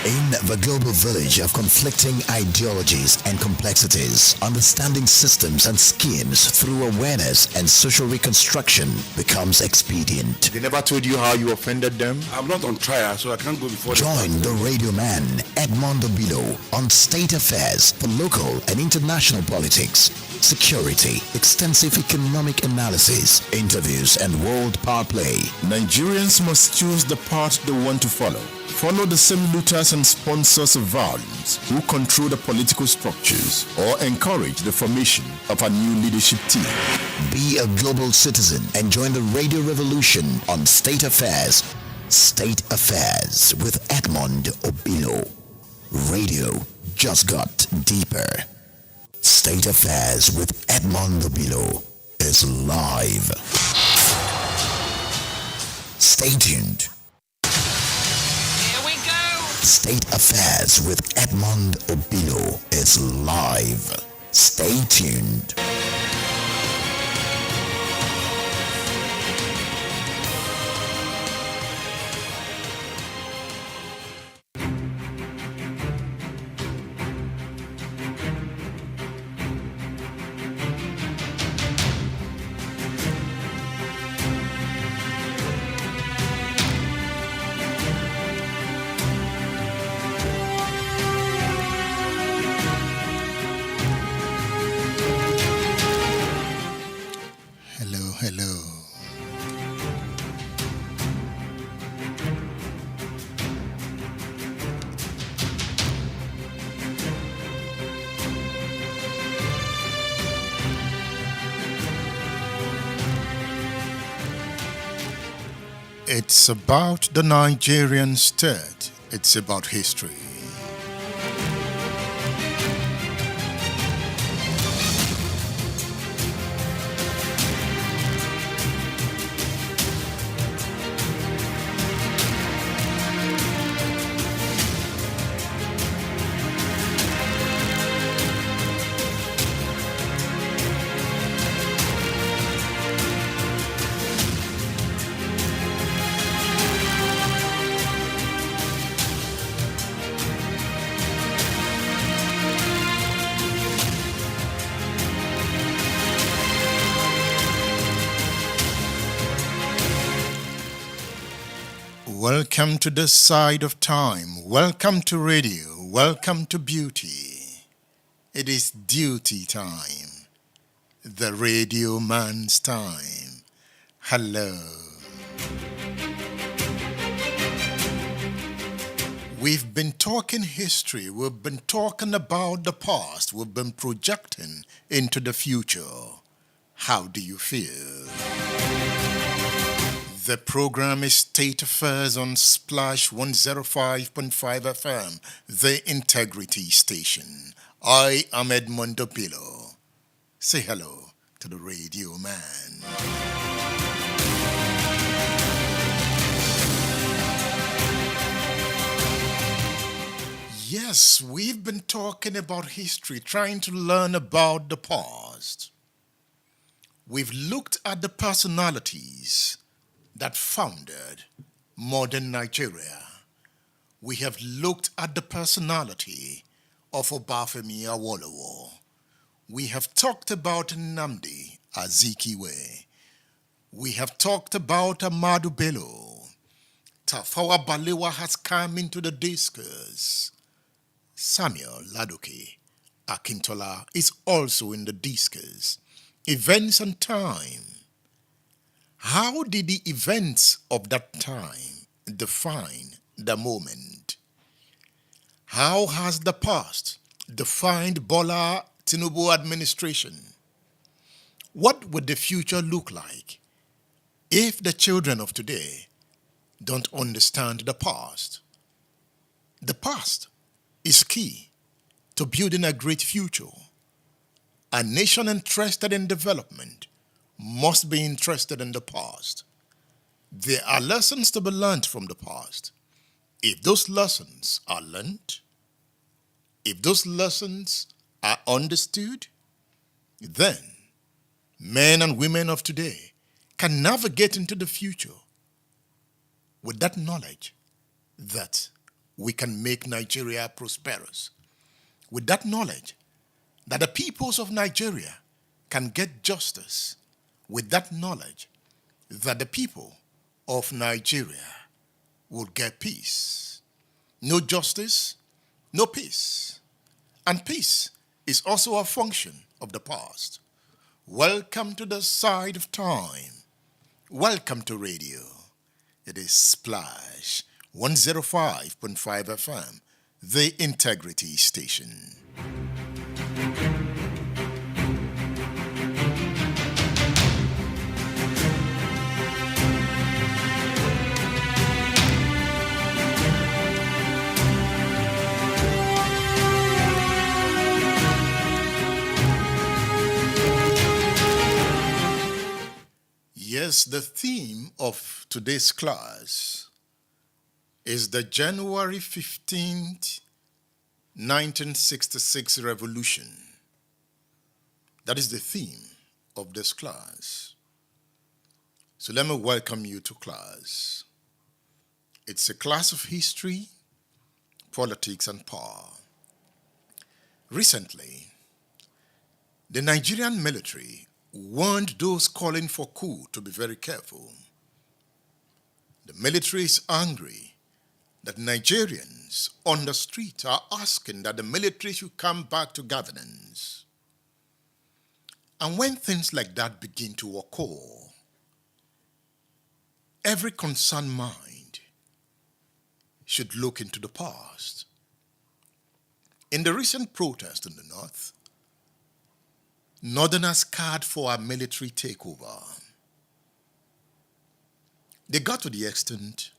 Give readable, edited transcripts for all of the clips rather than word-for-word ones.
In the global village of conflicting ideologies and complexities, understanding systems and schemes through awareness and social reconstruction becomes expedient. They never told you how you offended them? I'm not on trial, so I can't go before Join the radio man, Edmondo Bilo, on state affairs for local and international politics, security, extensive economic analysis, interviews, and world power play. Nigerians must choose the path they want to follow. Follow the same looters and sponsors of violence who control the political structures or encourage the formation of a new leadership team. Be a global citizen and join the radio revolution on State Affairs. State Affairs with Edmond Obilo. Radio just got deeper. State Affairs with Edmond Obilo is live. Stay tuned. State Affairs with Edmond Obilo is live. Stay tuned. Hello. It's about the Nigerian state. It's about history. Welcome to this side of time. Welcome to radio. Welcome to beauty. It is duty time. The radio man's time. Hello. We've been talking history. We've been talking about the past. We've been projecting into the future. How do you feel? The program is State Affairs on Splash 105.5 FM, the Integrity Station. I am Edmondo Pillow. Say hello to the radio man. Yes, we've been talking about history, trying to learn about the past. We've looked at the personalities that founded modern Nigeria. We have looked at the personality of Obafemi Awolowo. We have talked about Nnamdi Azikiwe. We have talked about Ahmadu Bello. Tafawa Balewa has come into the discourse. Samuel Ladoke Akintola is also in the discourse. Events and time. How did the events of that time define the moment? How has the past defined Bola Tinubu administration? What would the future look like if the children of today don't understand the past? The past is key to building a great future. A nation interested in development must be interested in the past. There are lessons to be learned from the past. If those lessons are learned, if those lessons are understood, then men and women of today can navigate into the future with that knowledge that we can make Nigeria prosperous. With that knowledge, that the peoples of Nigeria can get justice. With that knowledge, that the people of Nigeria will get peace. No justice, no peace. And peace is also a function of the past. Welcome to the side of time. Welcome to radio. It is Splash 105.5 FM, the Integrity Station. Yes, the theme of today's class is the January 15th, 1966 revolution. That is the theme of this class. So let me welcome you to class. It's a class of history, politics, and power. Recently, the Nigerian military warned those calling for coup to be very careful. The military is angry that Nigerians on the street are asking that the military should come back to governance. And when things like that begin to occur, every concerned mind should look into the past. In the recent protest in the north, Northerners called for a military takeover. They got to the extent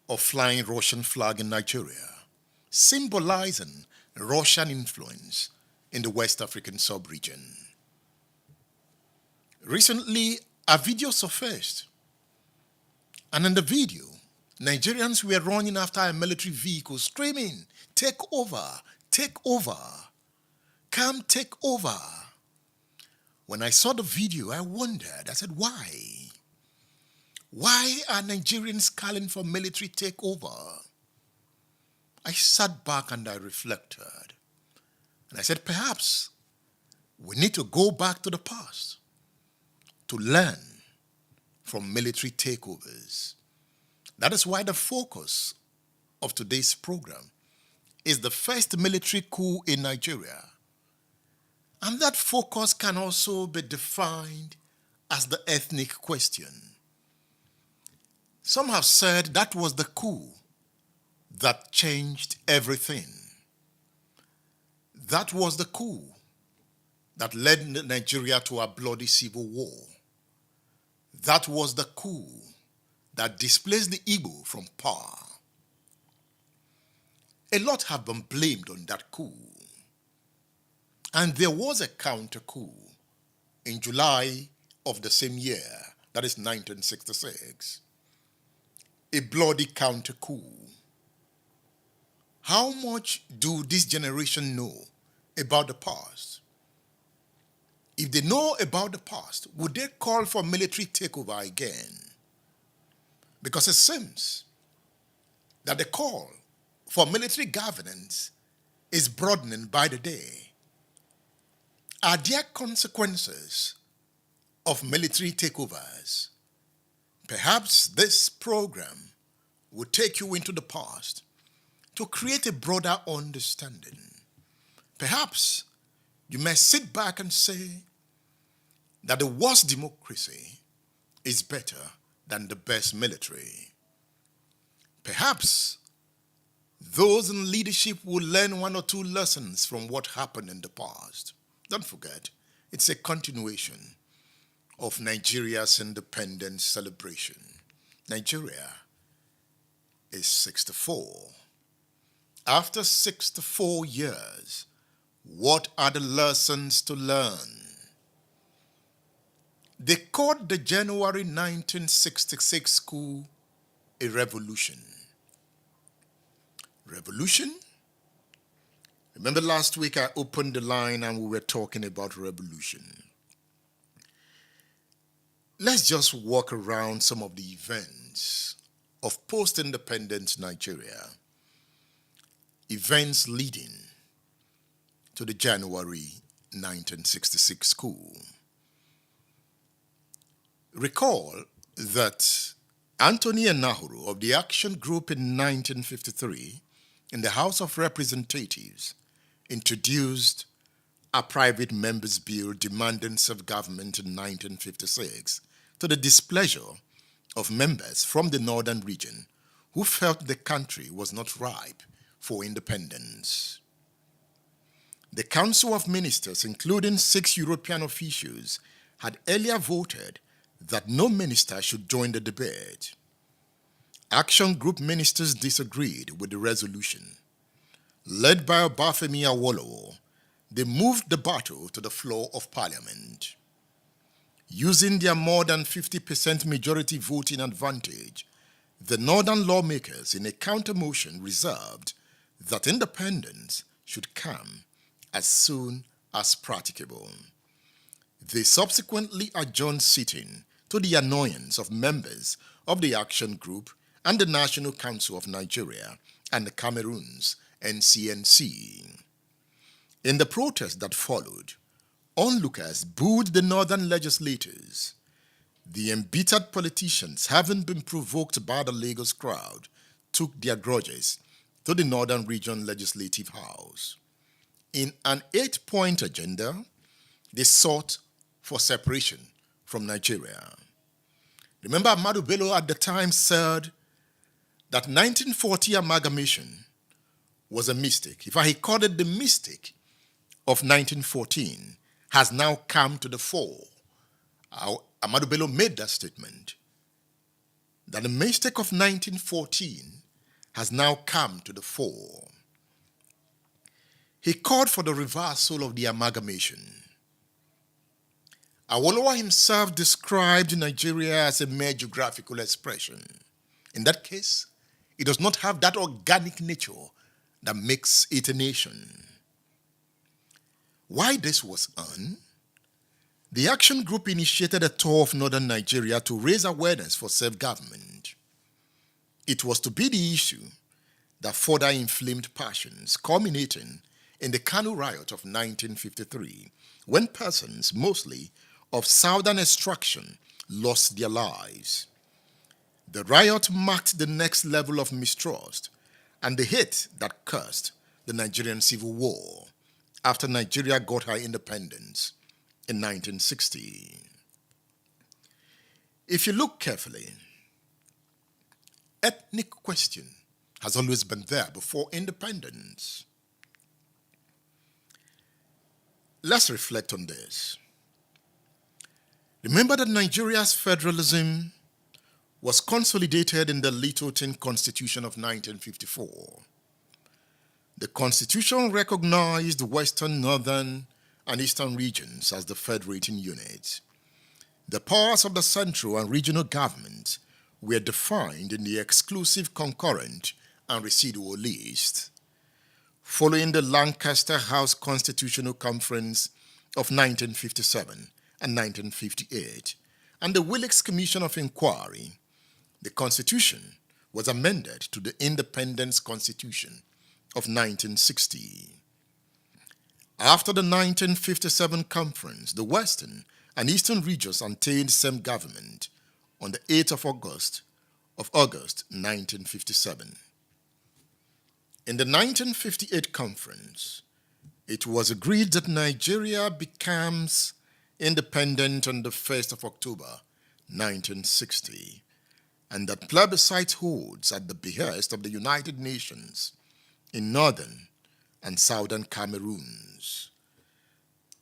of flying Russian flag in Nigeria, symbolizing Russian influence in the West African sub-region. Recently, a video surfaced, and in the video, Nigerians were running after a military vehicle screaming, "Take over, take over, come take over." When I saw the video, I wondered, I said, why? Why are Nigerians calling for military takeover? I sat back and I reflected. And I said, perhaps we need to go back to the past to learn from military takeovers. That is why the focus of today's program is the first military coup in Nigeria. And that focus can also be defined as the ethnic question. Some have said that was the coup that changed everything. That was the coup that led Nigeria to a bloody civil war. That was the coup that displaced the Igbo from power. A lot have been blamed on that coup. And there was a counter coup in July of the same year, that is 1966. A bloody counter coup. How much do this generation know about the past? If they know about the past, would they call for military takeover again? Because it seems that the call for military governance is broadening by the day. Are there consequences of military takeovers? Perhaps this program will take you into the past to create a broader understanding. Perhaps you may sit back and say that the worst democracy is better than the best military. Perhaps those in leadership will learn one or two lessons from what happened in the past. Don't forget, it's a continuation of Nigeria's independence celebration. Nigeria is 64. After 64 years, what are the lessons to learn? They called the January 1966 coup a revolution. Revolution? Remember last week I opened the line and we were talking about revolution. Let's just walk around some of the events of post-independence Nigeria events leading to the January 1966 coup. Recall that Anthony Enahoro of the Action Group in 1953 in the House of Representatives introduced a private members' bill demanding self-government in 1956 to the displeasure of members from the northern region who felt the country was not ripe for independence. The Council of Ministers, including 6 European officials, had earlier voted that no minister should join the debate. Action Group ministers disagreed with the resolution. Led by Obafemi Awolowo, they moved the battle to the floor of Parliament. Using their more than 50% majority voting advantage, the northern lawmakers in a counter-motion reserved that independence should come as soon as practicable. They subsequently adjourned sitting to the annoyance of members of the Action Group and the National Council of Nigeria and the Cameroon's NCNC. In the protest that followed, onlookers booed the northern legislators. The embittered politicians, having been provoked by the Lagos crowd, took their grudges to the Northern Region Legislative House. In an 8-point agenda, they sought for separation from Nigeria. Remember, Ahmadu Bello at the time said that 1940 amalgamation was a mistake. In fact, he called it the mistake of 1914 has now come to the fore. Ahmadu Bello made that statement, that the mistake of 1914 has now come to the fore. He called for the reversal of the amalgamation. Awolowo himself described Nigeria as a mere geographical expression. In that case, it does not have that organic nature that makes it a nation. Why this was on? The Action Group initiated a tour of northern Nigeria to raise awareness for self-government. It was to be the issue that further inflamed passions, culminating in the Kanu riot of 1953, when persons, mostly of southern extraction, lost their lives. The riot marked the next level of mistrust and the hate that cursed the Nigerian Civil War after Nigeria got her independence in 1960. If you look carefully, ethnic question has always been there before independence. Let's reflect on this. Remember that Nigeria's federalism was consolidated in the Littleton Constitution of 1954. The Constitution recognized Western, Northern, and Eastern regions as the federating units. The powers of the central and regional governments were defined in the exclusive concurrent and residual list. Following the Lancaster House Constitutional Conference of 1957 and 1958 and the Wilkes Commission of Inquiry, the Constitution was amended to the Independence Constitution of 1960. After the 1957 conference, the Western and Eastern regions attained same government on the 8th of August 1957. In the 1958 conference, it was agreed that Nigeria becomes independent on the 1st of October 1960, and that plebiscite holds at the behest of the United Nations in northern and southern Cameroons.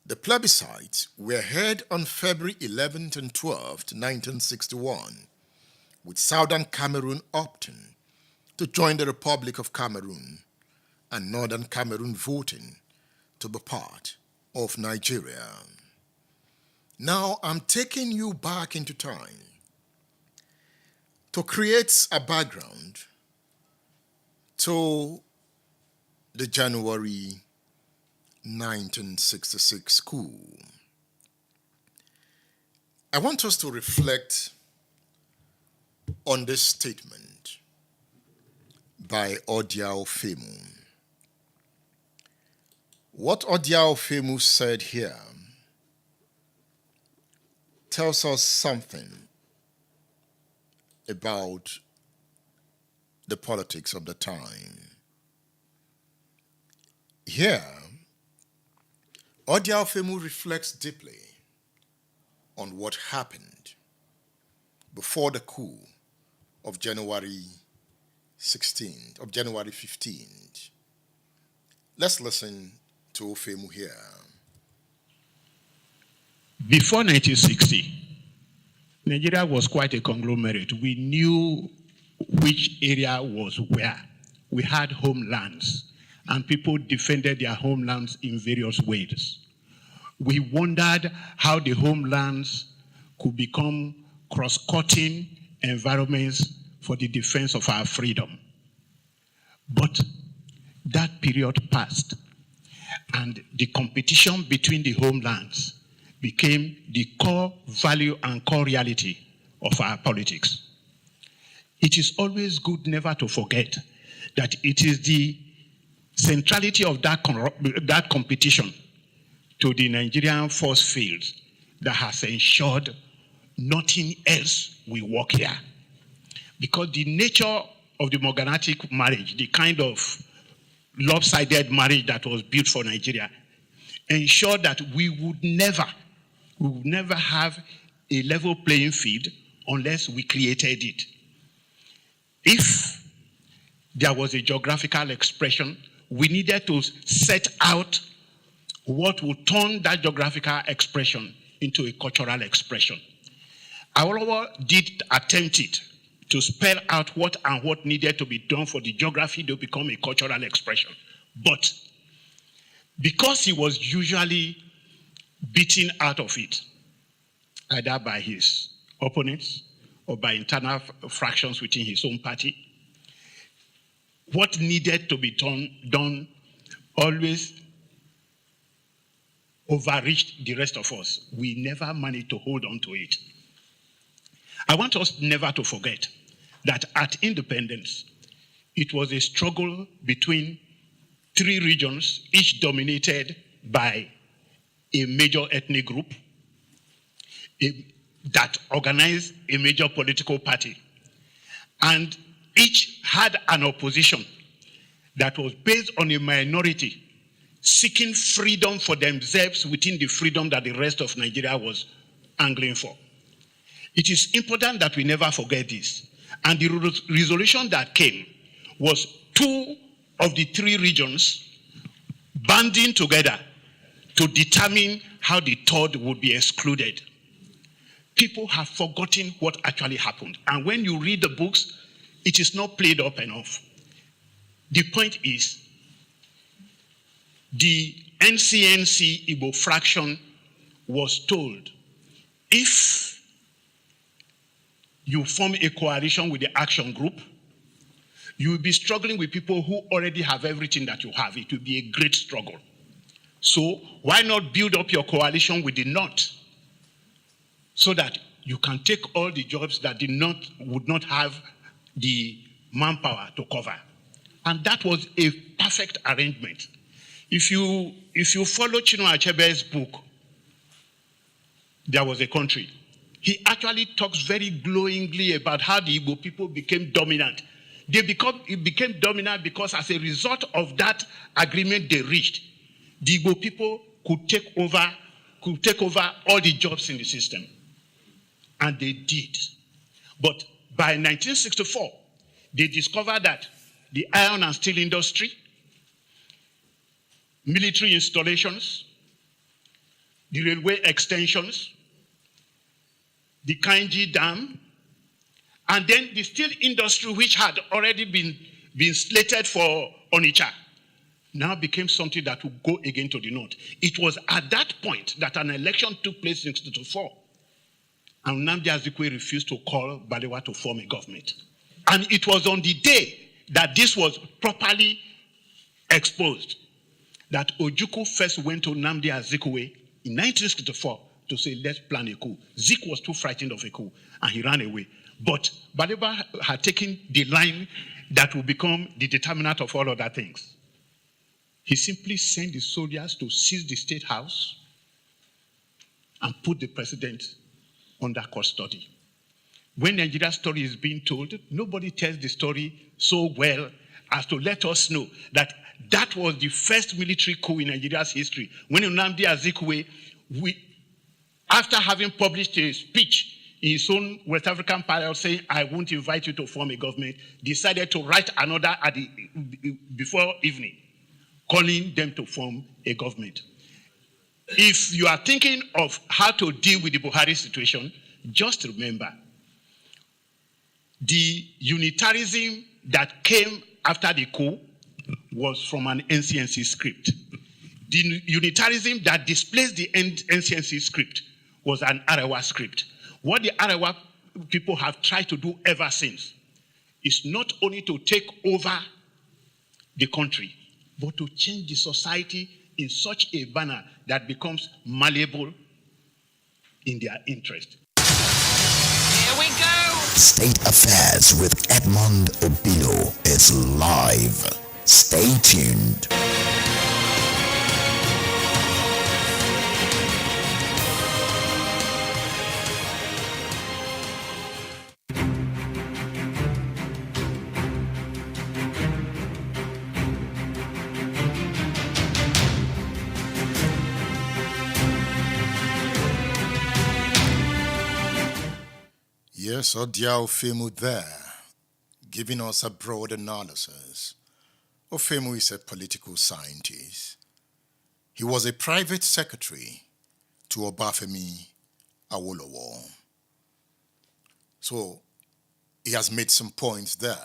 The plebiscites were held on February 11th and 12th, 1961, with southern Cameroon opting to join the Republic of Cameroon and northern Cameroon voting to be part of Nigeria. Now I'm taking you back into time to create a background to the January 1966 coup. I want us to reflect on this statement by Odia Ofemu. What Odiao Femu said here tells us something about the politics of the time. Here, Odiao Femu reflects deeply on what happened before the coup of January 16th, of January 15th. Let's listen to Ofemu here. Before 1960, Nigeria was quite a conglomerate. We knew which area was where. We had homelands, and people defended their homelands in various ways. We wondered how the homelands could become cross-cutting environments for the defense of our freedom. But that period passed, and the competition between the homelands became the core value and core reality of our politics. It is always good never to forget that it is the centrality of that competition to the Nigerian force fields that has ensured nothing else will work here. Because the nature of the morganatic marriage, the kind of lopsided marriage that was built for Nigeria, ensured that we would never have a level playing field unless we created it. If there was a geographical expression, we needed to set out what would turn that geographical expression into a cultural expression. Awolowo did attempt it to spell out what needed to be done for the geography to become a cultural expression. But because he was usually beaten out of it, either by his opponents or by internal fractions within his own party, what needed to be done always overreached the rest of us. We never managed to hold on to it. I want us never to forget that at independence, it was a struggle between three regions, each dominated by a major ethnic group that organized a major political party. And each had an opposition that was based on a minority seeking freedom for themselves within the freedom that the rest of Nigeria was angling for. It is important that we never forget this. And the resolution that came was two of the three regions banding together to determine how the third would be excluded. People have forgotten what actually happened. And when you read the books, it is not played up enough. The point is, the NCNC Igbo fraction was told, if you form a coalition with the action group, you will be struggling with people who already have everything that you have. It will be a great struggle. So why not build up your coalition with the North so that you can take all the jobs that the North would not have the manpower to cover? And that was a perfect arrangement. If you follow Chinua Achebe's book, There Was a Country, he actually talks very glowingly about how the Igbo people became dominant. It became dominant because as a result of that agreement they reached, the Igbo people could take over all the jobs in the system. And they did. But by 1964, they discovered that the iron and steel industry, military installations, the railway extensions, the Kainji Dam, and then the steel industry, which had already been slated for Onitsha, now became something that would go again to the north. It was at that point that an election took place in 1964, and Nnamdi Azikiwe refused to call Balewa to form a government. And it was on the day that this was properly exposed that Ojukwu first went to Nnamdi Azikiwe in 1964 to say, let's plan a coup. Zik was too frightened of a coup, and he ran away. But Balewa had taken the line that would become the determinant of all other things. He simply sent the soldiers to seize the state house and put the president under custody. When Nigeria's story is being told, nobody tells the story so well as to let us know that that was the first military coup in Nigeria's history. When Nnamdi Azikiwe, after having published a speech in his own West African parliament saying, I won't invite you to form a government, decided to write another before evening, calling them to form a government. If you are thinking of how to deal with the Buhari situation, just remember, the unitarism that came after the coup was from an NCNC script. The unitarism that displaced the NCNC script was an Arewa script. What the Arewa people have tried to do ever since is not only to take over the country, but to change the society in such a manner that becomes malleable in their interest. Here we go! State Affairs with Edmond Obilo is live. Stay tuned. Yes, Odiao Femu there, giving us a broad analysis. Ofemu is a political scientist. He was a private secretary to Obafemi Awolowo. So, he has made some points there.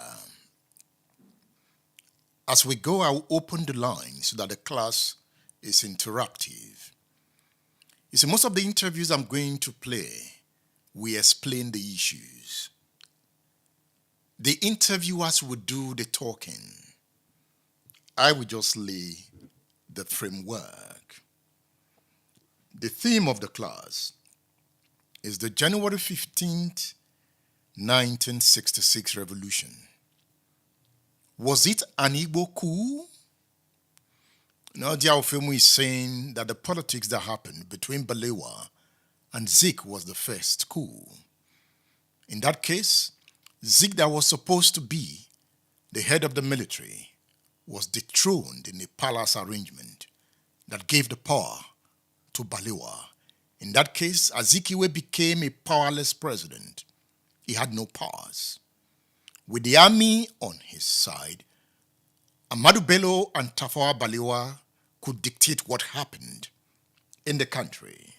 As we go, I'll open the line so that the class is interactive. You see, most of the interviews I'm going to play, we explain the issues. The interviewers will do the talking. I will just lay the framework. The theme of the class is the January 15th, 1966 revolution. Was it an Igbo coup? Nadia Ofemu is saying that the politics that happened between Balewa and Zik was the first coup. In that case, Zik, that was supposed to be the head of the military, was dethroned in a palace arrangement that gave the power to Balewa. In that case, Azikiwe became a powerless president. He had no powers. With the army on his side, Ahmadu Bello and Tafawa Balewa could dictate what happened in the country.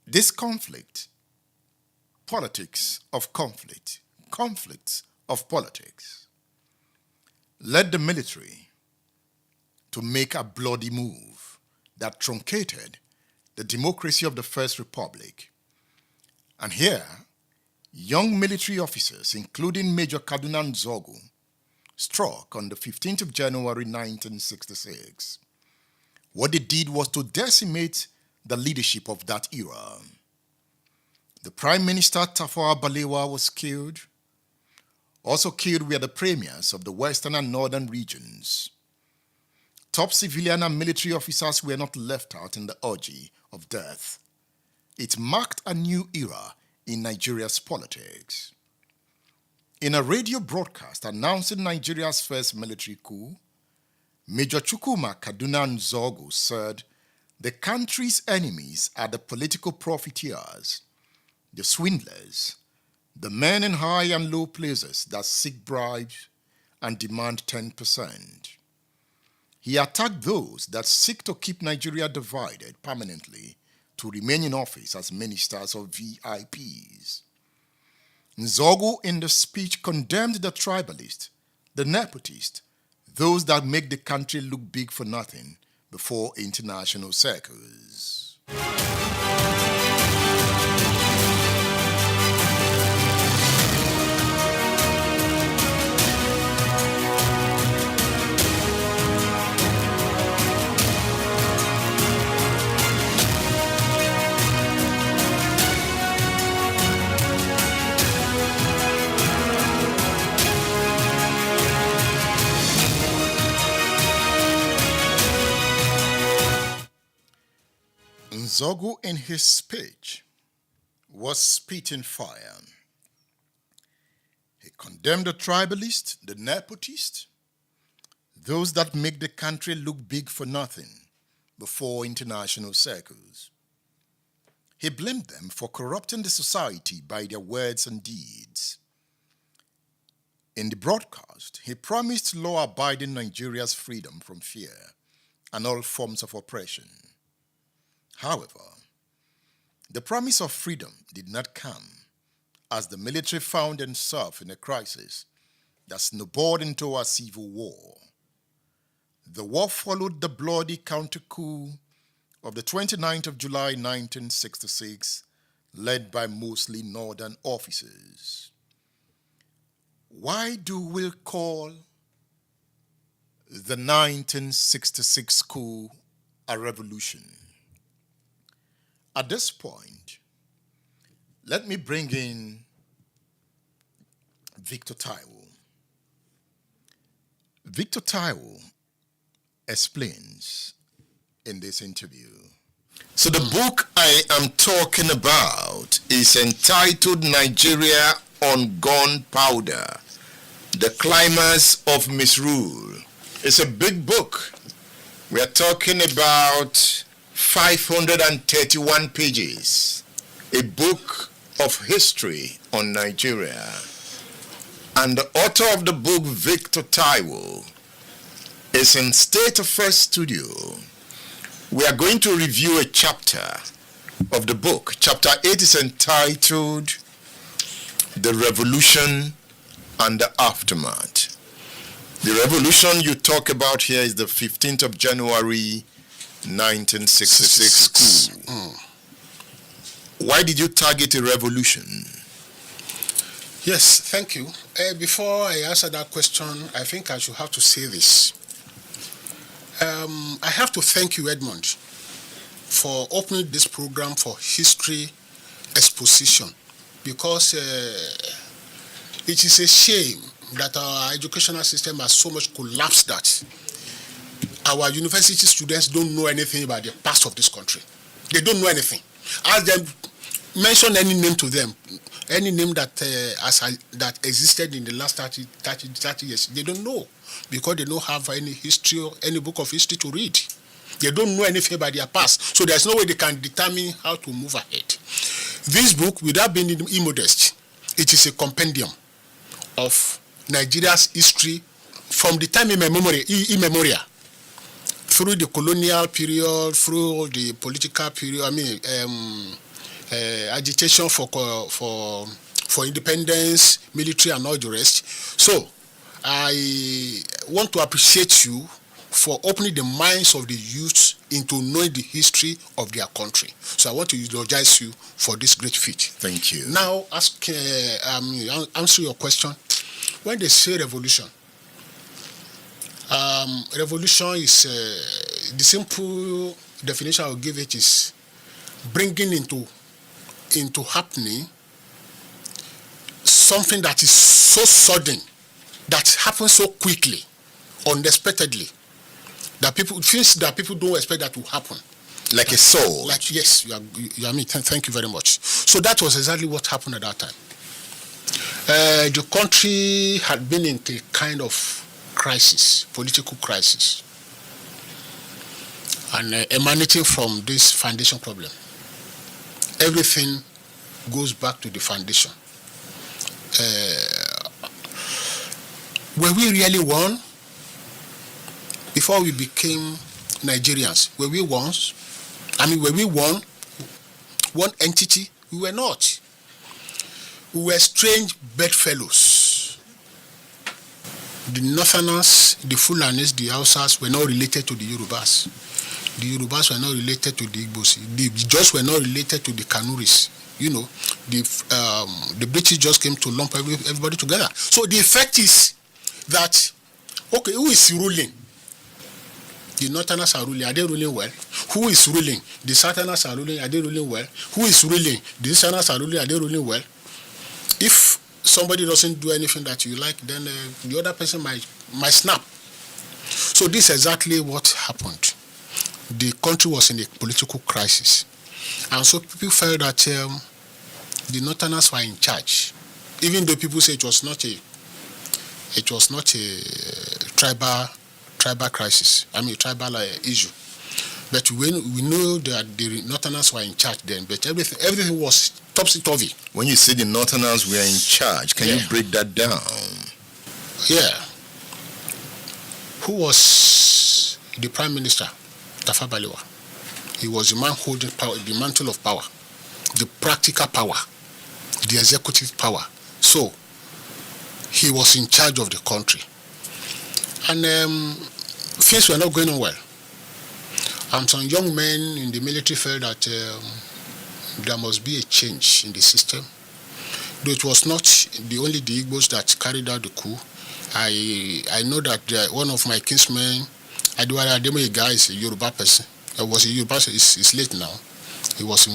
This conflict, politics of conflict, conflicts of politics, led the military to make a bloody move that truncated the democracy of the First Republic. And here, young military officers, including Major Kaduna Nzeogwu, struck on the 15th of January 1966. What they did was to decimate the leadership of that era. The Prime Minister Tafawa Balewa was killed. Also killed were the premiers of the western and northern regions. Top civilian and military officers were not left out in the orgy of death. It marked a new era in Nigeria's politics. In a radio broadcast announcing Nigeria's first military coup, Major Chukwuma Kaduna Nzeogwu said, "The country's enemies are the political profiteers, the swindlers, the men in high and low places that seek bribes and demand 10%. He attacked those that seek to keep Nigeria divided permanently to remain in office as ministers or VIPs. Nzeogwu in the speech condemned the tribalist, the nepotist, those that make the country look big for nothing before international circles. Nzeogwu, in his speech, was spitting fire. He condemned the tribalists, the nepotist, those that make the country look big for nothing before international circles. He blamed them for corrupting the society by their words and deeds. In the broadcast, he promised law-abiding Nigeria's freedom from fear and all forms of oppression. However, the promise of freedom did not come as the military found itself in a crisis that snowballed into a civil war. The war followed the bloody counter-coup of the 29th of July 1966, led by mostly northern officers. Why do we call the 1966 coup a revolution? At this point, let me bring in Victor Taiwo. Victor Taiwo explains in this interview. So the book I am talking about is entitled Nigeria on Gunpowder, The Climax of Misrule. It's a big book. We are talking about 531 pages, a book of history on Nigeria. And the author of the book, Victor Taiwo, is in State Affairs Studio. We are going to review a chapter of the book. Chapter 8 is entitled The Revolution and the Aftermath. The revolution you talk about here is the 15th of January 1966 coup. Why did you target a revolution? Yes, thank you. Before I answer that question, I think I should have to say this. I have to thank you, Edmund, for opening this program for history exposition, because it is a shame that our educational system has so much collapsed that our university students don't know anything about the past of this country. They don't know anything. Ask them, mention any name to them, any name that that existed in the last 30 years. They don't know, because they don't have any history or any book of history to read. They don't know anything about their past, so there's no way they can determine how to move ahead. This book, without being immodest, it is a compendium of Nigeria's history from the time immemorial, through the colonial period, through the political period. Agitation for independence, military, and all the rest. So, I want to appreciate you for opening the minds of the youth into knowing the history of their country. So I want to eulogize you for this great feat. Thank you. Now, answer your question. When they say revolution, revolution is the simple definition I will give it is bringing into happening something that is so sudden, that happens so quickly, unexpectedly, that things that people don't expect that will happen. Like a soul. Like, yes, you are me. Thank you very much. So that was exactly what happened at that time. The country had been in a kind of crisis, political crisis, and emanating from this foundation problem. Everything goes back to the foundation. Were we really one? Before we became Nigerians, were we once? Were we one entity? We were not. We were strange bedfellows. The Northerners, the Fulanis, the Hausas were not related to the Yorubas. The Yorubas were not related to the Igbos. The Jos were not related to the Kanuris. You know, the British just came to lump everybody together. So the effect is that, okay, who is ruling? The Northerners are ruling. Are they ruling well? Who is ruling? The Southerners are ruling. Are they ruling well? Who is ruling? The Easterners are ruling. Are they ruling well? If somebody doesn't do anything that you like, then the other person might snap. So this is exactly what happened. The country was in a political crisis. And so people felt that the Northerners were in charge, even though people say it was not a tribal crisis. I mean, tribal issue. But when we know that the Northerners were in charge then, but everything was topsy-turvy. When you say the Northerners were in charge, can you break that down? Yeah. Who was the Prime Minister? Tafawa Balewa. He was the man holding power, the mantle of power, the practical power, the executive power. So, he was in charge of the country. And things were not going on well. And some young men in the military felt that there must be a change in the system. Though it was not only the Igbos that carried out the coup. I know that one of my kinsmen, Adewale Ademo, guy, is a Yoruba person. Was a Yoruba person. He's late now. He was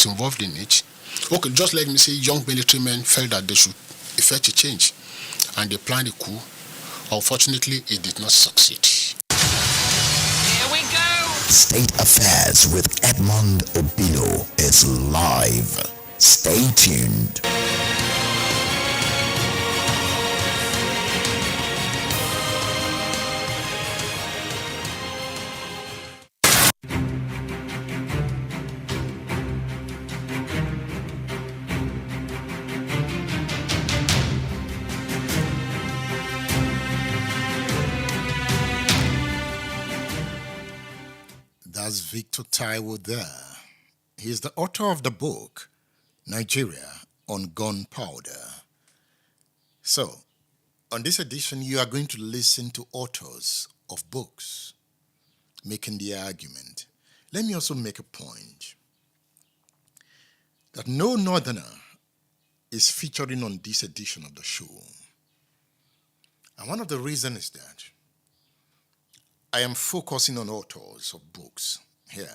involved in it. Okay, just let me say, young military men felt that they should effect a change, and they planned a coup. Unfortunately, it did not succeed. Here we go. State Affairs with Edmond Obilo is live. Stay tuned. That's Victor Taiwo there. He's the author of the book, Nigeria on Gunpowder. So, on this edition, you are going to listen to authors of books making their argument. Let me also make a point that no Northerner is featuring on this edition of the show. And one of the reasons is that I am focusing on authors of books here.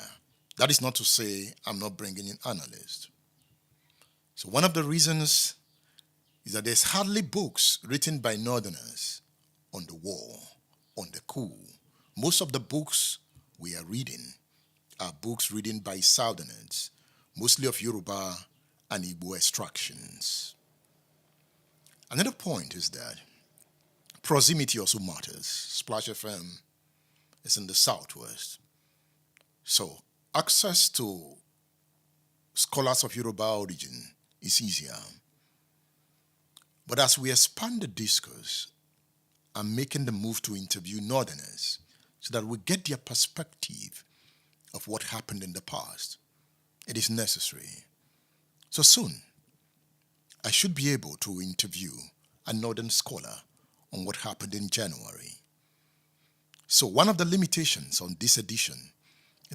That is not to say I'm not bringing in analysts. So one of the reasons is that there's hardly books written by Northerners on the war, on the coup. Most of the books we are reading are books written by Southerners, mostly of Yoruba and Igbo extractions. Another point is that proximity also matters. Splash FM is in the southwest. So access to scholars of Yoruba origin is easier. But as we expand the discourse, I'm making the move to interview Northerners so that we get their perspective of what happened in the past. It is necessary. So soon, I should be able to interview a Northern scholar on what happened in January. So one of the limitations on this edition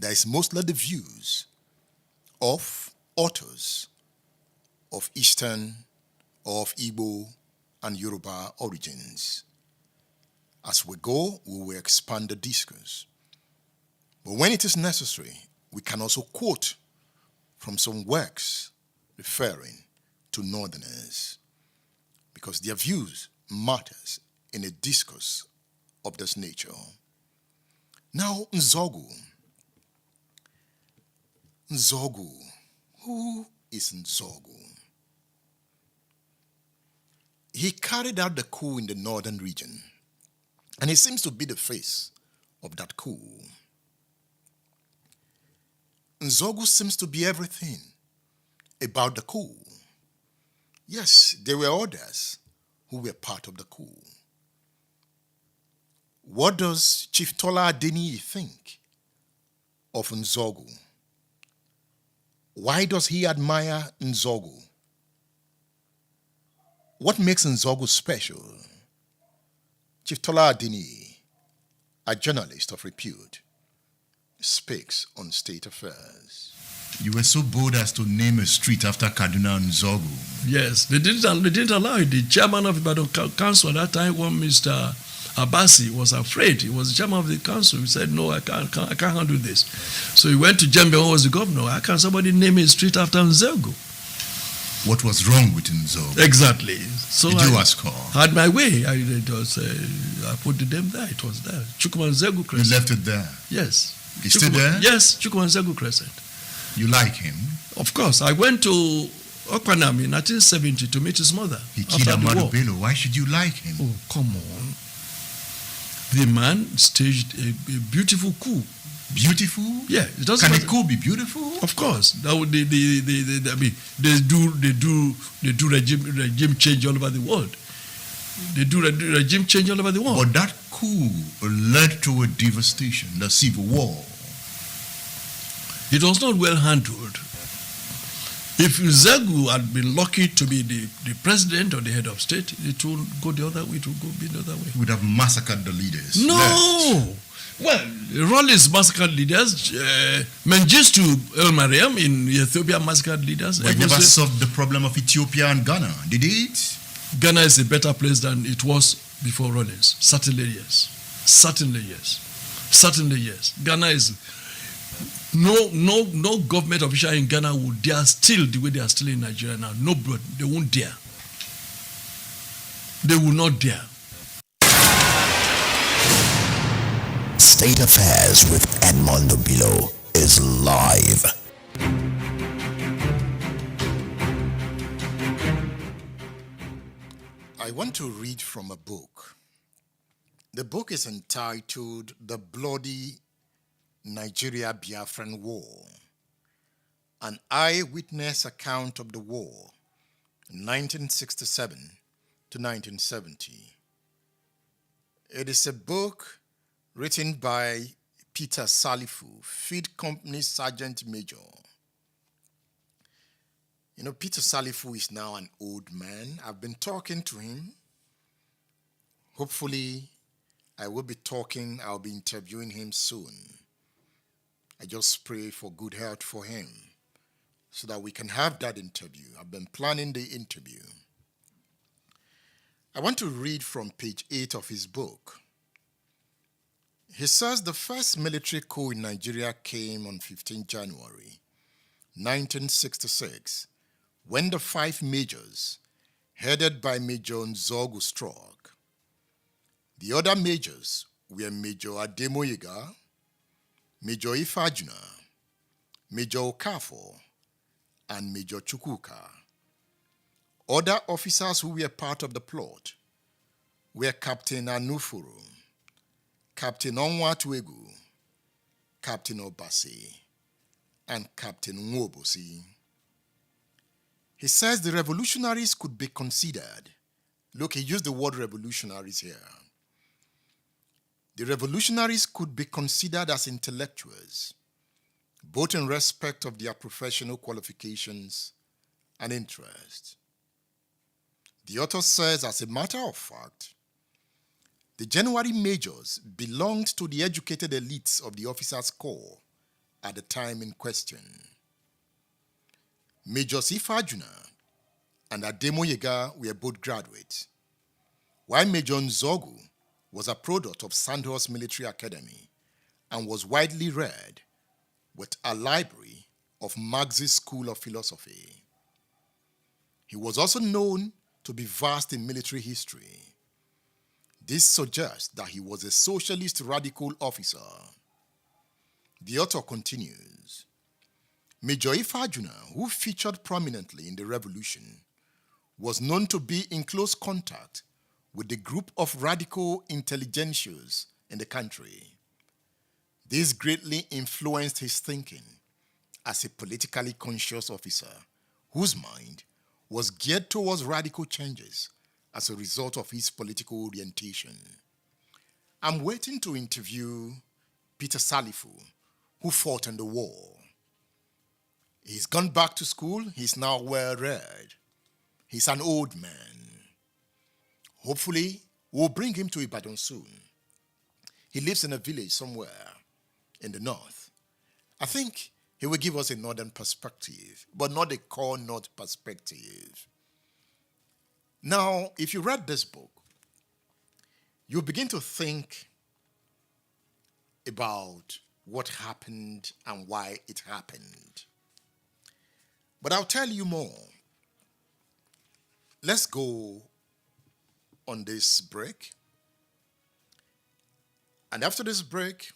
is mostly the views of authors of Eastern, of Igbo, and Yoruba origins. As we go, we will expand the discourse. But when it is necessary, we can also quote from some works referring to Northerners, because their views matters in a discourse of this nature. Now, Nzeogwu. Nzeogwu. Who is Nzeogwu? He carried out the coup in the northern region, and he seems to be the face of that coup. Nzeogwu seems to be everything about the coup. Yes, there were others who were part of the coup. What does Chief Tola Adeniyi think of Nzeogwu? Why does he admire Nzeogwu? What makes Nzeogwu special? Chief Tola Adeniyi, a journalist of repute, speaks on state affairs. You were so bold as to name a street after Kaduna Nzeogwu. Yes, they didn't allow it. The chairman of Ibadan Council at that time, one Mr. Abasi, was afraid. He was the chairman of the council. He said, no, I can't handle this. So he went to Jembe, who was the governor. How can somebody name a street after Nzeogwu? What was wrong with Nzeogwu? Exactly. So Did you ask her? Had my way. I put the name there. It was there. Chukwuma Nzeogwu Crescent. You left it there? Yes. It's still there? Yes, Chukwuma Nzeogwu Crescent. You like him? Of course. I went to Okpanam in 1970 to meet his mother. He killed Ahmadu Bello. Why should you like him? Oh, come on. The man staged a beautiful coup. Beautiful? Yeah. It doesn't Can a coup be beautiful? Of course. That would, they do regime change all over the world. They do regime change all over the world. But that coup led to a devastation, the civil war. It was not well handled. If Nzeogwu had been lucky to be the president or the head of state, it will go the other way. It will be the other way. Would have massacred the leaders. No. Left. Well, Rollins massacred leaders. Mengistu El Mariam in Ethiopia massacred leaders. But it never solved the problem of Ethiopia and Ghana, did it? Ghana is a better place than it was before Rollins. Certainly yes. Certainly yes. Certainly yes. Ghana is no government official in Ghana would dare steal the way they are stealing in Nigeria now. No, bro, they won't dare. They will not dare. State Affairs with Edmond Obilo is live. I want to read from a book. The book is entitled The Bloody Nigeria-Biafran War, an eyewitness account of the war, 1967 to 1970. It is a book written by Peter Salifu, Feed Company Sergeant Major. You know, Peter Salifu is now an old man. I've been talking to him. Hopefully, I'll be interviewing him soon. I just pray for good health for him so that we can have that interview. I've been planning the interview. I want to read from page 8 of his book. He says the first military coup in Nigeria came on 15 January 1966 when the 5 majors, headed by Major Nzeogwu, struck. The other majors were Major Ademoyega, Major Ifajuna, Major Okafor, and Major Chukwuka. Other officers who were part of the plot were Captain Anufuru, Captain Onwatuegu, Captain Obasi, and Captain Nwobosi. He says the revolutionaries could be considered. Look, he used the word revolutionaries here. The revolutionaries could be considered as intellectuals, both in respect of their professional qualifications and interests. The author says, as a matter of fact, the January majors belonged to the educated elites of the officers' corps at the time in question. Majors Ifajuna and Ademoyega were both graduates, while Major Nzeogwu was a product of Sandhurst Military Academy and was widely read with a library of Marxist School of Philosophy. He was also known to be vast in military history. This suggests that he was a socialist radical officer. The author continues, Major Ifajuna, who featured prominently in the revolution, was known to be in close contact with the group of radical intelligentsias in the country. This greatly influenced his thinking as a politically conscious officer whose mind was geared towards radical changes as a result of his political orientation. I'm waiting to interview Peter Salifu, who fought in the war. He's gone back to school. He's now well-read. He's an old man. Hopefully, we'll bring him to Ibadan soon. He lives in a village somewhere in the north. I think he will give us a northern perspective, but not a core north perspective. Now, if you read this book, you begin to think about what happened and why it happened. But I'll tell you more. Let's go on this break. And after this break,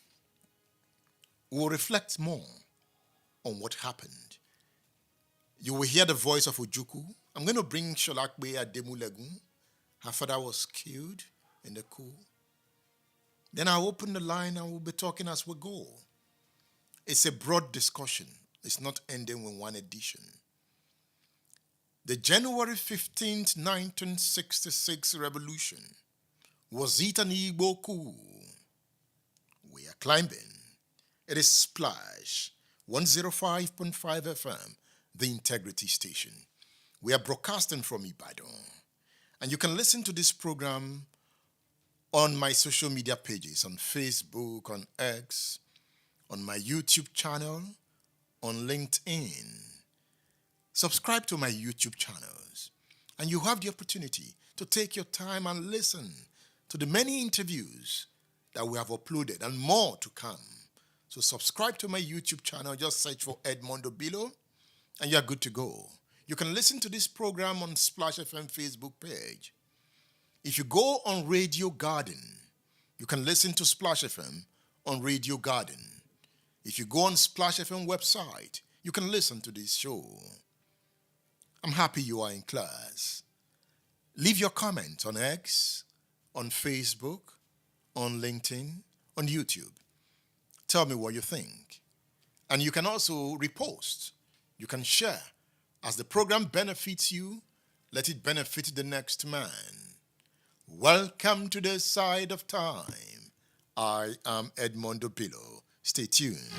we'll reflect more on what happened. You will hear the voice of Ojukwu. I'm going to bring Sholakbe Ademulegun. Her father was killed in the coup. Then I'll open the line and we'll be talking as we go. It's a broad discussion. It's not ending with one edition. The January 15th, 1966 revolution, was it an Igbo coup? We are climbing. It is Splash 105.5 FM, the Integrity Station. We are broadcasting from Ibadan. And you can listen to this program on my social media pages, on Facebook, on X, on my YouTube channel, on LinkedIn. Subscribe to my YouTube channels, and you have the opportunity to take your time and listen to the many interviews that we have uploaded and more to come. So subscribe to my YouTube channel, just search for Edmondo Bilo, and you're good to go. You can listen to this program on Splash FM Facebook page. If you go on Radio Garden, you can listen to Splash FM on Radio Garden. If you go on Splash FM website, you can listen to this show. I'm happy you are in class. Leave your comments on X, on Facebook, on LinkedIn, on YouTube. Tell me what you think. And you can also repost. You can share. As the program benefits you, let it benefit the next man. Welcome to the side of time. I am Edmondo Bilo. Stay tuned.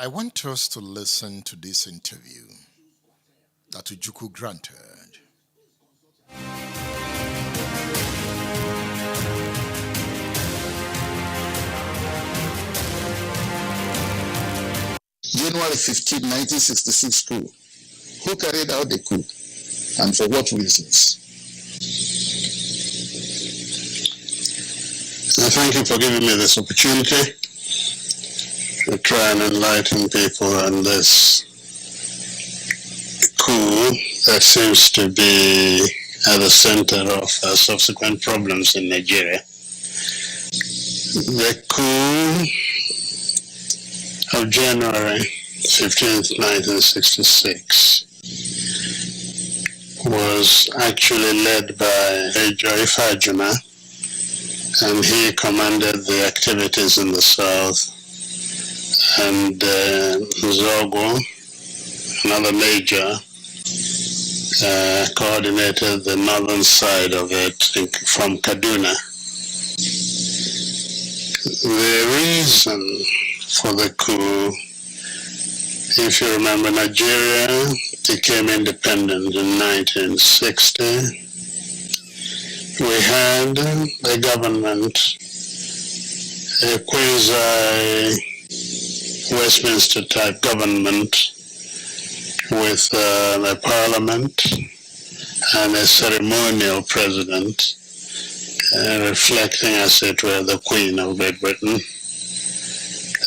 I want us to listen to this interview that Ojukwu granted. January 15, 1966 coup. Who carried out the coup and for what reasons? Thank you for giving me this opportunity to try and enlighten people on this coup that seems to be at the center of subsequent problems in Nigeria. The coup of January 15th, 1966 was actually led by Major Chukwuma, and he commanded the activities in the south, and Nzeogwu, another major, coordinated the northern side of it from Kaduna. The reason for the coup, if you remember, Nigeria became independent in 1960. We had a government, a quasi-Westminster type government with a parliament and a ceremonial president, reflecting, as it were, the Queen of Great Britain.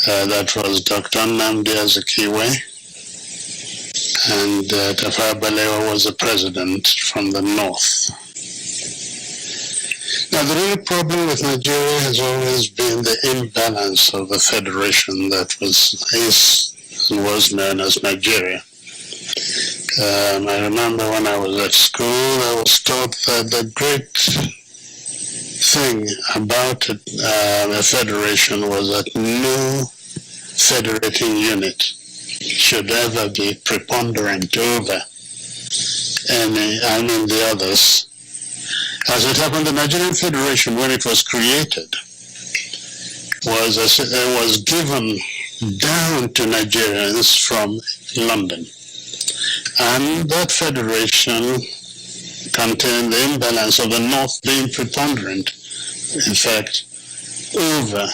That was Dr. Nnamdi Azikiwe, and Tafawa Balewa was the president from the north. Now, the real problem with Nigeria has always been the imbalance of the federation that was known as Nigeria. I remember when I was at school, I was taught that the great thing about a federation was that no federating unit should ever be preponderant over the others. As it happened, the Nigerian Federation, when it was created, was given down to Nigerians from London. And that federation contained the imbalance of the North being preponderant, in fact, over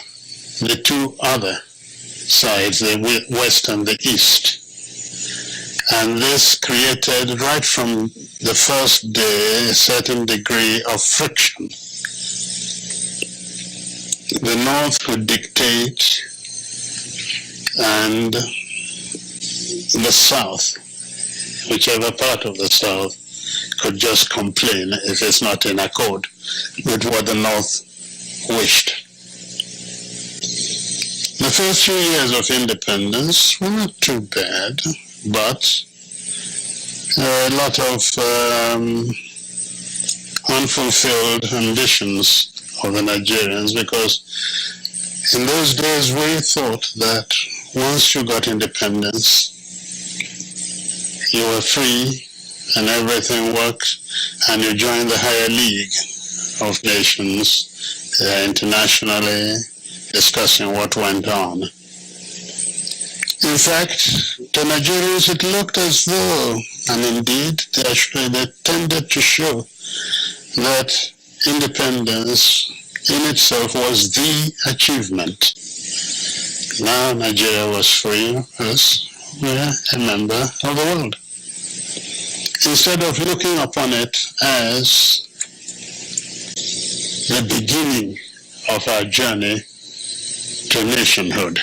the two other sides, the West and the East. And this created, right from the first day, a certain degree of friction. The North would dictate, and the South, whichever part of the South, could just complain if it's not in accord with what the North wished. The first few years of independence were not too bad, but a lot of unfulfilled ambitions of the Nigerians, because in those days we thought that once you got independence, you were free and everything worked, and you joined the higher league of nations internationally discussing what went on. In fact, to Nigerians it looked as though, and indeed they tended to show, that independence in itself was the achievement. Now Nigeria was free, as we're a member of the world. Instead of looking upon it as the beginning of our journey to nationhood.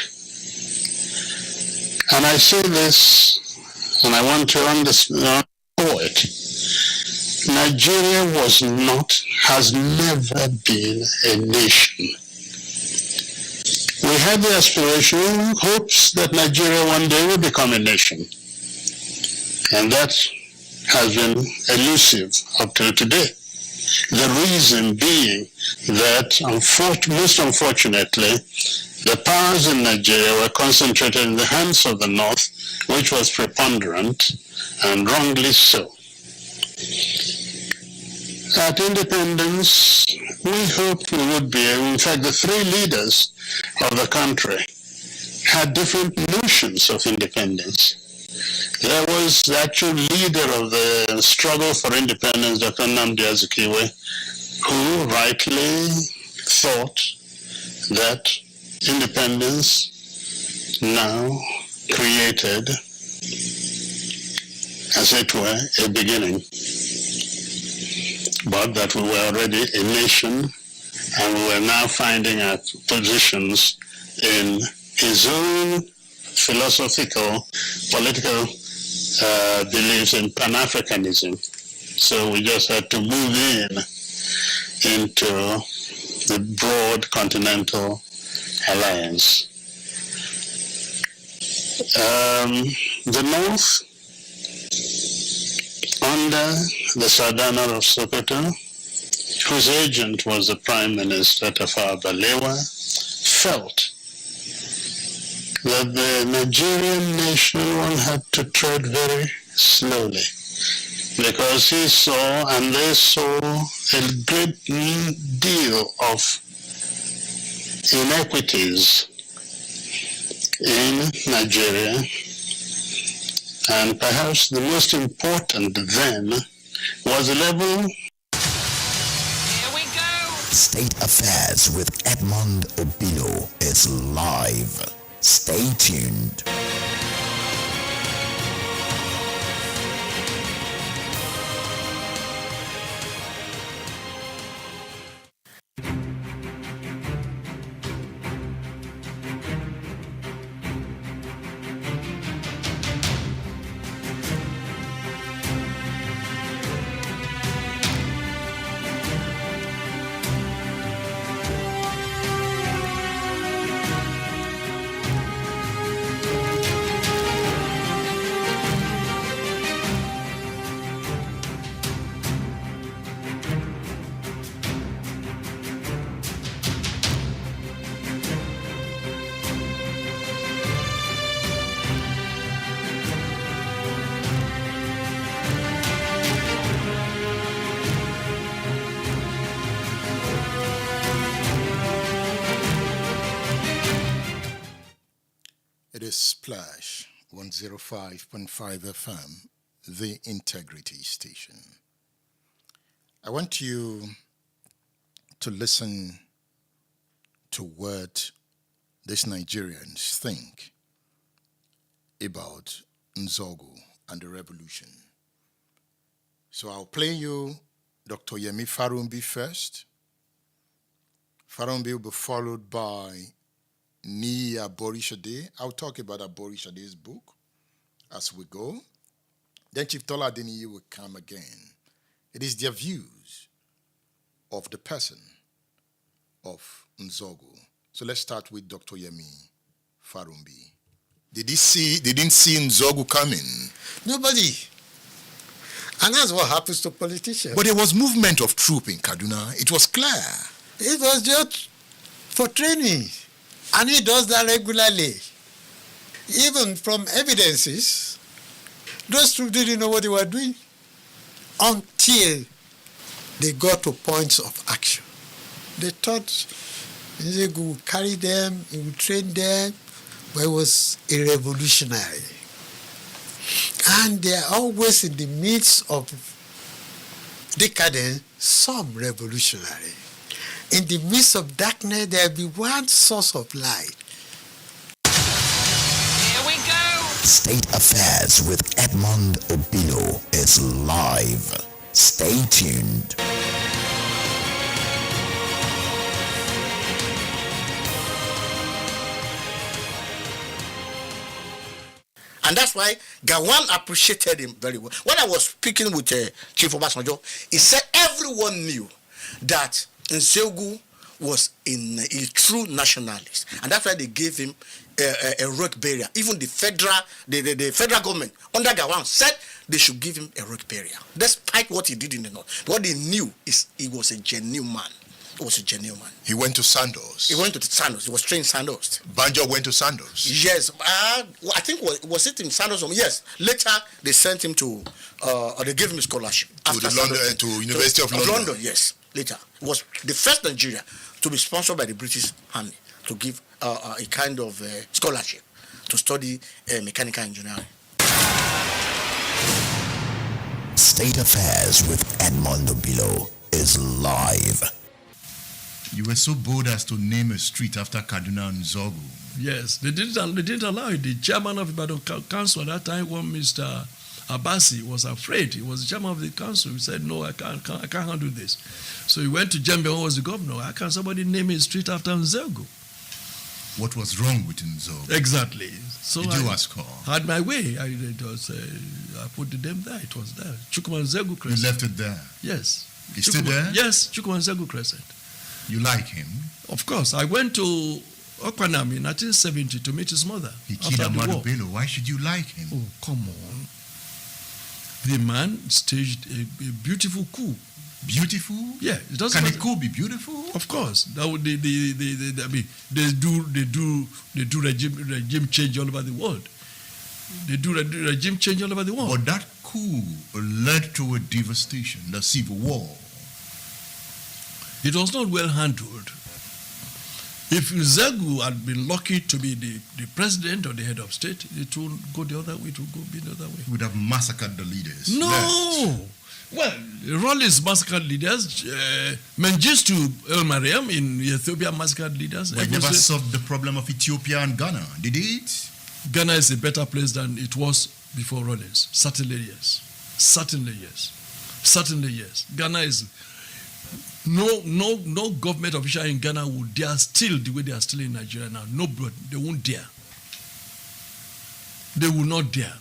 And I say this, and I want to underscore it. Nigeria has never been a nation. We had the aspiration, hopes that Nigeria one day will become a nation. And that has been elusive up till today. The reason being that, most unfortunately, the powers in Nigeria were concentrated in the hands of the North, which was preponderant, and wrongly so. At independence, we hoped we would be, in fact, the three leaders of the country had different notions of independence. There was the actual leader of the struggle for independence, Dr. Nnamdi Azikiwe, who rightly thought that independence now created, as it were, a beginning. But that we were already a nation, and we were now finding our positions in his own philosophical, political beliefs in Pan-Africanism. So we just had to move into the broad continental alliance. The North, under the Sultanate of Sokoto, whose agent was the Prime Minister Tafawa Balewa, felt that the Nigerian nation one had to tread very slowly, because he saw and they saw a great deal of inequities in Nigeria, and perhaps the most important then was the level. Here we go! State Affairs with Edmond Obilo is live. Stay tuned. Splash 105.5 FM, the Integrity Station. I want you to listen to what these Nigerians think about Nzeogwu and the revolution. So I'll play you Dr. Yemi Farumbi first. Farumbi will be followed by Nia Borishade. I'll talk about Aborishade's book as we go. Then Chief Tola Adeniyi will come again. It is their views of the person of Nzeogwu. So let's start with Dr. Yemi Farumbi. They didn't see Nzeogwu coming. Nobody. And that's what happens to politicians. But there was movement of troops in Kaduna. It was clear. It was just for training. And he does that regularly. Even from evidences, those troops didn't know what they were doing until they got to points of action. They thought Nzeogwu would carry them, he would train them, but it was a revolutionary. And they are always in the midst of decadence, some revolutionary. In the midst of darkness, there will be one source of light. Here we go. State Affairs with Edmond Obilo is live. Stay tuned. And that's why Gawan appreciated him very well. When I was speaking with Chief Obasanjo, he said everyone knew that Nzeogwu was a true nationalist. And that's why they gave him a rock burial. Even the federal government under Gawan said they should give him a rock burial. Despite what he did in the north. What they knew is he was a genuine man. He was a genuine man. He went to Sandos. He went to Sandos. He was trained in Sandos. Banjo went to Sandos. Yes. I think was it in Sandos? Yes. Later, they sent him to, or they gave him a scholarship. To the London, to University of London. Yes. Later. It was the first Nigeria to be sponsored by the British Army to give a kind of scholarship to study mechanical engineering. State Affairs with Edmond Obilo is live. You were so bold as to name a street after Kaduna Nzeogwu. Yes, they didn't allow it. The chairman of Ibadan Council at that time, when Mr. Abasi was afraid. He was the chairman of the council. He said, no, I can't handle this. So he went to Jembe, who was the governor. How can somebody name a street after Nzeogwu? What was wrong with Nzeogwu? Exactly. So Did you ask her? Had my way. I put the name there. It was there. Chukwuma Nzeogwu Crescent. You left it there? Yes. It's still there? Yes, Chukwuma Nzeogwu Crescent. You like him? Of course. I went to Okpanam in 1970 to meet his mother. He killed Amadu Bello. Why should you like him? Oh, come on. The man staged a beautiful coup. Beautiful? Yeah. It doesn't Can matter. a coup be beautiful? Of course. That would, they do regime change all over the world. They do regime change all over the world. But that coup led to a devastation, the civil war. It was not well handled. If Nzeogwu had been lucky to be the president or the head of state, it would go the other way. It would go be the other way. He would have massacred the leaders. No. Left. Well, Rollins massacred leaders. Mengistu El Mariam in Ethiopia massacred leaders. But it never solved the problem of Ethiopia and Ghana, did it? Ghana is a better place than it was before Rollins. Certainly yes. Certainly yes. Certainly yes. Ghana is... No government official in Ghana would dare steal the way they are stealing in Nigeria now. No, bro, they won't dare. They will not dare.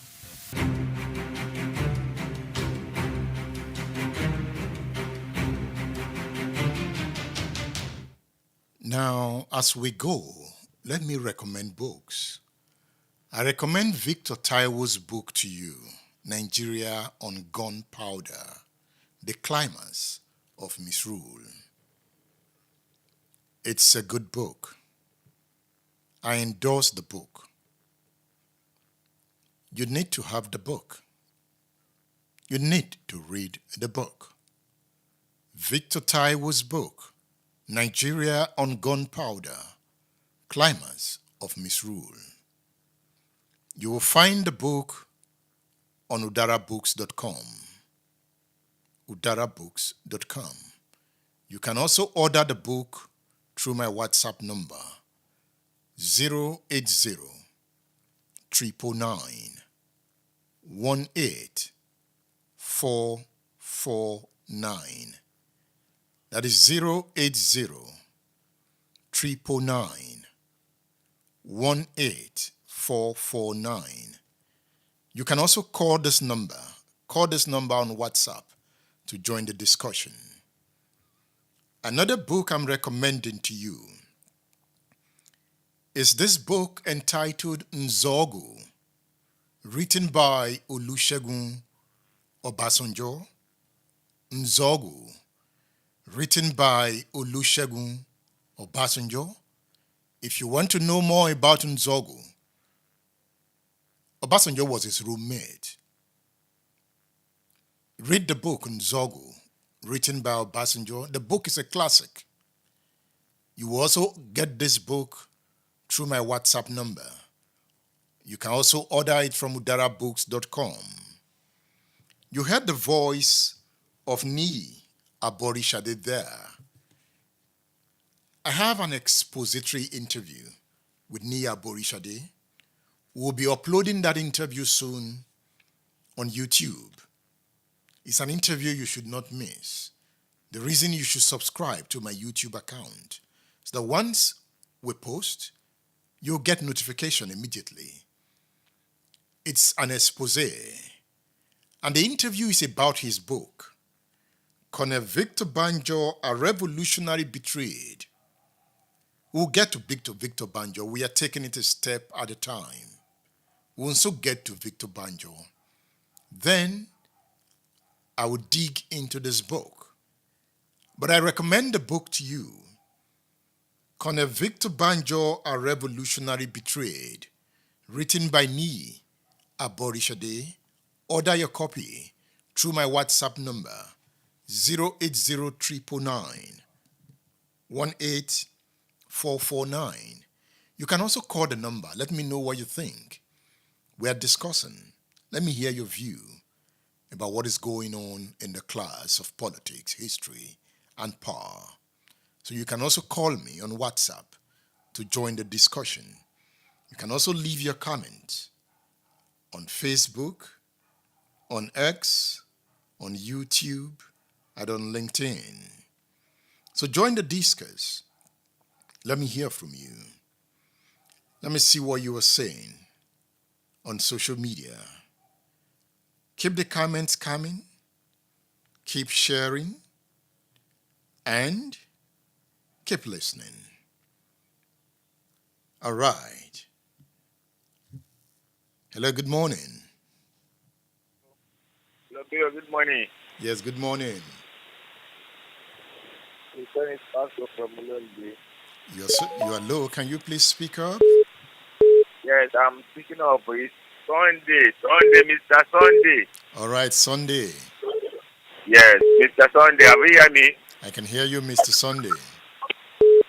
Now, as we go, let me recommend books. I recommend Victor Taiwo's book to you, Nigeria on Gunpowder, The Climax of Misrule. It's a good book. I endorse the book. You need to have the book. You need to read the book. Victor Taiwo's book, Nigeria on Gunpowder, Climax of Misrule. You will find the book on udarabooks.com. udarabooks.com. You can also order the book through my WhatsApp number 080 309 18449. That is 080 309 18449. You can also call this number on WhatsApp to join the discussion. Another book I'm recommending to you is this book entitled Nzeogwu, written by Olusegun Obasanjo. Nzeogwu, written by Olusegun Obasanjo. If you want to know more about Nzeogwu, Obasanjo was his roommate. Read the book Nzeogwu, written by Obasanjo. The book is a classic. You will also get this book through my WhatsApp number. You can also order it from udarabooks.com. You heard the voice of Nii Aborishade there. I have an expository interview with Nii Aborishade. We'll be uploading that interview soon on YouTube. It's an interview you should not miss. The reason you should subscribe to my YouTube account is that once we post, you'll get notification immediately. It's an expose. And the interview is about his book, Colonel Victor Banjo, A Revolutionary Betrayed. We'll get to Victor Banjo. We are taking it a step at a time. We'll also get to Victor Banjo. Then I will dig into this book. But I recommend the book to you, Colonel Victor Banjo, A Revolutionary Betrayed, written by Nii Aborishade. Order your copy through my WhatsApp number 080 18449. You can also call the number. Let me know what you think. We are discussing. Let me hear your view about what is going on in the class of politics, history, and power. So you can also call me on WhatsApp to join the discussion. You can also leave your comments on Facebook, on X, on YouTube, and on LinkedIn. So join the discuss. Let me hear from you. Let me see what you are saying on social media. Keep the comments coming. Keep sharing. And keep listening. All right. Hello, good morning. Hello, good morning. Yes, good morning. It's Pastor from Mulonji. You are low. Can you please speak up? Yes, I'm speaking up. It's Sunday, Mr. Sunday. All right, Sunday. Yes, Mr. Sunday, have you heard me? I can hear you, Mr. Sunday.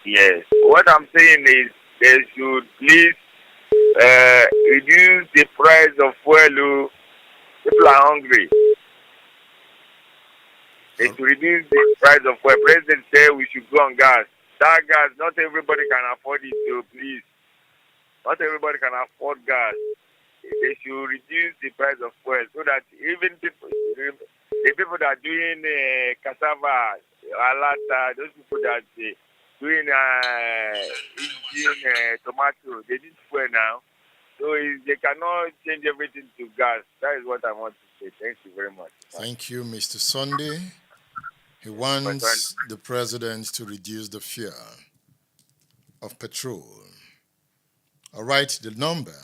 Yes. What I'm saying is they should please reduce the price of fuel. People are hungry. They should reduce the price of fuel. President said we should go on gas. That gas, not everybody can afford it, so please. Not everybody can afford gas. They should reduce the price of fuel so that even the people that are doing cassava, alata, those people that doing tomato, they need fuel now. So they cannot change everything to gas. That is what I want to say. Thank you very much. Thank you, Mr. Sunday. He wants the president to reduce the fear of petrol. All right, the number.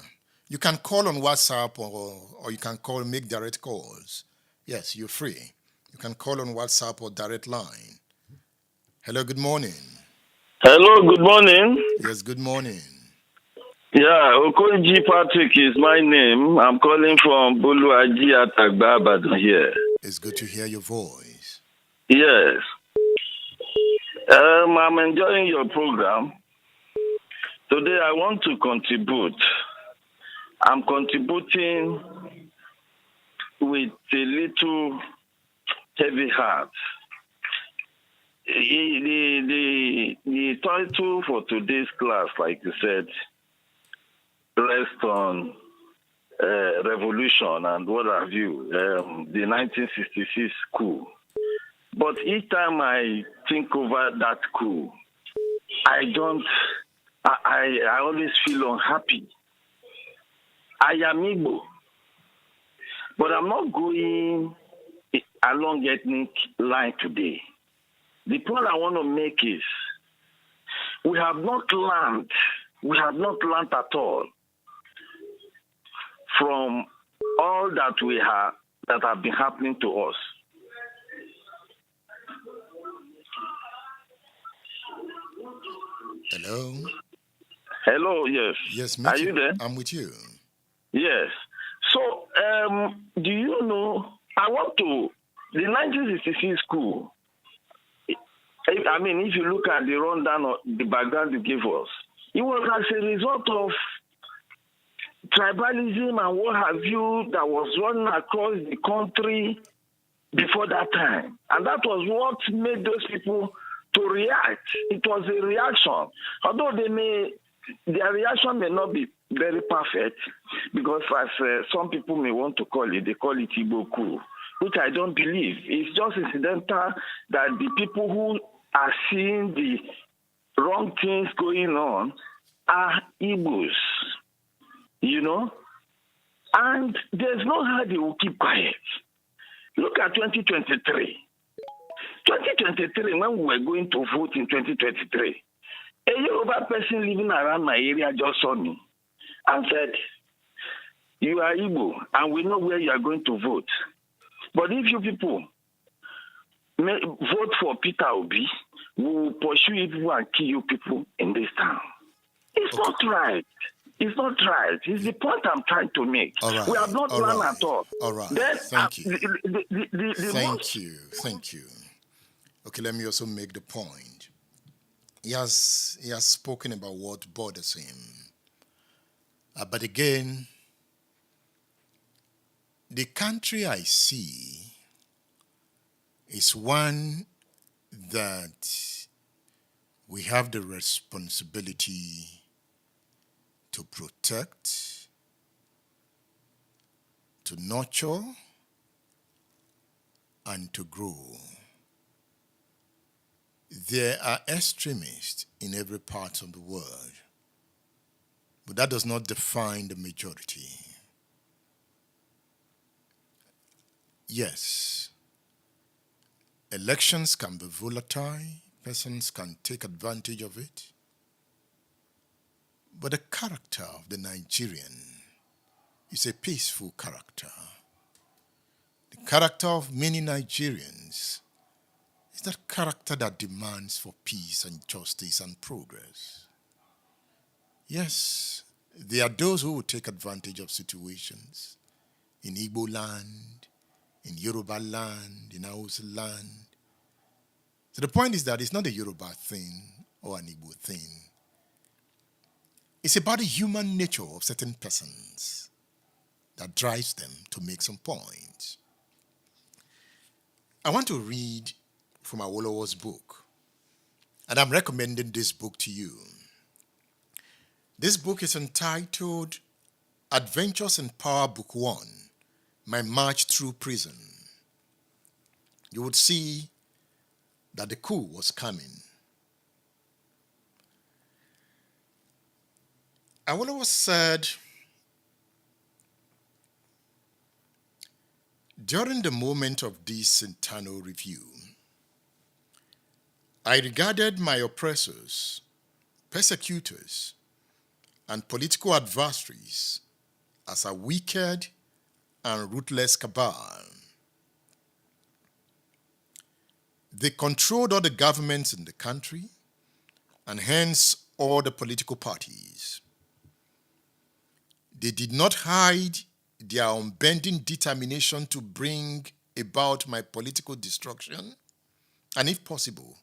You can call on WhatsApp or you can make direct calls. Yes, you're free. You can call on WhatsApp or direct line. Hello, good morning. Hello, good morning. Yes, good morning. Yeah, Okonji Patrick is my name. I'm calling from Buluaji at Agbabadan here. It's good to hear your voice. Yes. I'm enjoying your program. Today I want to contribute. I'm contributing with a little heavy heart. The title for today's class, like you said, rests on revolution and what have you, the 1966 coup. But each time I think over that coup, I always feel unhappy. I am Igbo, but I'm not going along ethnic line today. The point I want to make is we have not learned at all from all that have been happening to us. Hello? Hello, yes. Yes, Are you there? I'm with you. Yes. So, do you know, the 1966 coup, I mean, if you look at the rundown of the background you gave us, it was as a result of tribalism and what have you that was running across the country before that time. And that was what made those people to react. It was a reaction. Although their reaction may not be very perfect, because as some people may want to call it, they call it Igbo coup, which I don't believe. It's just incidental that the people who are seeing the wrong things going on are Igbos, you know? And there's no how they will keep quiet. Look at 2023. 2023, when we were going to vote in 2023, a Yoruba person living around my area just saw me and said, "You are Igbo, and we know where you are going to vote. But if you people vote for Peter Obi, we will pursue you people and kill you people in this town." It's not right. It's not right. It's the point I'm trying to make. Right. We have not learned at all. All right. Then, Thank you. Thank you. Okay, let me also make the point. He has spoken about what bothers him. But again, the country I see is one that we have the responsibility to protect, to nurture, and to grow. There are extremists in every part of the world, but that does not define the majority. Yes, elections can be volatile, persons can take advantage of it, but the character of the Nigerian is a peaceful character. The character of many Nigerians is that character that demands for peace and justice and progress. Yes, there are those who will take advantage of situations in Igbo land, in Yoruba land, in Hausa land. So the point is that it's not a Yoruba thing or an Igbo thing. It's about the human nature of certain persons that drives them to make some points. I want to read from Awolowo's book, and I'm recommending this book to you. This book is entitled Adventures in Power Book 1, My March Through Prison. You would see that the coup was coming. Awolowo said, during the moment of this internal review, I regarded my oppressors, persecutors, and political adversaries as a wicked and ruthless cabal. They controlled all the governments in the country and hence all the political parties. They did not hide their unbending determination to bring about my political destruction and, if possible,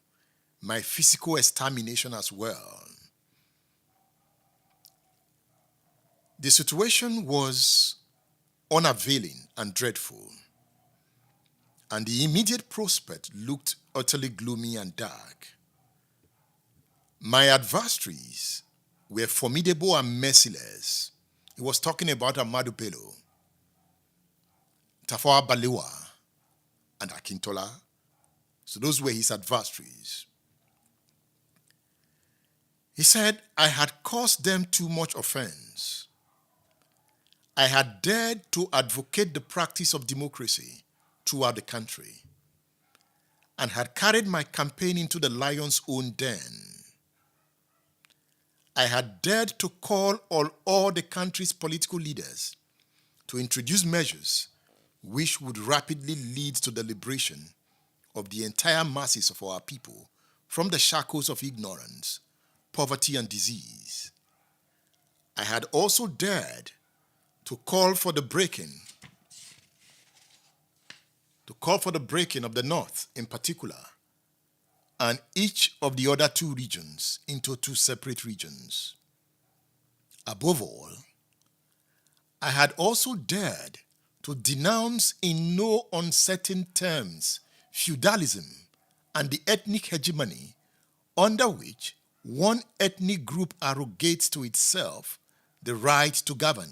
my physical extermination as well. The situation was unavailing and dreadful, and the immediate prospect looked utterly gloomy and dark. My adversaries were formidable and merciless. He was talking about Ahmadu Bello, Tafawa Balewa, and Akintola. So those were his adversaries. He said, I had caused them too much offense. I had dared to advocate the practice of democracy throughout the country and had carried my campaign into the lion's own den. I had dared to call on all the country's political leaders to introduce measures which would rapidly lead to the liberation of the entire masses of our people from the shackles of ignorance, poverty, and disease. I had also dared to call for the breaking of the North in particular, and each of the other two regions into two separate regions. Above all, I had also dared to denounce in no uncertain terms feudalism and the ethnic hegemony under which one ethnic group arrogates to itself the right to govern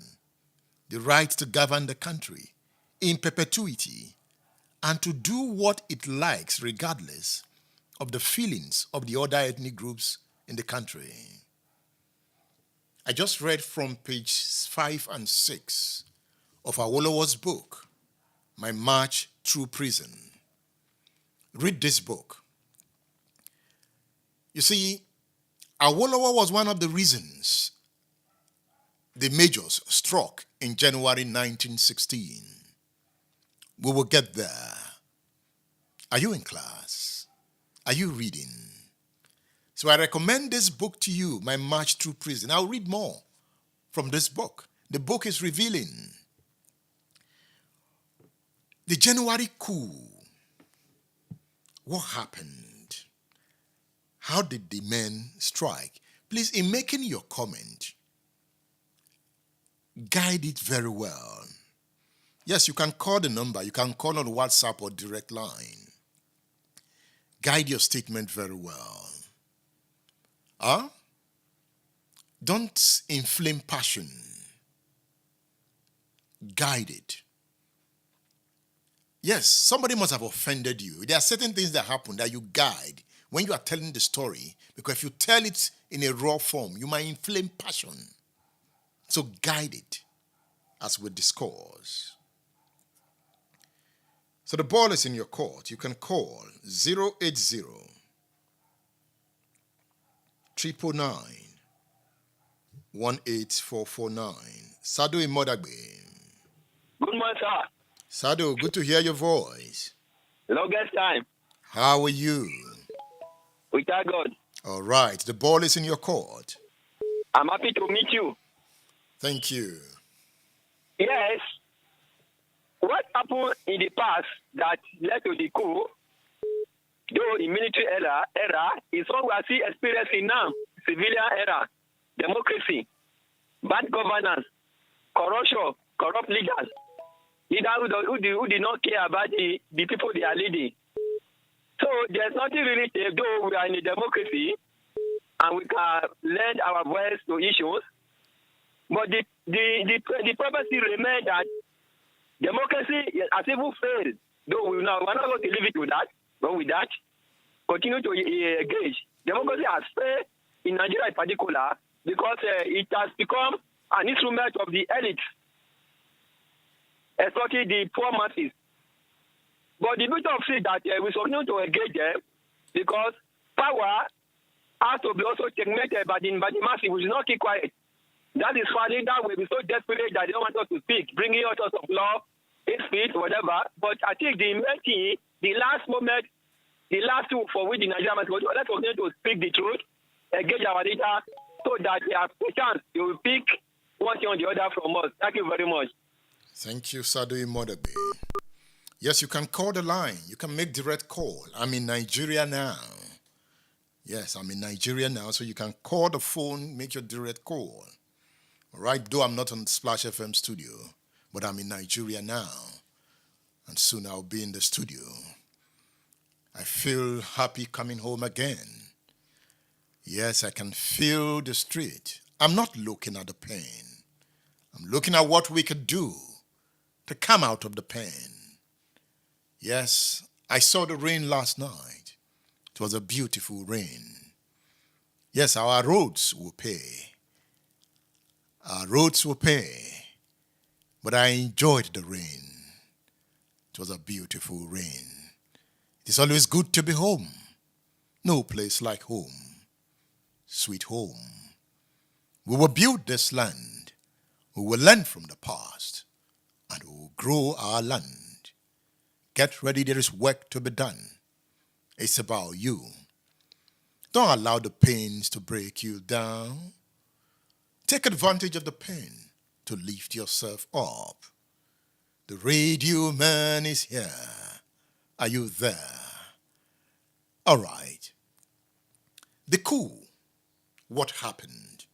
the country in perpetuity, and to do what it likes regardless of the feelings of the other ethnic groups in the country. I just read from page 5 and 6 of Awolowo's book, My March Through Prison. Read this book. You see, Awolowo was one of the reasons the majors struck in January 1916. We will get there. Are you in class? Are you reading? So I recommend this book to you, My March Through Prison. I'll read more from this book. The book is revealing. The January coup. What happened? How did the men strike? Please, in making your comment, guide it very well. Yes, you can call the number. You can call on WhatsApp or direct line. Guide your statement very well. Don't inflame passion. Guide it. Yes, somebody must have offended you. There are certain things that happen that you guide when you are telling the story, because if you tell it in a raw form, you might inflame passion. So guide it as we discourse. So the ball is in your court. You can call 080 999 18449. Sado Imodagbe. Good morning, sir. Sado, good to hear your voice. Longest time. How are you? We thank God. All right, the ball is in your court. I'm happy to meet you. Thank you. Yes. What happened in the past that led to the coup, though in military era is what we are still experiencing now, civilian era, democracy, bad governance, corruption, corrupt leaders who did not care about the people they are leading. So there's nothing really safe, though we are in a democracy and we can lend our voice to issues. But the prophecy remains that democracy has even failed. Though we're not going to leave it with that, but with that, continue to engage. Democracy has failed in Nigeria in particular because it has become an instrument of the elite, especially the poor masses. But the beauty of it that we continue to engage them because power has to be also segmented by the masses. We should not keep quiet. That is why that will be so desperate that they don't want us to speak, bringing all sorts of law, hate speech, whatever. But I think the main thing, the last moment, the last two for which the Nigerian must go, let's continue to speak the truth, engage our leaders, so that they have a chance they will pick one thing or the other from us. Thank you very much. Thank you, Sadui Modabe. Yes, you can call the line. You can make direct call. I'm in Nigeria now. Yes, I'm in Nigeria now, so you can call the phone, make your direct call. Right, though I'm not on Splash FM studio, but I'm in Nigeria now, and soon I'll be in the studio. I feel happy coming home again. Yes, I can feel the street. I'm not looking at the pain. I'm looking at what we could do to come out of the pain. Yes, I saw the rain last night. It was a beautiful rain. Yes, our roads will pay. Our roads will pay. But I enjoyed the rain. It was a beautiful rain. It is always good to be home. No place like home. Sweet home. We will build this land. We will learn from the past. And we will grow our land. Get ready, there is work to be done. It's about you. Don't allow the pains to break you down. Take advantage of the pain to lift yourself up. The radio man is here. Are you there? All right. The coup. What happened?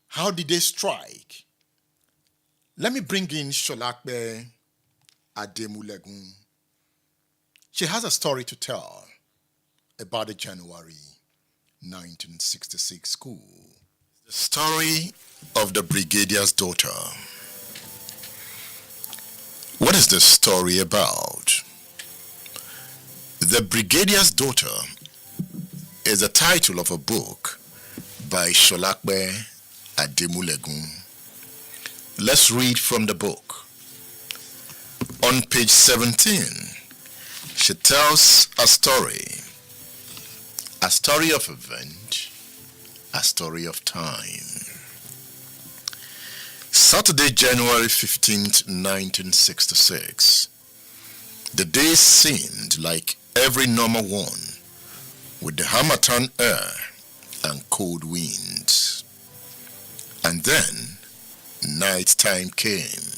How did they strike? Let me bring in Sholakbe Ademulegun. She has a story to tell about the January 1966 coup. The story of the brigadier's daughter. What is this story about? The Brigadier's Daughter is the title of a book by Sholakbe Ademulegun. Let's read from the book. On page 17, she tells a story of event, a story of time. Saturday, January 15th, 1966. The day seemed like every normal one, with the Harmattan air and cold winds. And then, night time came.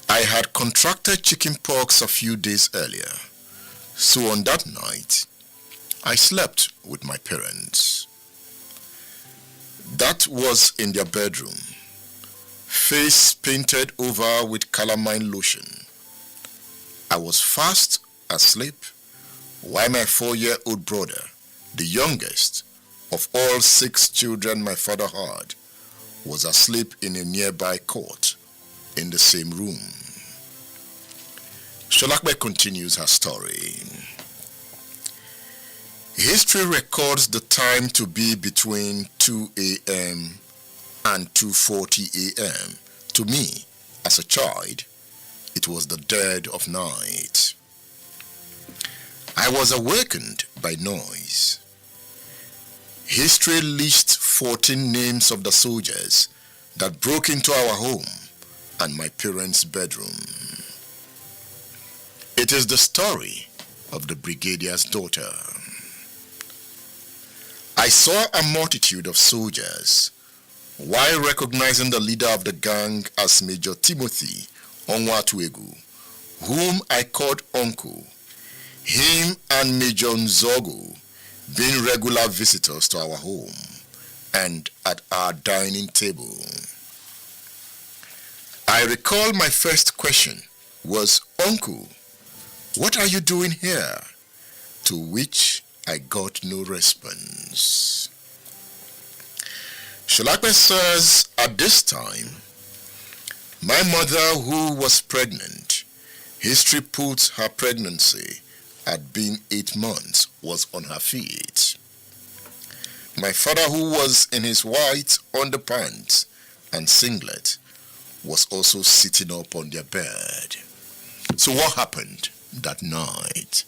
I had contracted chickenpox a few days earlier, so on that night, I slept with my parents. That was in their bedroom, face painted over with calamine lotion. I was fast asleep, while my 4-year-old brother, the youngest of all 6 children my father had, was asleep in a nearby cot in the same room. Sholakbe continues her story. History records the time to be between 2 a.m. and 2:40 a.m. To me, as a child, it was the dead of night. I was awakened by noise. History lists 14 names of the soldiers that broke into our home and my parents' bedroom. It is the story of the brigadier's daughter. I saw a multitude of soldiers, while recognizing the leader of the gang as Major Timothy Onwatuegu, whom I called Uncle, him and Major Nzeogwu being regular visitors to our home and at our dining table. I recall my first question was, "Uncle, what are you doing here?" To which I got no response. Sholakbe says, at this time, my mother, who was pregnant, history puts her pregnancy at being 8 months, was on her feet. My father, who was in his white underpants and singlet, was also sitting up on their bed. So what happened that night?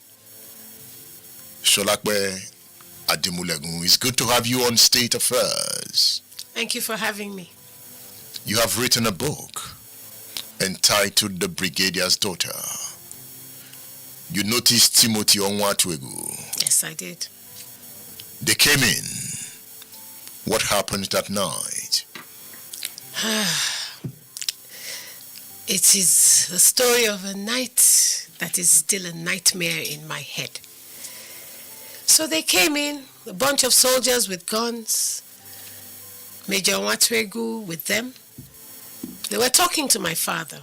Sholakbe Ademulegun, it's good to have you on State Affairs. Thank you for having me. You have written a book entitled The Brigadier's Daughter. You noticed Timothy Onwatuegu. Yes, I did. They came in. What happened that night? It is the story of a night that is still a nightmare in my head. So they came in, a bunch of soldiers with guns. Major Chukwuma with them. They were talking to my father.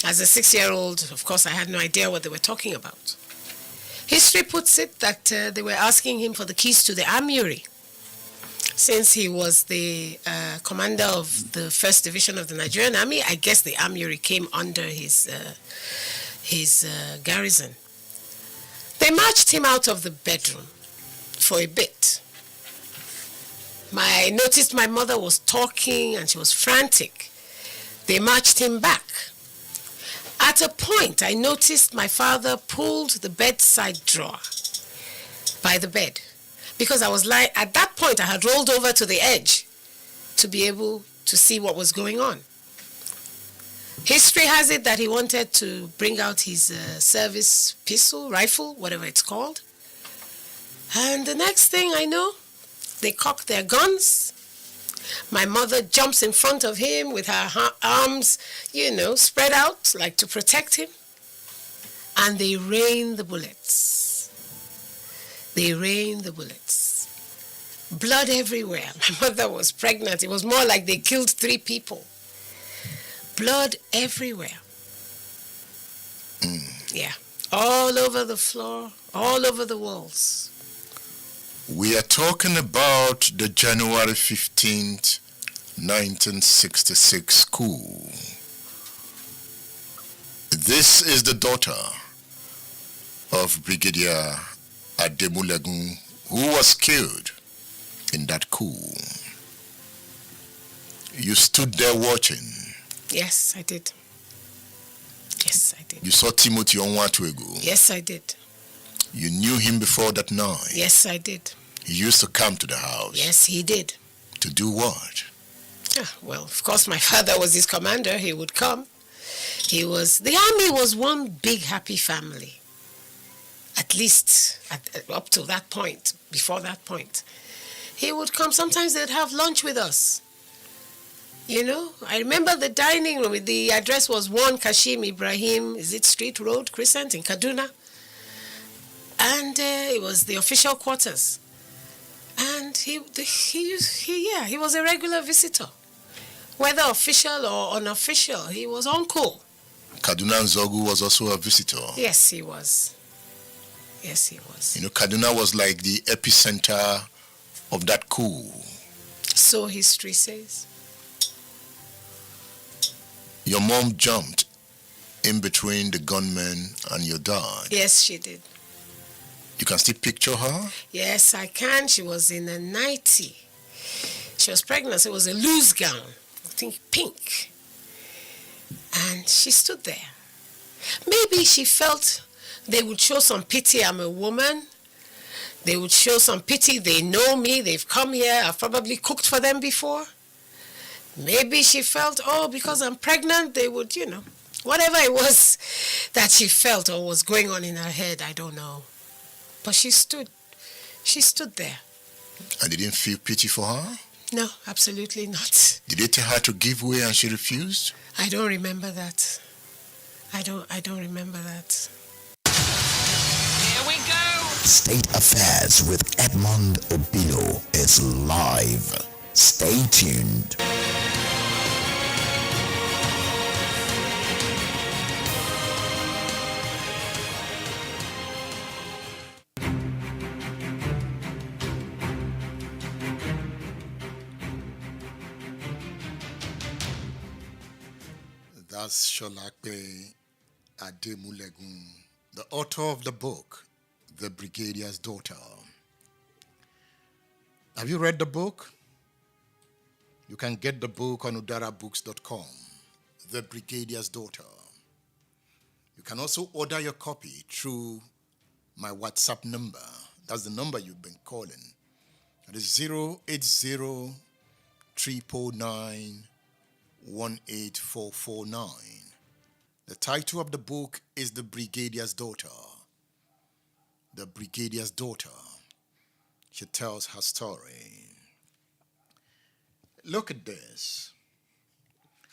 As a 6-year-old, of course, I had no idea what they were talking about. History puts it that they were asking him for the keys to the armory. Since he was the commander of the 1st Division of the Nigerian Army, I guess the armory came under his garrison. They marched him out of the bedroom for a bit. I noticed my mother was talking and she was frantic. They marched him back. At a point, I noticed my father pulled the bedside drawer by the bed because I was lying. At that point, I had rolled over to the edge to be able to see what was going on. History has it that he wanted to bring out his service pistol, rifle, whatever it's called. And the next thing I know, they cock their guns. My mother jumps in front of him with her arms, spread out like to protect him. And they rain the bullets. They rain the bullets. Blood everywhere. My mother was pregnant. It was more like they killed 3 people. Blood everywhere. Yeah. All over the floor, all over the walls. We are talking about the January 15th, 1966 coup. This is the daughter of Brigadier Ademulegun, who was killed in that coup. You stood there watching. Yes, I did. Yes, I did. You saw Timothy Onwatuegu. Yes, I did. You knew him before that night. Yes, I did. He used to come to the house. Yes, he did. To do what? Well, of course, my father was his commander. He would come. The army was one big happy family. At least up to that point, before that point. He would come. Sometimes they'd have lunch with us. I remember the dining room. The address was 1 Kashim Ibrahim, Street Road, Crescent in Kaduna. And it was the official quarters. And he was a regular visitor. Whether official or unofficial, he was uncle. Kaduna Nzeogwu was also a visitor. Yes, he was. Yes, he was. Kaduna was like the epicenter of that coup. So history says. Your mom jumped in between the gunmen and your dad. Yes, she did. You can still picture her? Yes, I can. She was in a nightie. She was pregnant. So it was a loose gown, I think pink. And she stood there. Maybe she felt they would show some pity. I'm a woman. They would show some pity. They know me. They've come here. I've probably cooked for them before. Maybe she felt, because I'm pregnant, they would, whatever it was that she felt or was going on in her head, I don't know. But she stood there. And they didn't feel pity for her? No, absolutely not. Did they tell her to give way and she refused? I don't remember that. I don't remember that. Here we go. State Affairs with Edmond Obilo is live. Stay tuned. That's Sholakbe Ademulegun, the author of the book, The Brigadier's Daughter. Have you read the book? You can get the book on udarabooks.com, The Brigadier's Daughter. You can also order your copy through my WhatsApp number. That's the number you've been calling. It is 080 349 18449. The title of the book is The Brigadier's Daughter. The Brigadier's Daughter. She tells her story. Look at this.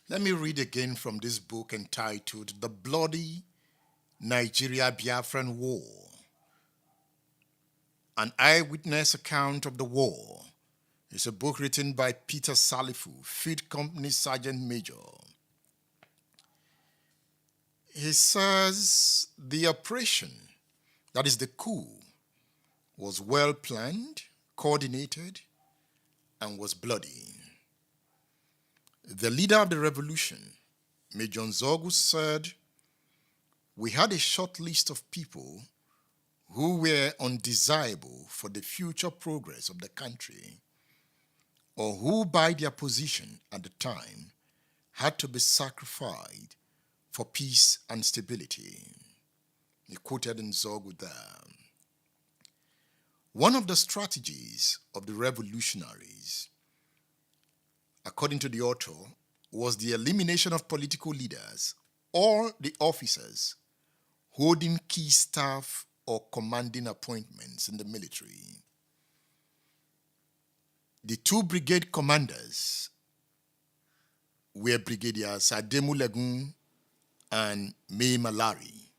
Let me read again from this book entitled The Bloody Nigeria-Biafran War. An eyewitness account of the war It's a book written by Peter Salifu, Field Company Sergeant Major. He says the operation, that is the coup, was well planned, coordinated, and was bloody. The leader of the revolution, Major Nzeogwu, said, "We had a short list of people who were undesirable for the future progress of the country, or who by their position at the time had to be sacrificed for peace and stability." He quoted Nzeogwu there. One of the strategies of the revolutionaries, according to the author, was the elimination of political leaders or the officers holding key staff or commanding appointments in the military. The two brigade commanders were Brigadiers Ademu Legun and May Malari.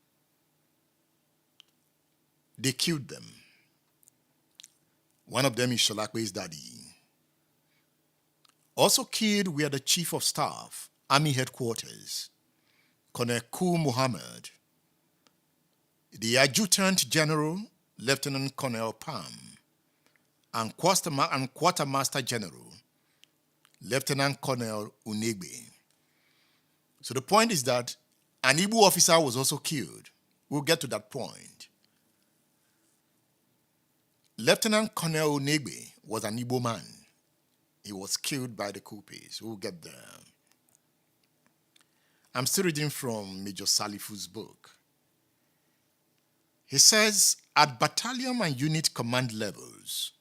They killed them. One of them is Sholakwe's daddy. Also killed were the Chief of Staff, Army Headquarters, Colonel Coup Mohammed, the Adjutant General, Lieutenant Colonel Pam, and Quartermaster General, Lieutenant Colonel Unegbe. So the point is that an Igbo officer was also killed. We'll get to that point. Lieutenant Colonel Unegbe was an Igbo man. He was killed by the Coupies. We'll get there. I'm still reading from Major Salifu's book. He says, at battalion and unit command levels,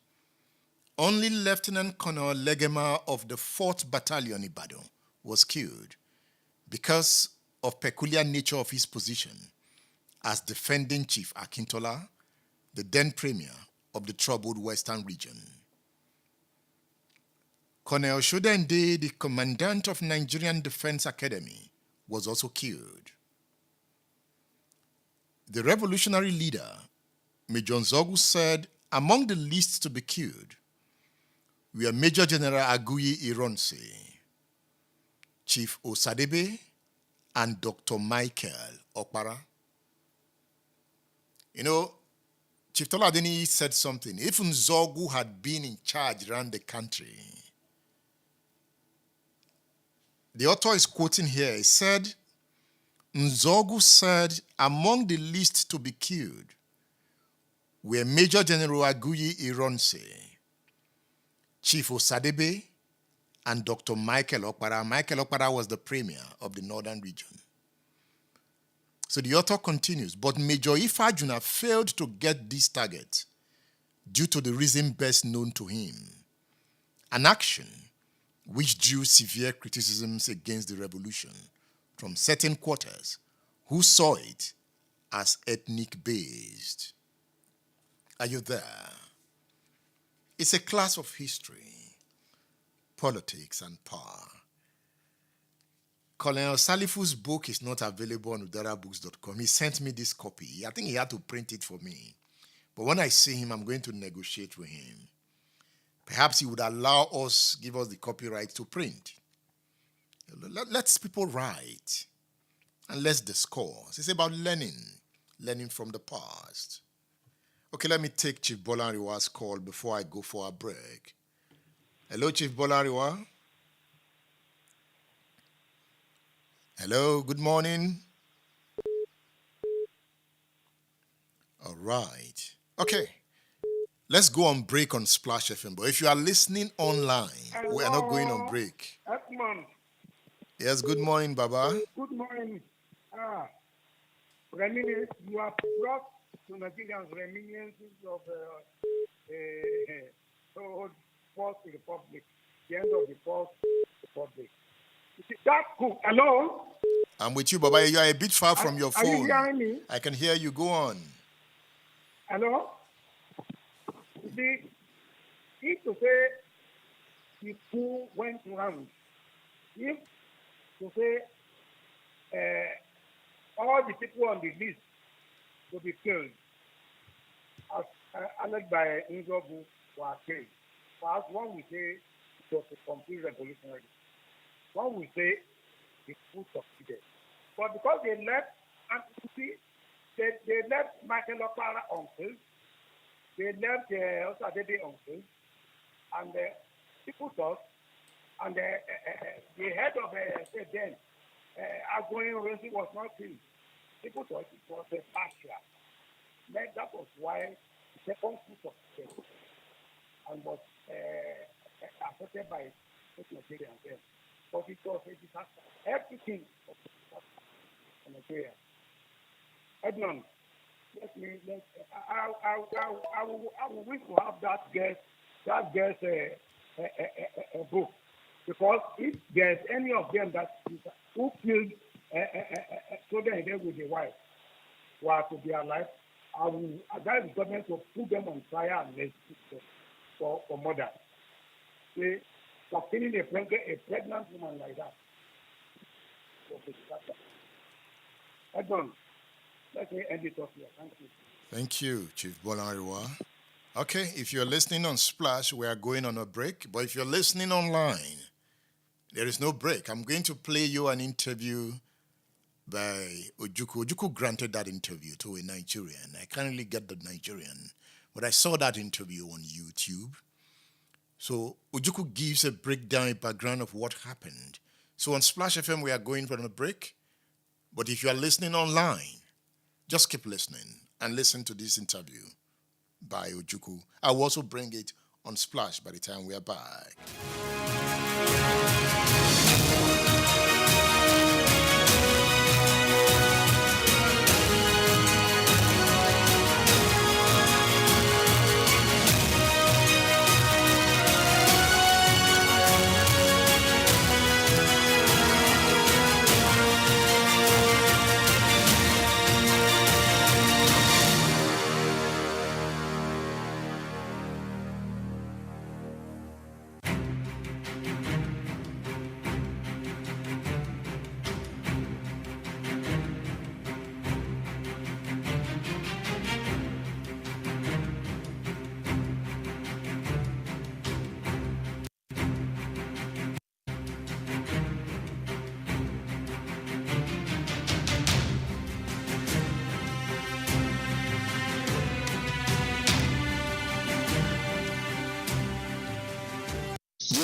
only Lieutenant Colonel Legema of the 4th Battalion Ibadan was killed because of peculiar nature of his position as defending Chief Akintola, the then premier of the troubled Western region. Colonel Shodende, the commandant of Nigerian Defense Academy, was also killed. The revolutionary leader, Major Nzeogwu, said among the least to be killed were Major General Aguyi Ironsi, Chief Osadebe, and Dr. Michael Okpara. You know, Chief Toladeni said something. If Nzeogwu had been in charge around the country, the author is quoting here. He said, Nzeogwu said among the least to be killed were Major General Aguyi Ironsi, Chief Osadebe, and Dr. Michael Okpara. Michael Okpara was the premier of the northern region. So the author continues, but Major Ifajuna failed to get this target due to the reason best known to him, an action which drew severe criticisms against the revolution from certain quarters who saw it as ethnic-based. Are you there? It's a class of history, politics, and power. Colonel Salifu's book is not available on udarabooks.com. He sent me this copy. I think he had to print it for me. But when I see him, I'm going to negotiate with him. Perhaps he would allow us, give us the copyright to print. Let's people write and let's discourse. It's about learning from the past. Okay, let me take Chief Bolanriwa's call before I go for a break. Hello, Chief Bolanriwa. Hello, good morning. All right. Okay. Let's go on break on Splash FM. But if you are listening online, we are not going on break. Edmond. Yes, good morning, Baba. Good morning. Reminiscence, you have brought to Nigerians reminiscences of the First Republic, the end of the First Republic. That coup. Hello? I'm with you, Baba. You are a bit far from your phone. Are you hearing me? I can hear you. Go on. Hello? If to say the coup went wrong, if to say all the people on the list to be killed, as alleged by Nzeogwu, were killed, First, one will say it was a complete revolutionary. One will say the coup succeeded. But because they left, and you see, they left Michael Okpara unfilled, they left Osadebe unfilled, and people thought, and the head of then, Agboyin Rosi was not killed. People thought it was a partial. That was why the second coup succeeded and was affected by Nigeria then. But it was a disaster. Everything was a disaster in Nigeria. Edmund, I will wish to have that guest book, because if there's any of them that who killed children with a wife were to be alive, I will advise the government to put them on trial and for murder. See, for killing a pregnant woman like that. Edmund, let me end it off here. Thank you. Thank you, Chief Bolariwa. Okay, if you're listening on Splash, we are going on a break. But if you're listening online, there is no break. I'm going to play you an interview by Ojukwu. Ojukwu granted that interview to a Nigerian. I can't really get the Nigerian, but I saw that interview on YouTube. So Ojukwu gives a breakdown, a background of what happened. So on Splash FM, we are going for a break. But if you are listening online, just keep listening and listen to this interview by Ojukwu. I will also bring it on Splash by the time we are back.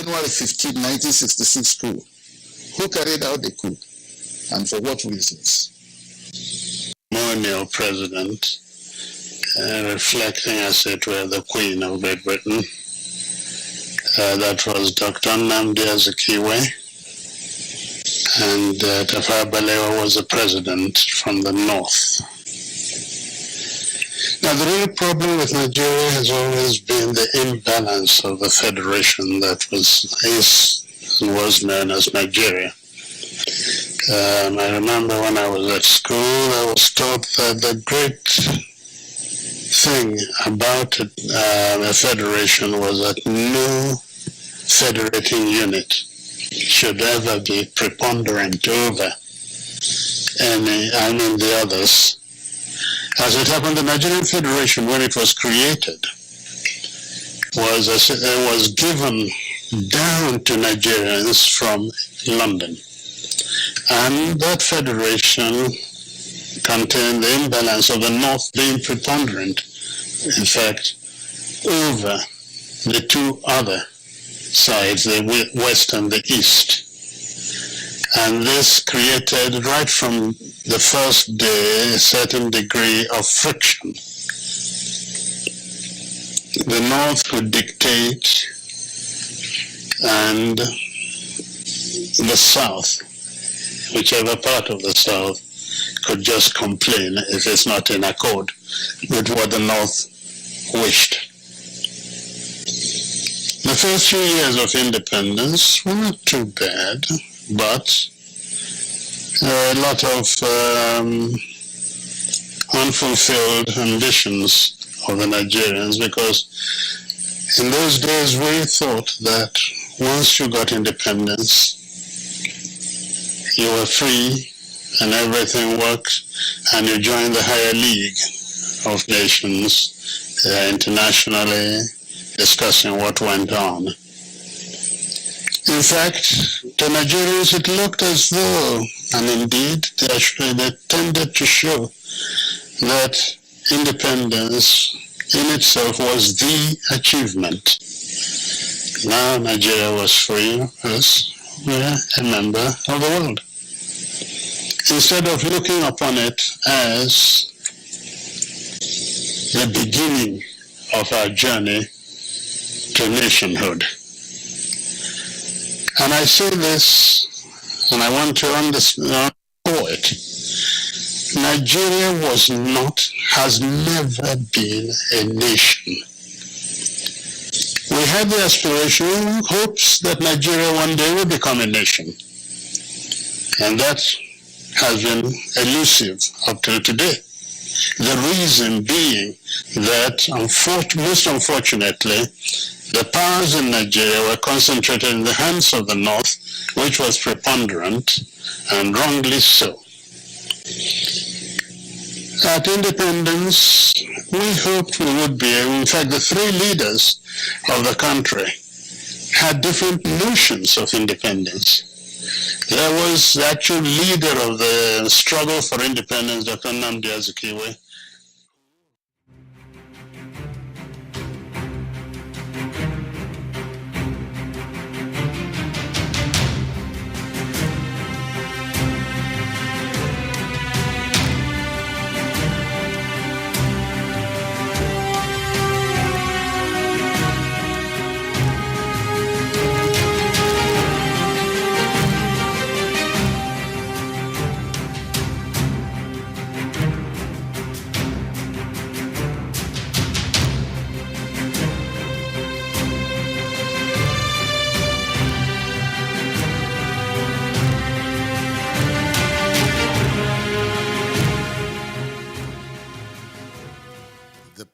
January 15, 1966 coup. Who carried out the coup and for what reasons? Ceremonial president, reflecting as it were the Queen of Great Britain. That was Dr. Nnamdi Azikiwe, and Tafawa Balewa was the president from the north. Now, the real problem with Nigeria has always been the imbalance of the federation that was known as Nigeria. I remember when I was at school, I was taught that the great thing about a federation was that no federating unit should ever be preponderant over the others. As it happened, the Nigerian Federation, when it was created, was given down to Nigerians from London. And that federation contained the imbalance of the North being preponderant, in fact, over the two other sides, the West and the East. And this created, right from the first day, a certain degree of friction. The North would dictate, and the South, whichever part of the South, could just complain if it's not in accord with what the North wished. The first few years of independence were not too bad, but a lot of unfulfilled ambitions of the Nigerians, because in those days we thought that once you got independence, you were free and everything worked, and you joined the higher league of nations internationally, discussing what went on. In fact, to Nigerians it looked as though, and indeed they tended to show, that independence in itself was the achievement. Now Nigeria was free, us were a member of the world. Instead of looking upon it as the beginning of our journey to nationhood. And I say this, and I want to underscore it. Nigeria was not, has never been a nation. We had the aspiration, hopes that Nigeria one day will become a nation. And that has been elusive up till today. The reason being that, most unfortunately, the powers in Nigeria were concentrated in the hands of the North, which was preponderant, and wrongly so. At independence, we hoped we would be able, in fact, the three leaders of the country had different notions of independence. There was the actual leader of the struggle for independence, Dr. Nnamdi Azikiwe.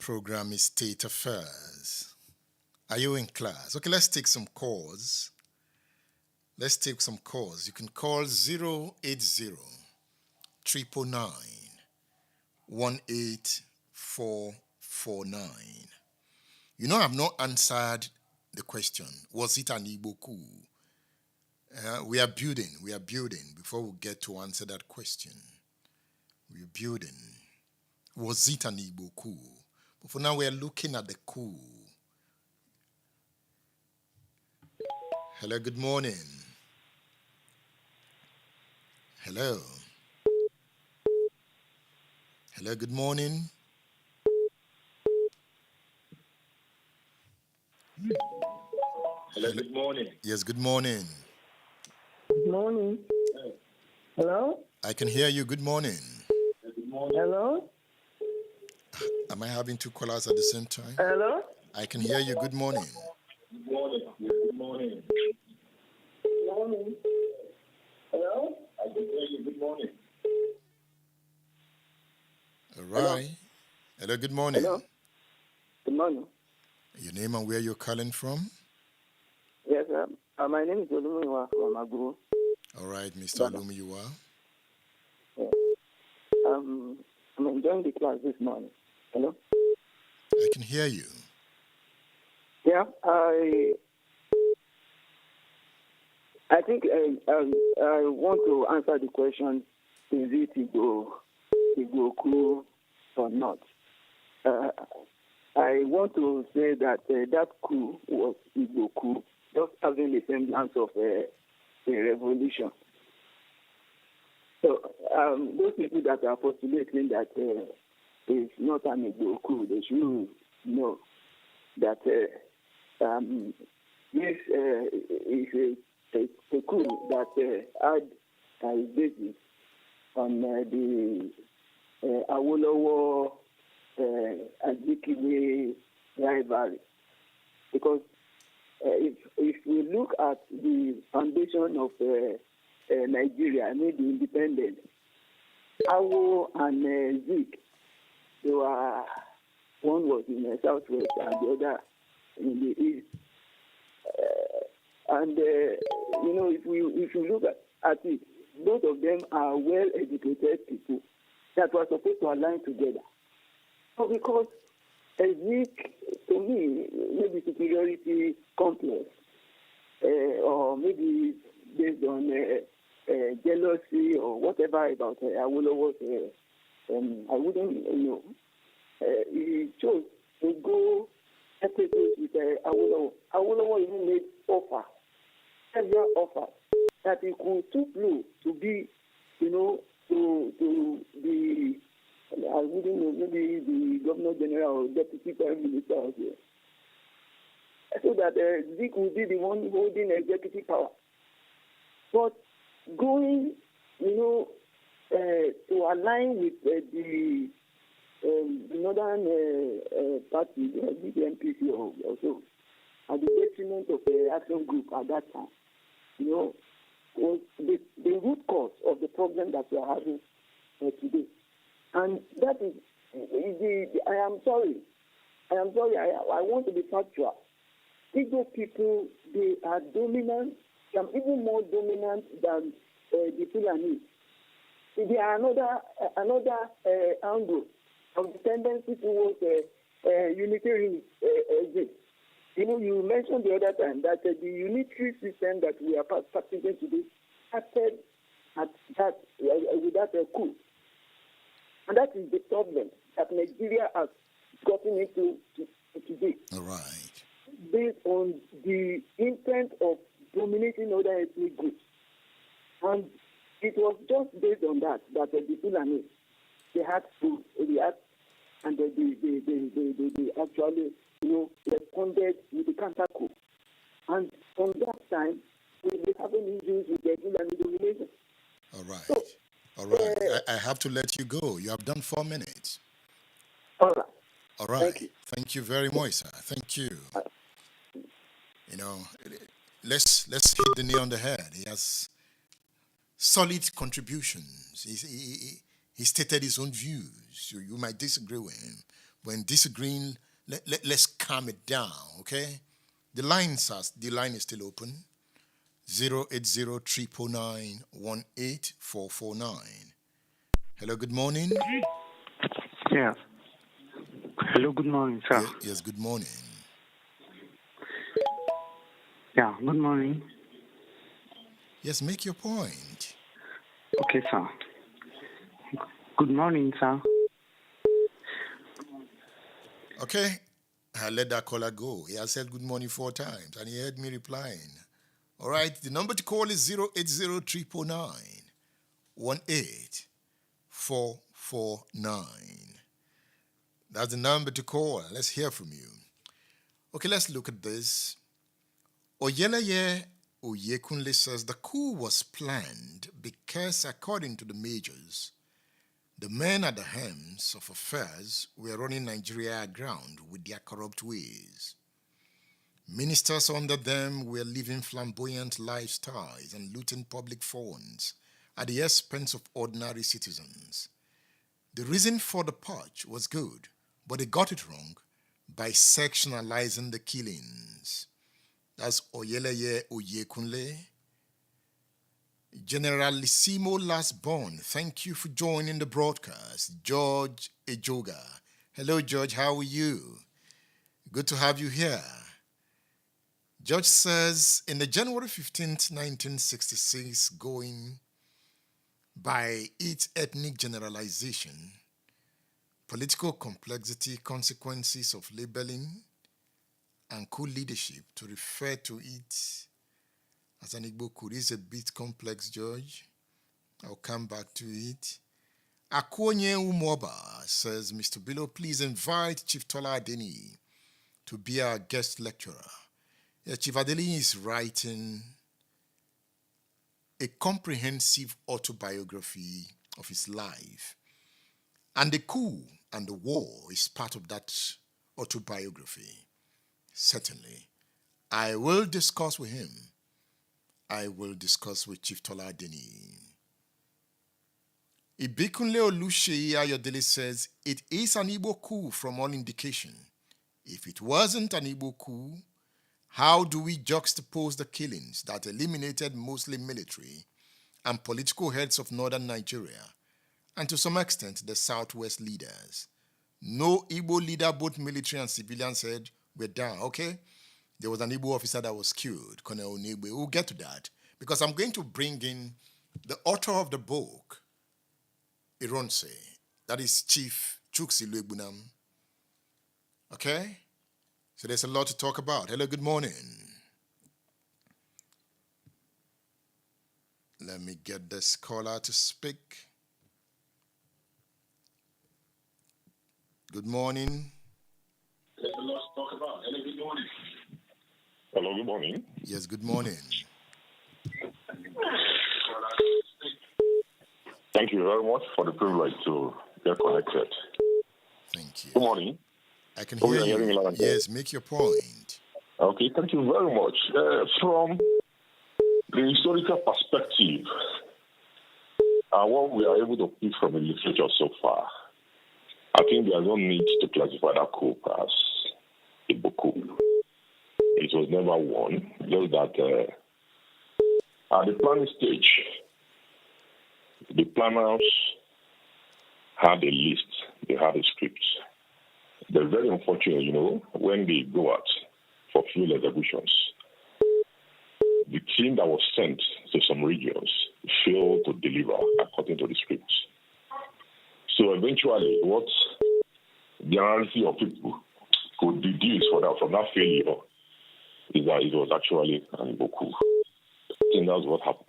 Program is State Affairs. Are you in class? Okay, let's take some calls. You can call 080-999-18449. You know, I've not answered the question. Was it an Igbo coup? We are building. Before we get to answer that question, we're building. Was it an Igbo coup? But for now, we are looking at the coup. Hello, good morning. Hello. Hello, good morning. Hello, good morning. Yes, good morning. Good morning. Hello? I can hear you. Good morning. Good morning. Hello? Am I having two callers at the same time? Hello? I can hear you. Good morning. Good morning. Good morning. Good morning. Hello? I can hear you. Good morning. All right. Hello, good morning. Hello? Good morning. Your name and where you're calling from? Yes, sir. My name is Olumiwa from Agro. All right, Mr. Olumiwa. Yeah. I'm enjoying the class this morning. Hello? I can hear you. Yeah, I think I want to answer the question, is it Igbo coup or not? I want to say that that coup was Igbo coup, just having the semblance of a revolution. So those people that are postulating that it's not an Igbo coup, they should know that this is a coup that had a basis on the Awolowo Azikiwe rivalry. Because if we look at the foundation of Nigeria, made independent, Awo and Zik, they were, one was in the southwest and the other in the east. If you look at it, both of them are well-educated people that were supposed to align together. But because to me, maybe superiority complex, or maybe based on jealousy or whatever about Awolowo's, I wouldn't know. He chose to go episodes with Awolowo. Awolowo even made several offers, that he could stoop low to be, to be, I wouldn't know, maybe the Governor General or Deputy Prime Minister out here. So that Zik would be the one holding executive power. But going, to align with the Northern Party, the NPC or so, at the detriment of the Action Group at that time, was the root cause of the problem that we are having today. And that is, I am sorry, I want to be factual. Igbo people, they are dominant, even more dominant than the Fulani. They are another angle of the tendency towards unitary exit. You mentioned the other time that the unitary system that we are practicing today started at that with that coup. And that is the problem that Nigeria has gotten into today. All right. Based on the intent of dominating other ethnic groups. And it was just based on that the Fulani, they had to react, and they actually, responded with the counter coup. And from that time, we've been having issues with the Fulani domination. All right. So, all right. I have to let you go. You have done 4 minutes. All right. All right. Thank you very much, sir. Thank you. Let's hit the nail on the head. He has solid contributions. He stated his own views. You might disagree with him. When disagreeing, let's calm it down, okay? The line is still open. 080-309-18449. Hello, good morning. Yes. Hello, good morning, sir. Yes, good morning. Yeah, good morning. Yes, make your point. Okay, sir. Good morning, sir. Okay, I let that caller go. He has said good morning 4 times, and he heard me replying. All right, the number to call is 080-309-18449. That's the number to call. Let's hear from you. Okay, let's look at this. Oyeleye Oyekunle says the coup was planned because, according to the majors, the men at the helms of affairs were running Nigeria aground with their corrupt ways. Ministers under them were living flamboyant lifestyles and looting public funds at the expense of ordinary citizens. The reason for the purge was good, but they got it wrong by sectionalizing the killings. That's Oyeleye Oyekunle. Generalissimo Lastborn, thank you for joining the broadcast. George Ejoga. Hello, George, how are you? Good to have you here. George says, in the January 15th, 1966, going by its ethnic generalization, political complexity, consequences of labeling, and coup leadership, to refer to it as an Igbo coup is a bit complex, George. I'll come back to it. Akwonye Umoba says, Mr. Bilo, please invite Chief Tola Adeni to be our guest lecturer. Chief Adeni is writing a comprehensive autobiography of his life. And the coup and the war is part of that autobiography. Certainly. I will discuss with him. I will discuss with Chief Tola Adeni. Ibikunle Oluseyi Ayodele says, it is an Igbo coup from all indication. If it wasn't an Igbo coup, how do we juxtapose the killings that eliminated mostly military and political heads of northern Nigeria, and to some extent the southwest leaders? No Igbo leader, both military and civilian, said, we're down, okay? There was an Igbo officer that was killed, Colonel Onegbe. We'll get to that. Because I'm going to bring in the author of the book, Ironse. That is Chief Chuksi Luebunam. Okay? So there's a lot to talk about. Hello, good morning. Let me get this caller to speak. Good morning. There's a lot to talk about. Hello, good morning. Hello, good morning. Yes, good morning. Thank you very much for the privilege to get connected. Thank you. Good morning. I can hear you. Yes, make your point. Okay, thank you very much. From the historical perspective, what we are able to pick from the literature so far, I think there's no need to classify that coup as Igbo coup. It was never won, just that at the planning stage, the planners had a list, they had a script. They're very unfortunate, when they go out for field executions, the team that was sent to some regions failed to deliver according to the script. So eventually, what the generality of people could deduce from that failure is that it was actually an Igbo coup. I think that's what happened.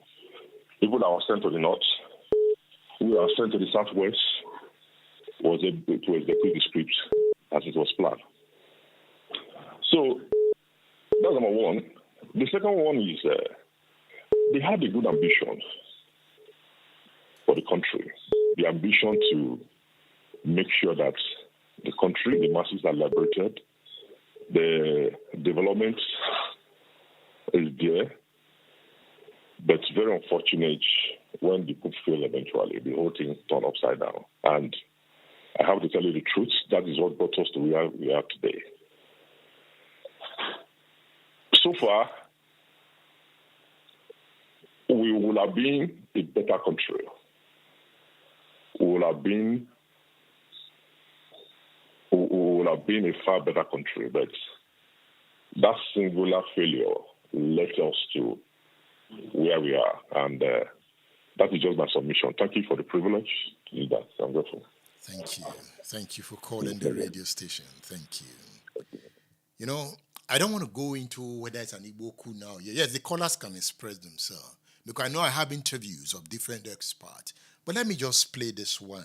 People that were sent to the north, who were sent to the southwest, was able to execute the script as it was planned. So that's number one. The second one is they had a good ambition for the country. The ambition to make sure that the country, the masses are liberated, the development is there, but it's very unfortunate when the coup failed eventually, the whole thing turned upside down. And I have to tell you the truth, that is what brought us to where we are today. So far, we will have been a better country. We will have been a far better country, but that singular failure led us to where we are, and that is just my submission. Thank you for the privilege to do that. I'm grateful. Thank you. Thank you for calling the radio station. Thank you. I don't want to go into whether it's an Igbo coup now. Yes, the callers can express themselves, because I know I have interviews of different experts. But let me just play this one.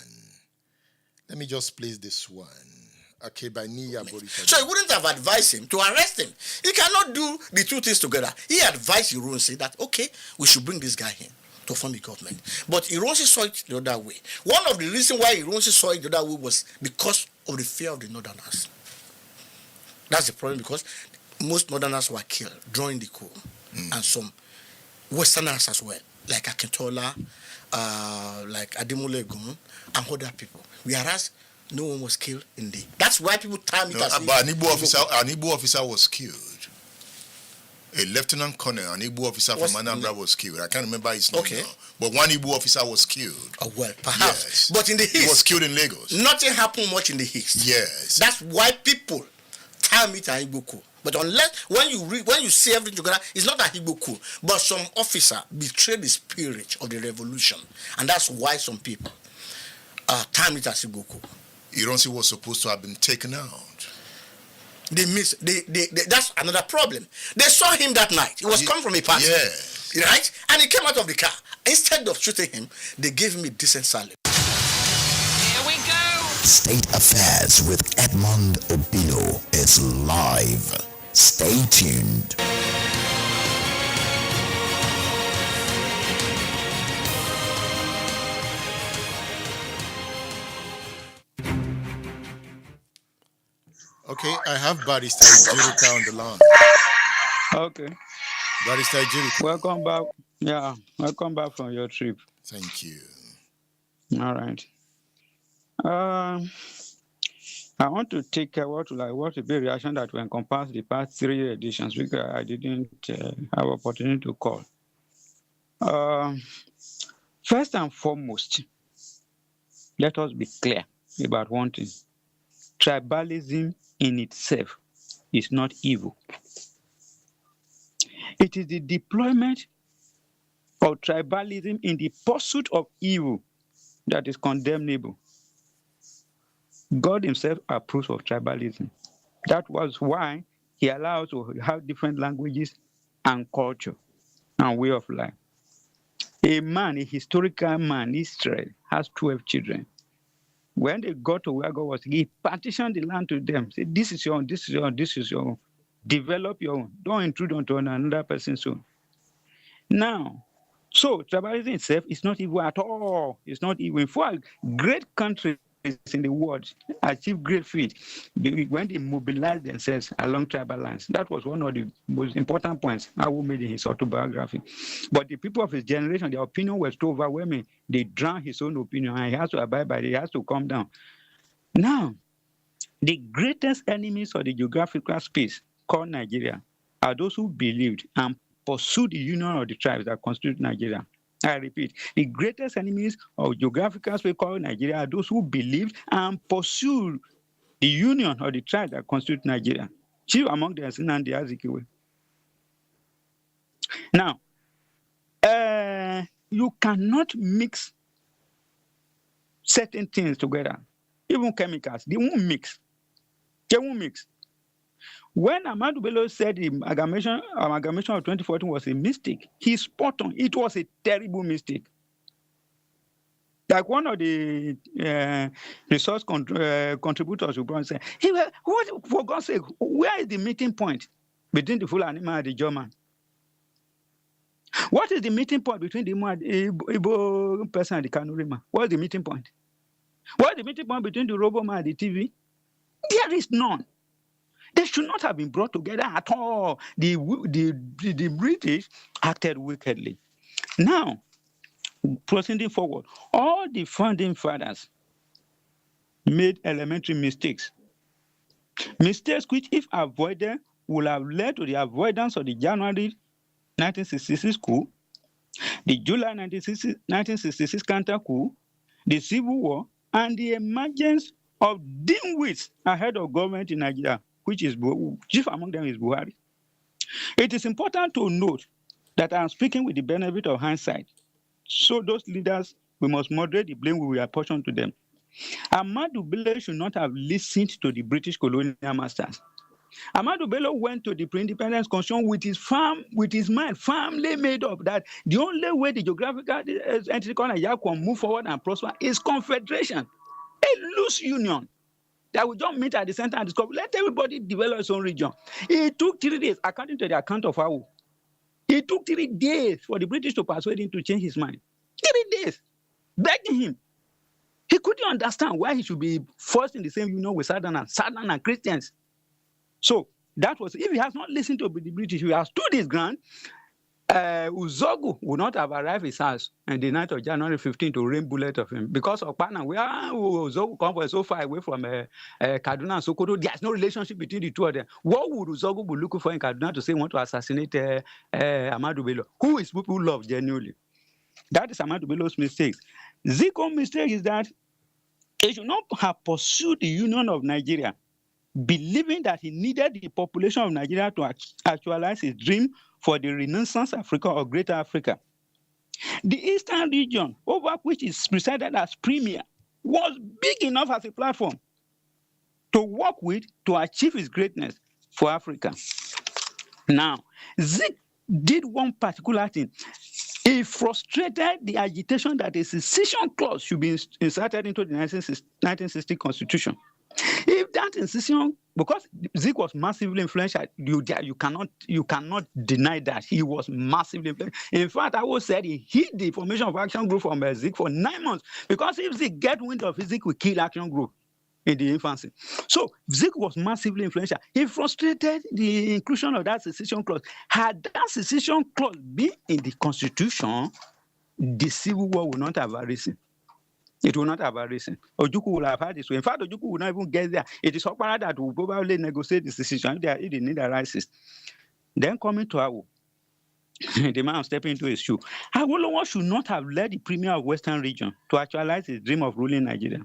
Okay, by Nia Borisha. So he wouldn't have advised him to arrest him. He cannot do the two things together. He advised Ironsi that, okay, we should bring this guy in to form the government. But Ironsi saw it the other way. One of the reasons why Ironsi saw it the other way was because of the fear of the Northerners. That's the problem, because most Northerners were killed during the coup. And some Westerners as well, like Akintola, like Adimule Gun, and other people. Whereas no one was killed in the... That's why people time it as... But an Igbo officer was killed. A lieutenant colonel, an Igbo officer from Anambra was killed. I can't remember his name now. But one Igbo officer was killed. Oh, well, perhaps. Yes. But in the East... He was killed in Lagos. Nothing happened much in the East. Yes. That's why people time it an Igbo coup. But unless, when you see everything together, it's not an Igbo coup. But some officer betrayed the spirit of the revolution. And that's why some people time it as Igbo coup. Ironsi was supposed to have been taken out. That's another problem. They saw him that night. He was coming from a party. Yeah. Right? And he came out of the car. Instead of shooting him, they gave him a decent salary. Here we go. State Affairs with Edmond Obilo is live. Stay tuned. Okay, I have Barrister Ijirika on the line. Okay. Barrister Ijirika. Welcome back. Yeah, welcome back from your trip. Thank you. All right. I want to take what will be a reaction that will encompass the past 3 editions, because I didn't have opportunity to call. First and foremost, let us be clear about one thing. tribalism in itself is not evil. It is the deployment of tribalism in the pursuit of evil that is condemnable. God himself approves of tribalism. That was why he allows us to have different languages and culture and way of life. A man, a historical man, Israel, has 12 children. When they got to where God was, he partitioned the land to them. Say, this is your own, this is your own, this is your own. Develop your own. Don't intrude onto another person's own. Now, so tribalism itself is not evil at all. It's not evil. In fact, great countries in the world achieve great feats when they mobilize themselves along tribal lines. That was one of the most important points Awu made in his autobiography. But the people of his generation, their opinion was too overwhelming. They drowned his own opinion, and he has to abide by it. He has to calm down. Now, the greatest enemies of the geographical space called Nigeria are those who believed and pursued the union of the tribes that constitute Nigeria. I repeat, the greatest enemies of geographical space called Nigeria are those who believed and pursued the union of the tribes that constitute Nigeria. Chief among them is Nnamdi Azikiwe. Now, you cannot mix certain things together, even chemicals. They won't mix. They won't mix. When Ahmadu Bello said the amalgamation of 2014 was a mistake, he's spot on. It was a terrible mistake. Like one of the resource contributors who said, what, for God's sake, where is the meeting point between the Fulani man and the German? What is the meeting point between the Igbo person and the Kanuri man? What is the meeting point? What is the meeting point between the Robo man and the TV? There is none. They should not have been brought together at all. The British acted wickedly. Now, proceeding forward, all the founding fathers made elementary mistakes. Mistakes which, if avoided, would have led to the avoidance of the January 1966 coup, the July 1966 counter coup, the Civil War, and the emergence of dimwits ahead of government in Nigeria, which is chief among them is Buhari. It is important to note that I am speaking with the benefit of hindsight. So those leaders, we must moderate the blame we will apportion to them. Ahmadu Bello should not have listened to the British colonial masters. Ahmadu Bello went to the pre-independence constitution with his mind firmly made up that the only way the geographical entity called Nigeria can move forward and prosper is confederation, a loose union that will just meet at the center and discover, let everybody develop its own region. It took 3 days, according to the account of Awu. It took 3 days for the British to persuade him to change his mind. 3 days, begging him. He couldn't understand why he should be forced in the same union with Southern and Christians. So that was, if he has not listened to the British, he has stood his ground, Nzeogwu would not have arrived at his house on the night of January 15 to rain bullet of him. Because of Pana, where Nzeogwu come from so far away from Kaduna and Sokoto, there's no relationship between the two of them. What would Nzeogwu be looking for in Kaduna to say want to assassinate Ahmadu Bello? Who is people love genuinely? That is Ahmadu Bello's mistake. Ziko's mistake is that he should not have pursued the union of Nigeria, believing that he needed the population of Nigeria to actualize his dream for the Renaissance Africa or Greater Africa. The Eastern region, over which is presided as premier, was big enough as a platform to work with to achieve his greatness for Africa. Now, Zik did one particular thing. He frustrated the agitation that a secession clause should be inserted into the 1960 Constitution. If that incision, because Zik was massively influential, you cannot deny that he was massively influential. In fact, I would say he hid the formation of Action Group from Zik for 9 months, because if Zik get wind of Zik, will kill Action Group in the infancy. So Zik was massively influential. He frustrated the inclusion of that secession clause. Had that secession clause been in the Constitution, the Civil War would not have arisen. It will not have arisen. Ojukwu will have had this way. In fact, Ojukwu will not even get there. It is Okpara that will probably negotiate this decision if the need arises. Then coming to Awu, the man stepping into his shoe. Awolowo should not have led the premier of Western region to actualize his dream of ruling Nigeria.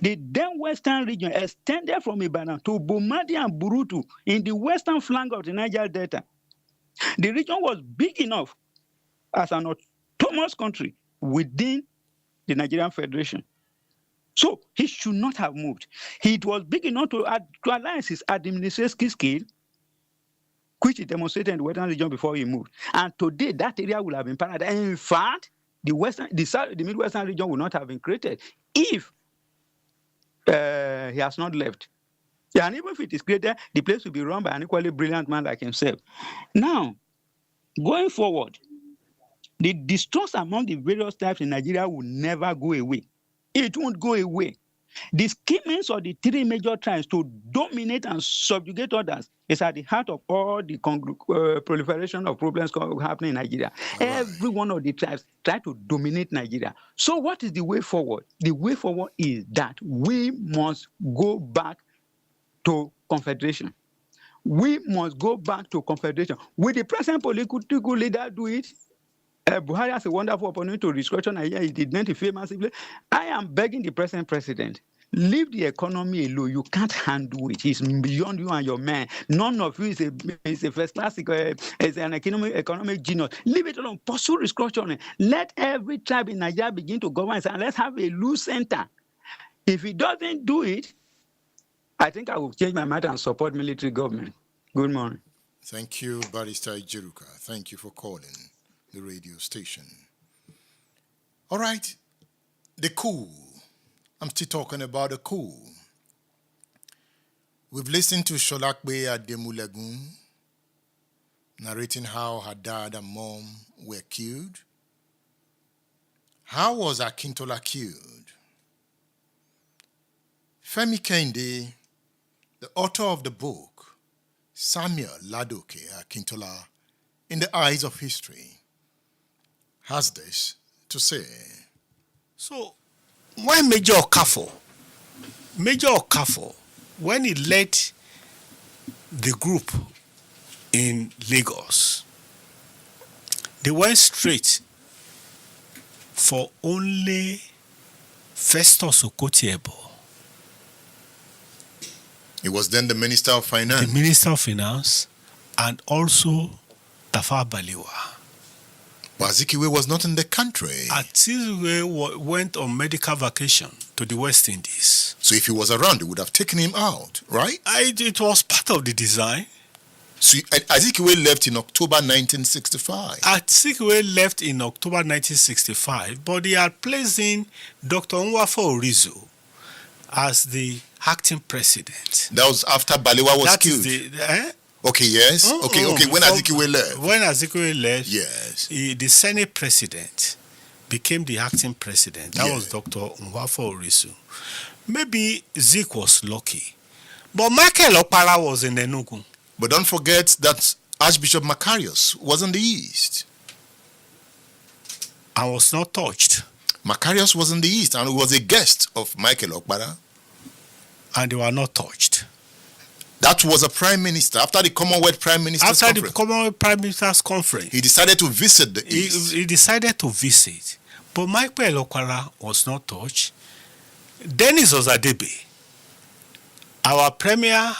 The then western region extended from Ibadan to Bomadi and Burutu in the western flank of the Niger Delta. The region was big enough as an autonomous country within the Nigerian Federation. So he should not have moved. It was big enough to alliance his administrative skill, which he demonstrated in the western region before he moved. And today, that area will have been paradise. In fact, the Midwestern region would not have been created if he has not left. Yeah, and even if it is created, the place will be run by an equally brilliant man like himself. Now, going forward, the distrust among the various tribes in Nigeria will never go away. It won't go away. The schemings of the three major tribes to dominate and subjugate others is at the heart of all the proliferation of problems happening in Nigeria. Right. Every one of the tribes try to dominate Nigeria. So what is the way forward? The way forward is that we must go back to confederation. We must go back to confederation. Will the present political leader do it? Buhari has a wonderful opportunity to restructure Nigeria. He did not fail massively. I am begging the present president, leave the economy alone. You can't handle it. It's beyond you and your man. None of you is a first class, is an economic genius. Leave it alone. Pursue restructuring. Let every tribe in Nigeria begin to govern and let's have a loose center. If he doesn't do it, I think I will change my mind and support military government. Good morning. Thank you, Barrister Ijeruka. Thank you for calling the radio station. All right, the coup. I'm still talking about the coup. We've listened to Sholakbe Ademulegun narrating how her dad and mom were killed. How was Akintola killed? Femi Kende, the author of the book, Samuel Ladoke Akintola, In the Eyes of History, has this to say. So, when Major Okafo, when he led the group in Lagos, they went straight for only Festus Okotie-Eboh. He was then the Minister of Finance. The Minister of Finance, and also Tafawa Balewa. But Azikiwe was not in the country. Azikiwe went on medical vacation to the West Indies. So if he was around, they would have taken him out, right? It was part of the design. So Azikiwe left in October 1965. Azikiwe left in October 1965, but he had placed in Dr. Nwafo Orizu as the acting president. That was after Balewa was killed. Okay, yes. Okay. When Azikiwe left. When Azikiwe left, yes. The Senate president became the acting president. That was Dr. Nwafo Orizu. Maybe Zeke was lucky. But Michael Okpara was in Enugu. But don't forget that Archbishop Macarius was in the east. I was not touched. Macarius was in the east and was a guest of Michael Okpara. And they were not touched. That was a prime minister after the Commonwealth Prime Minister's Conference. After the Commonwealth Prime Minister's Conference. He decided to visit the east. He decided to visit. But Michael Okpara was not touched. Dennis Ozadebe, our premier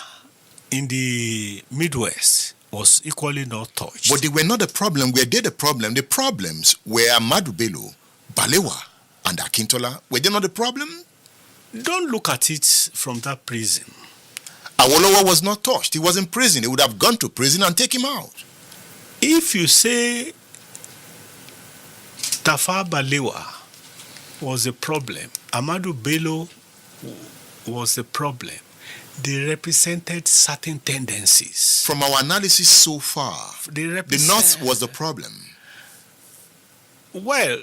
in the Midwest, was equally not touched. But they were not the problem. Were they the problem? The problems were Ahmadu Bello, Balewa, and Akintola. Were they not the problem? Don't look at it from that prism. Awolowo was not touched. He was in prison. They would have gone to prison and take him out. If you say Tafawa Balewa was a problem, Ahmadu Bello was a problem, they represented certain tendencies. From our analysis so far, the North was the problem. Well,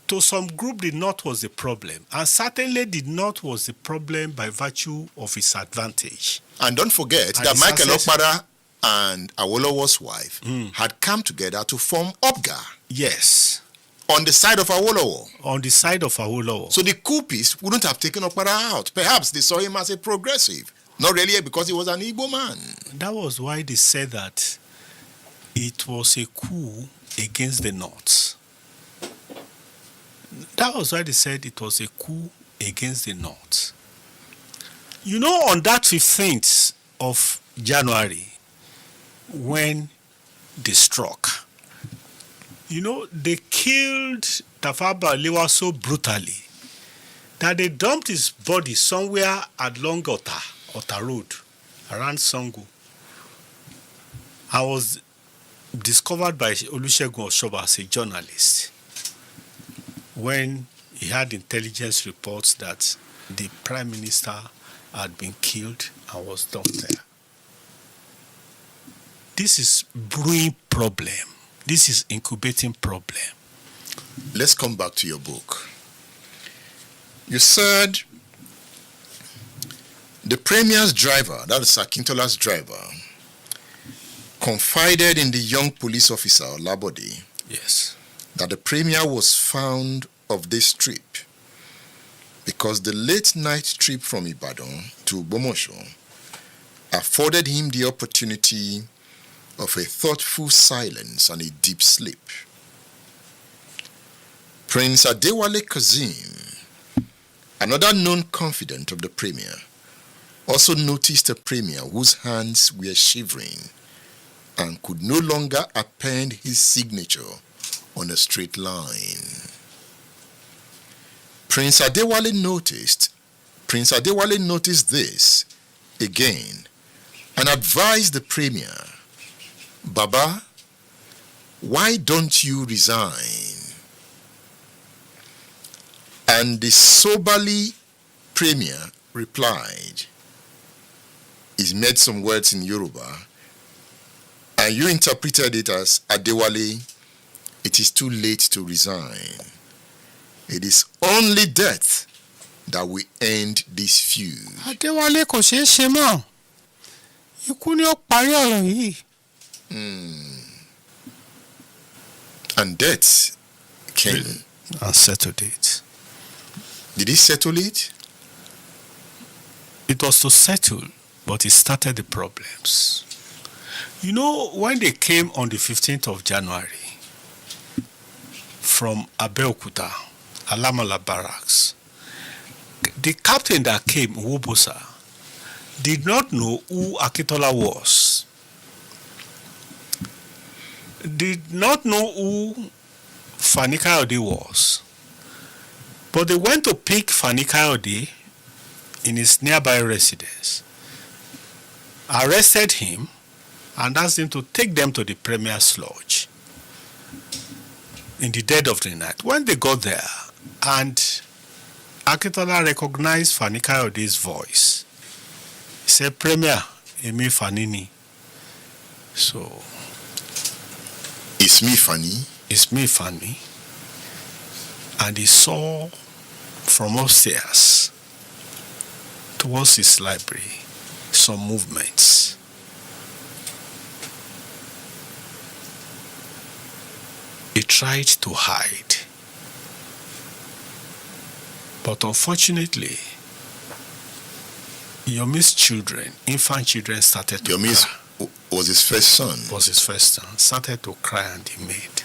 to some group, the North was the problem. And certainly the North was the problem by virtue of its advantage. And don't forget that Michael Okpara and Awolowo's wife had come together to form OPGA. Yes. On the side of Awolowo. On the side of Awolowo. So the Coupists wouldn't have taken Okpara out. Perhaps they saw him as a progressive. Not really because he was an Igbo man. That was why they said that it was a coup against the North. That was why they said it was a coup against the North. You know, on that 15th of January, when they struck, you know, they killed Tafawa Balewa so brutally that they dumped his body somewhere along Ota Road, around Sango. I was discovered by Olusegun Oshoba as a journalist when he had intelligence reports that the Prime Minister had been killed and was dumped there. This is brewing problem. This is incubating problem. Let's come back to your book. You said the Premier's driver, that is Akintola's driver, confided in the young police officer, Labode, yes, that the Premier was found of this trip because the late night trip from Ibadan to Bomosho afforded him the opportunity of a thoughtful silence and a deep sleep. Prince Adewale Kazim, another known confidant of the Premier, also noticed a Premier whose hands were shivering and could no longer append his signature on a straight line. Prince Adewale noticed this again and advised the Premier, Baba, why don't you resign? And the soberly Premier replied, he made some words in Yoruba, and you interpreted it as, Adewale, it is too late to resign. It is only death that will end this feud. Adéwálé kò ṣeé ṣe mọ́. Ikú ni ó parí ọ̀rọ̀ yìí. And death came and settled it. Did he settle it? It was to settle, but it started the problems. You know, when they came on the 15th of January from Abeokuta, Alamala Barracks, the captain that came, Wobosa, did not know who Akintola was. Did not know who Fani Kayode was. But they went to pick Fani Kayode in his nearby residence, arrested him, and asked him to take them to the Premier's lodge in the dead of the night. When they got there, and Akintola recognized Fani Kayode's voice, he said, Premier, Emi Fanini. So, it's me, Fani? It's me, Fani. And he saw from upstairs towards his library some movements. He tried to hide. But unfortunately, Yomi's children, infant children, started to Yomi's cry. Was his first son? Was his first son. Started to cry and he made.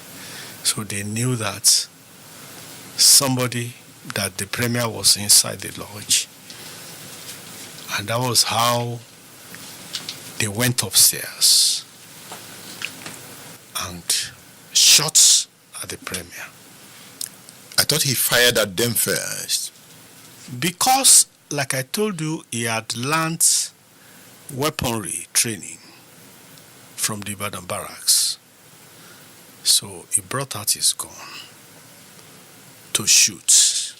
So they knew that somebody, that the Premier was inside the lodge. And that was how they went upstairs and shot at the Premier. I thought he fired at them first. Because, like I told you, he had learned weaponry training from the Ibadan barracks. So he brought out his gun to shoot.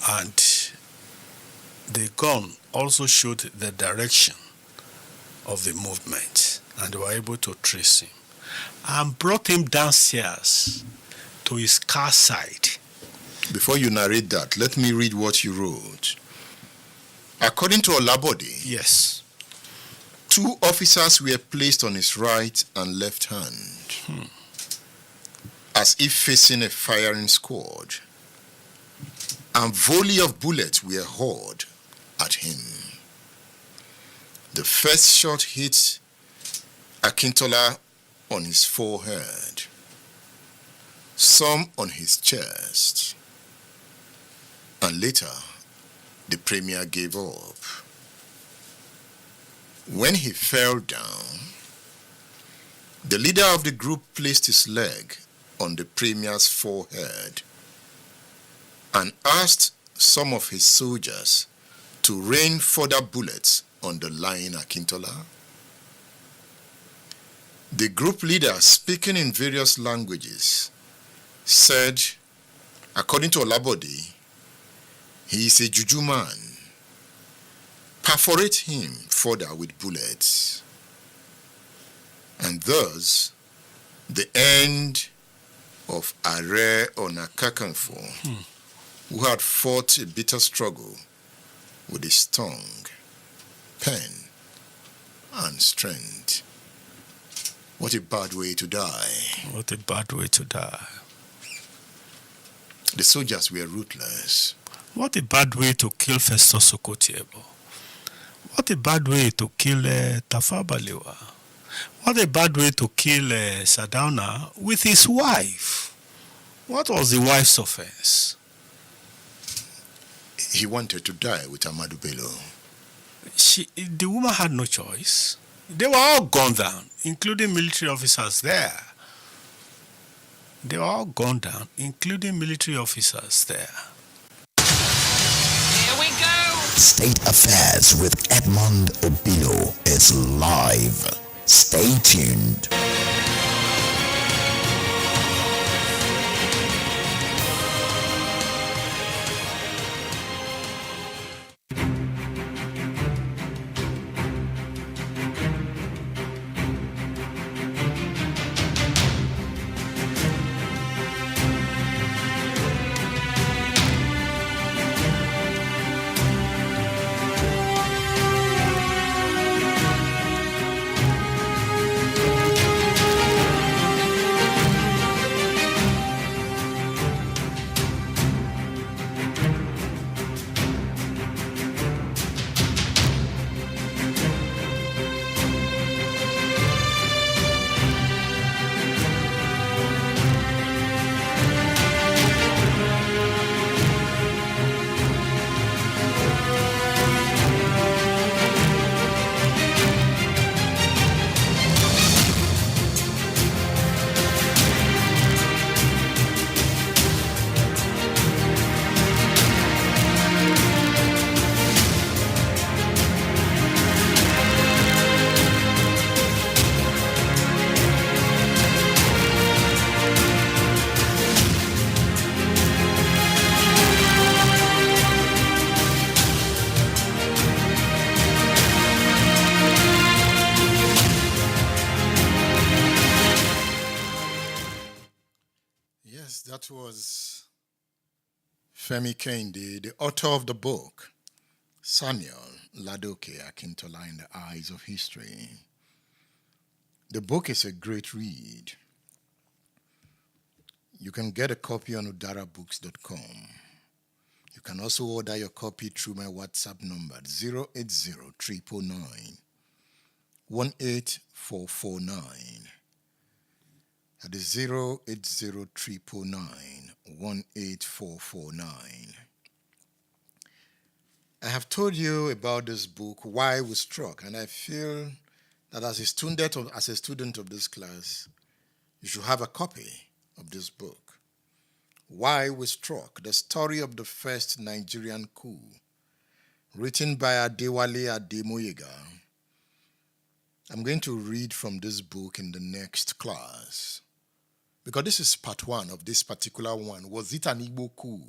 And the gun also showed the direction of the movement, and they were able to trace him and brought him downstairs to his car side. Before you narrate that, let me read what you wrote. According to Olabode, yes, 2 officers were placed on his right and left hand, as if facing a firing squad, and volley of bullets were hurled at him. The first shot hit Akintola on his forehead, some on his chest. And later, the premier gave up. When he fell down, the leader of the group placed his leg on the premier's forehead and asked some of his soldiers to rain further bullets on the lying Akintola. The group leader, speaking in various languages, said, according to Olabode, he is a juju man. Perforate him further with bullets. And thus, the end of Are Onakakanfo, who had fought a bitter struggle with his tongue, pen, and strength. What a bad way to die. What a bad way to die. The soldiers were ruthless. What a bad way to kill Festus Okotiebo. What a bad way to kill Tafawa Balewa. What a bad way to kill Sardauna with his wife. What was the wife's offense? He wanted to die with Ahmadu Bello. The woman had no choice. They were all gunned down, including military officers there. They were all gunned down, including military officers there. Here we go! State Affairs with Edmond Obilo is live. Stay tuned. That was Femi Kendi, the author of the book, Samuel Ladoke Akintola in the Eyes of History. The book is a great read. You can get a copy on udarabooks.com. You can also order your copy through my WhatsApp number, 080-309-18449. That is 080-309-18449. I have told you about this book, Why We Struck, and I feel that as a student of this class, you should have a copy of this book. Why We Struck, the story of the first Nigerian coup, written by Adewale Ademoyega. I'm going to read from this book in the next class, because this is part one of this particular one. Was it an Igbo coup?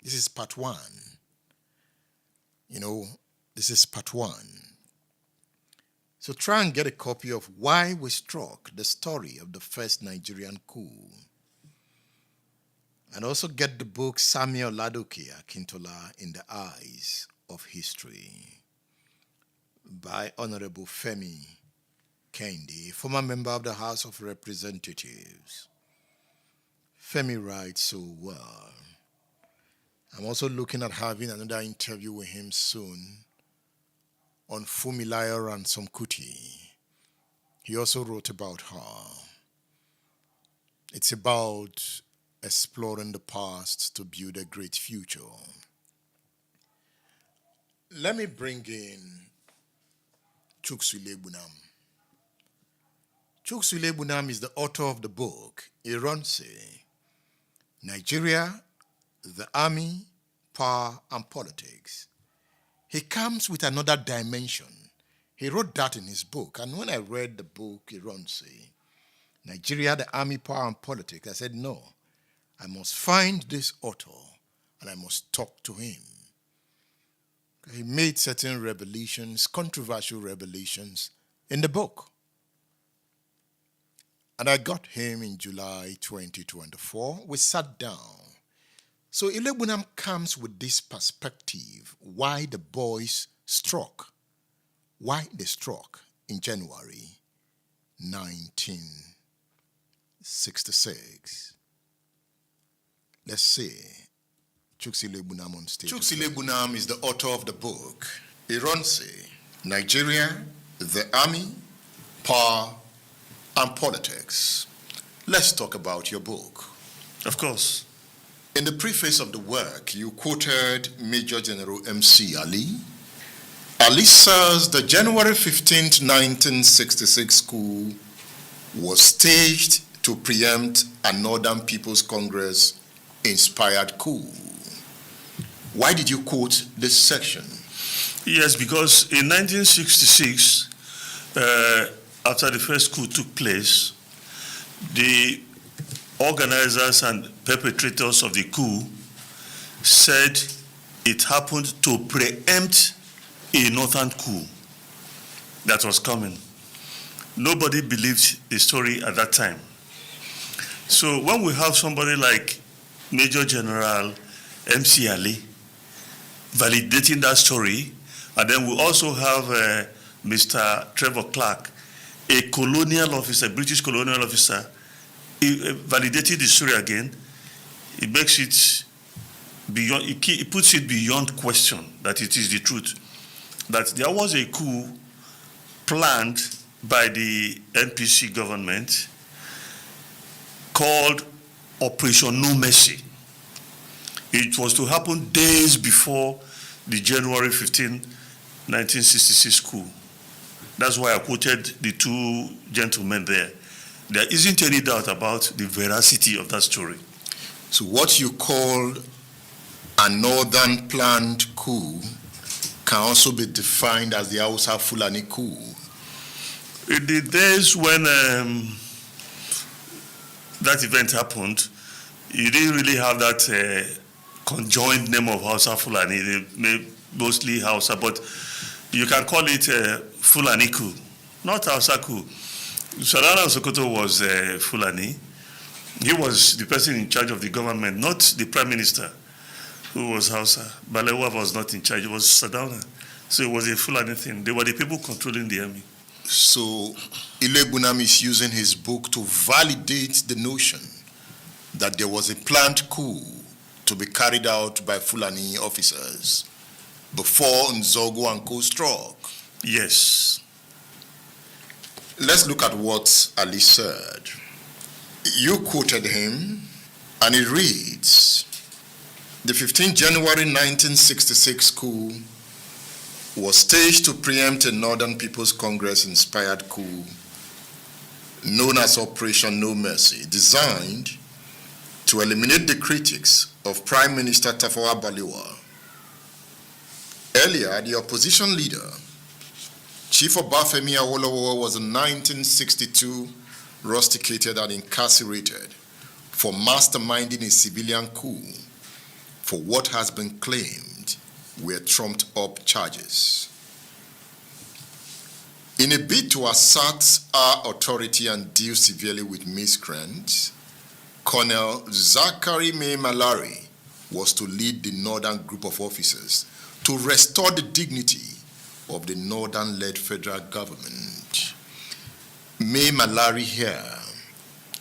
This is part one. This is part one. So try and get a copy of Why We Struck, the story of the first Nigerian coup. And also get the book Samuel Ladoke Akintola in the Eyes of History by Honorable Femi Kendi, former member of the House of Representatives. Femi writes so well. I'm also looking at having another interview with him soon on Fumilayo Ransom Kuti. He also wrote about her. It's about exploring the past to build a great future. Let me bring in Chukwuma Bunam. Chukwuma Bunam is the author of the book, Ironsi, Nigeria, the Army, Power and Politics. He comes with another dimension. He wrote that in his book. And when I read the book, Ironsi, Nigeria, the Army, Power and Politics, I said, no, I must find this author and I must talk to him. He made certain revelations, controversial revelations, in the book. And I got him in July 2024. We sat down. So Ilebunam comes with this perspective, why the boys struck, why they struck in January 1966. Let's see. Chukwuma Bunam on stage. Chukwuma Bunam is the author of the book, Ironsi, Nigeria, the Army, Power and Politics. Let's talk about your book. Of course. In the preface of the work, you quoted Major General M.C. Ali. Ali says the January 15th, 1966 coup was staged to preempt a Northern People's Congress inspired coup. Why did you quote this section? Yes, because in 1966, after the first coup took place, the organizers and perpetrators of the coup said it happened to preempt a northern coup that was coming. Nobody believed the story at that time. So when we have somebody like Major General M.C. Ali validating that story, and then we also have Mr. Trevor Clark, a colonial officer, British colonial officer, he validated the story again. It makes it beyond, it puts it beyond question that it is the truth. That there was a coup planned by the NPC government called Operation No Mercy. It was to happen days before the January 15, 1966 coup. That's why I quoted the two gentlemen there. There isn't any doubt about the veracity of that story. So what you call a northern planned coup can also be defined as the Hausa Fulani coup. In the days when that event happened, you didn't really have that conjoined name of Hausa Fulani. They made mostly Hausa, but you can call it Fulani coup, not Hausa coup. Sarara Sokoto was Fulani. He was the person in charge of the government, not the Prime Minister, who was Hausa. Balewa was not in charge, it was Sadauna. So it was a Fulani thing. They were the people controlling the army. So Ilebunam is using his book to validate the notion that there was a planned coup to be carried out by Fulani officers before Nzeogwu and Co struck. Yes. Let's look at what Ali said. You quoted him, and it reads, the 15th January 1966 coup was staged to preempt a Northern People's Congress inspired coup known as Operation No Mercy, designed to eliminate the critics of Prime Minister Tafawa Balewa. Earlier, the opposition leader, Chief Obafemi Awolowo, was in 1962 rusticated and incarcerated for masterminding a civilian coup for what has been claimed were trumped-up charges. In a bid to assert our authority and deal severely with miscreants, Colonel Zachary May Malari was to lead the northern group of officers to restore the dignity of the northern-led federal government. May Malari here,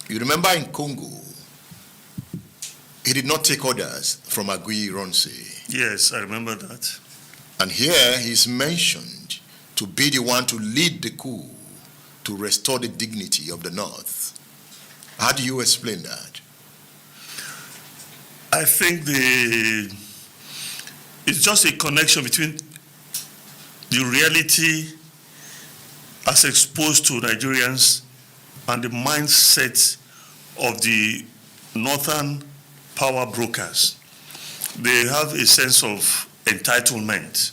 you remember in Congo, he did not take orders from Agui Ironsi. Yes, I remember that. And here he's mentioned to be the one to lead the coup to restore the dignity of the North. How do you explain that? I think it's just a connection between the reality as exposed to Nigerians and the mindset of the northern power brokers. They have a sense of entitlement.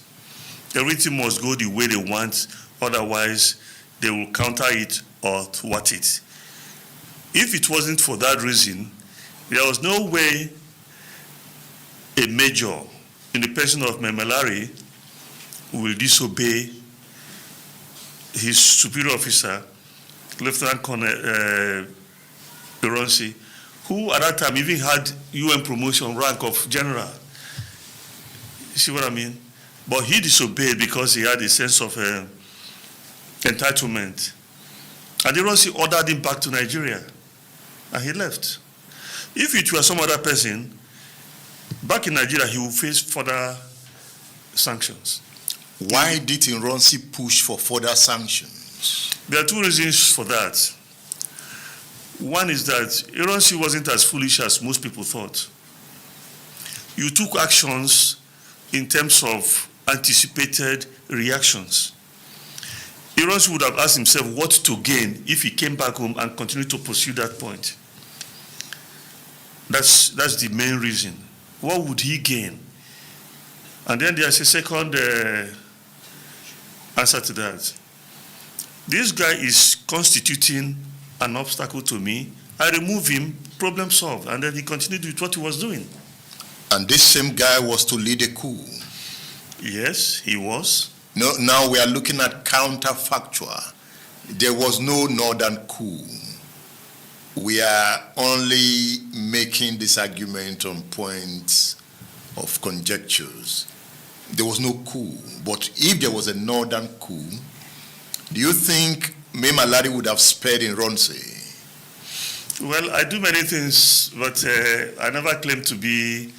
Everything must go the way they want, otherwise they will counter it or thwart it. If it wasn't for that reason, there was no way a major in the person of Memelari will disobey his superior officer, Lieutenant Colonel Ironsi, who at that time even had UN promotion rank of general. You see what I mean? But he disobeyed because he had a sense of entitlement. And Ironsi ordered him back to Nigeria, and he left. If it were some other person, back in Nigeria, he would face further sanctions. Why did Ironsi push for further sanctions? There are two reasons for that. One is that Ironsi wasn't as foolish as most people thought. You took actions in terms of anticipated reactions. Ironsi would have asked himself what to gain if he came back home and continued to pursue that point. That's the main reason. What would he gain? And then there's a second answer to that. This guy is constituting an obstacle to me. I remove him, problem solved. And then he continued with what he was doing. And this same guy was to lead a coup. Yes, he was. No, now we are looking at counterfactual. There was no northern coup. We are only making this argument on points of conjectures. There was no coup. But if there was a northern coup, do you think Memelari would have spared Ironsi? Well, I do many things, but I never claim to be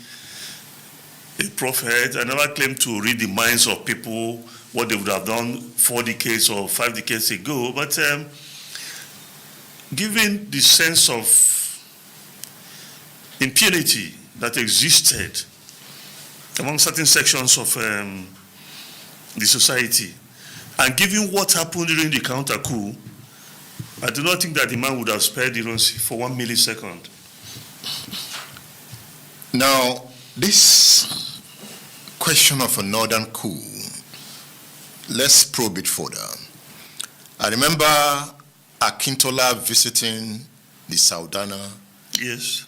a prophet. I never claim to read the minds of people, what they would have done 4 decades or 5 decades ago. But given the sense of impunity that existed among certain sections of the society, and given what happened during the counter coup, I do not think that the man would have spared Ironsi for 1 millisecond. Now, this question of a northern coup, let's probe it further. I remember Akintola visiting the Saudana. Yes.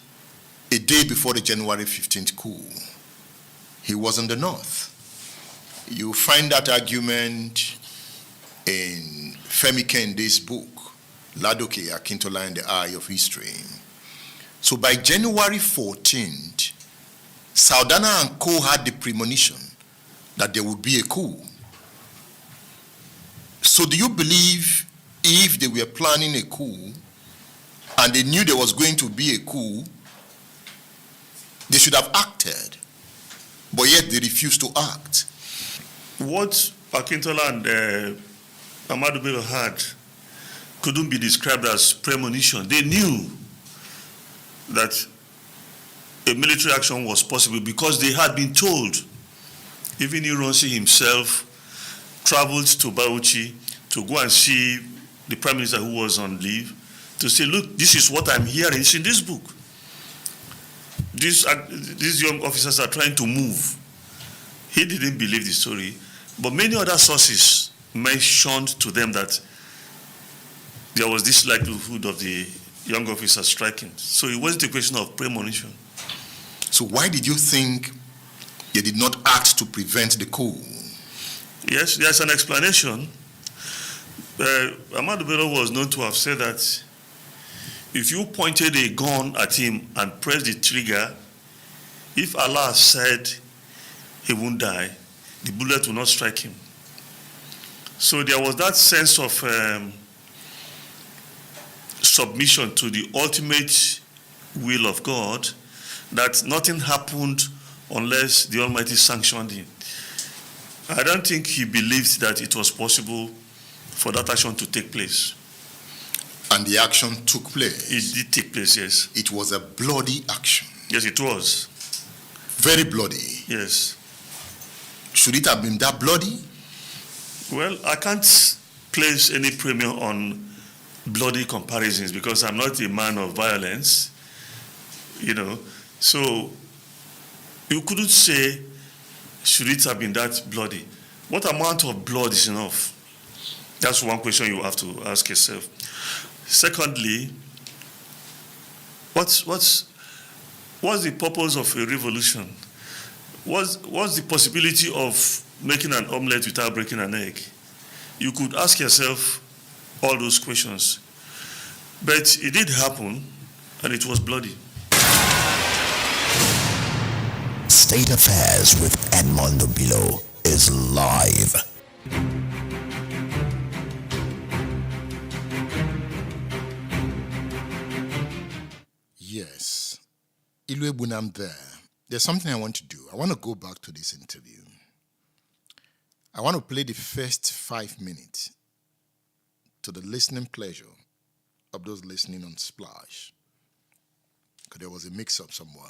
A day before the January 15th coup. He was in the north. You find that argument in Femi Kende's book, Ladoke Akintola and the Eye of History. So by January 14th, Saudana and Co had the premonition that there would be a coup. So do you believe if they were planning a coup and they knew there was going to be a coup, they should have acted, but yet they refused to act? What Akintola and Ahmadu Bello had couldn't be described as premonition. They knew that a military action was possible because they had been told. Even Ironsi himself traveled to Bauchi to go and see the Prime Minister who was on leave to say, look, this is what I'm hearing. It's in this book. These young officers are trying to move. He didn't believe the story, but many other sources mentioned to them that there was this likelihood of the young officers striking. So it wasn't a question of premonition. So why did you think they did not act to prevent the coup? Yes, there's an explanation. Ahmadu Bello was known to have said that if you pointed a gun at him and pressed the trigger, if Allah said he won't die, the bullet will not strike him. So there was that sense of submission to the ultimate will of God, that nothing happened unless the Almighty sanctioned him. I don't think he believed that it was possible for that action to take place. And the action took place? It did take place, yes. It was a bloody action. Yes, it was. very bloody. Yes. Should it have been that bloody? Well, I can't place any premium on bloody comparisons because I'm not a man of violence, you know. So you couldn't say, should it have been that bloody? What amount of blood is enough? That's one question you have to ask yourself. Secondly, what's the purpose of a revolution? What's the possibility of making an omelette without breaking an egg? You could ask yourself all those questions. But it did happen, and it was bloody. State Affairs with Edmond Obilo is live. Yes. Ilwe Bunam there. There's something I want to do. I want to go back to this interview. I want to play the first 5 minutes to the listening pleasure of those listening on Splash. Because there was a mix-up somewhere.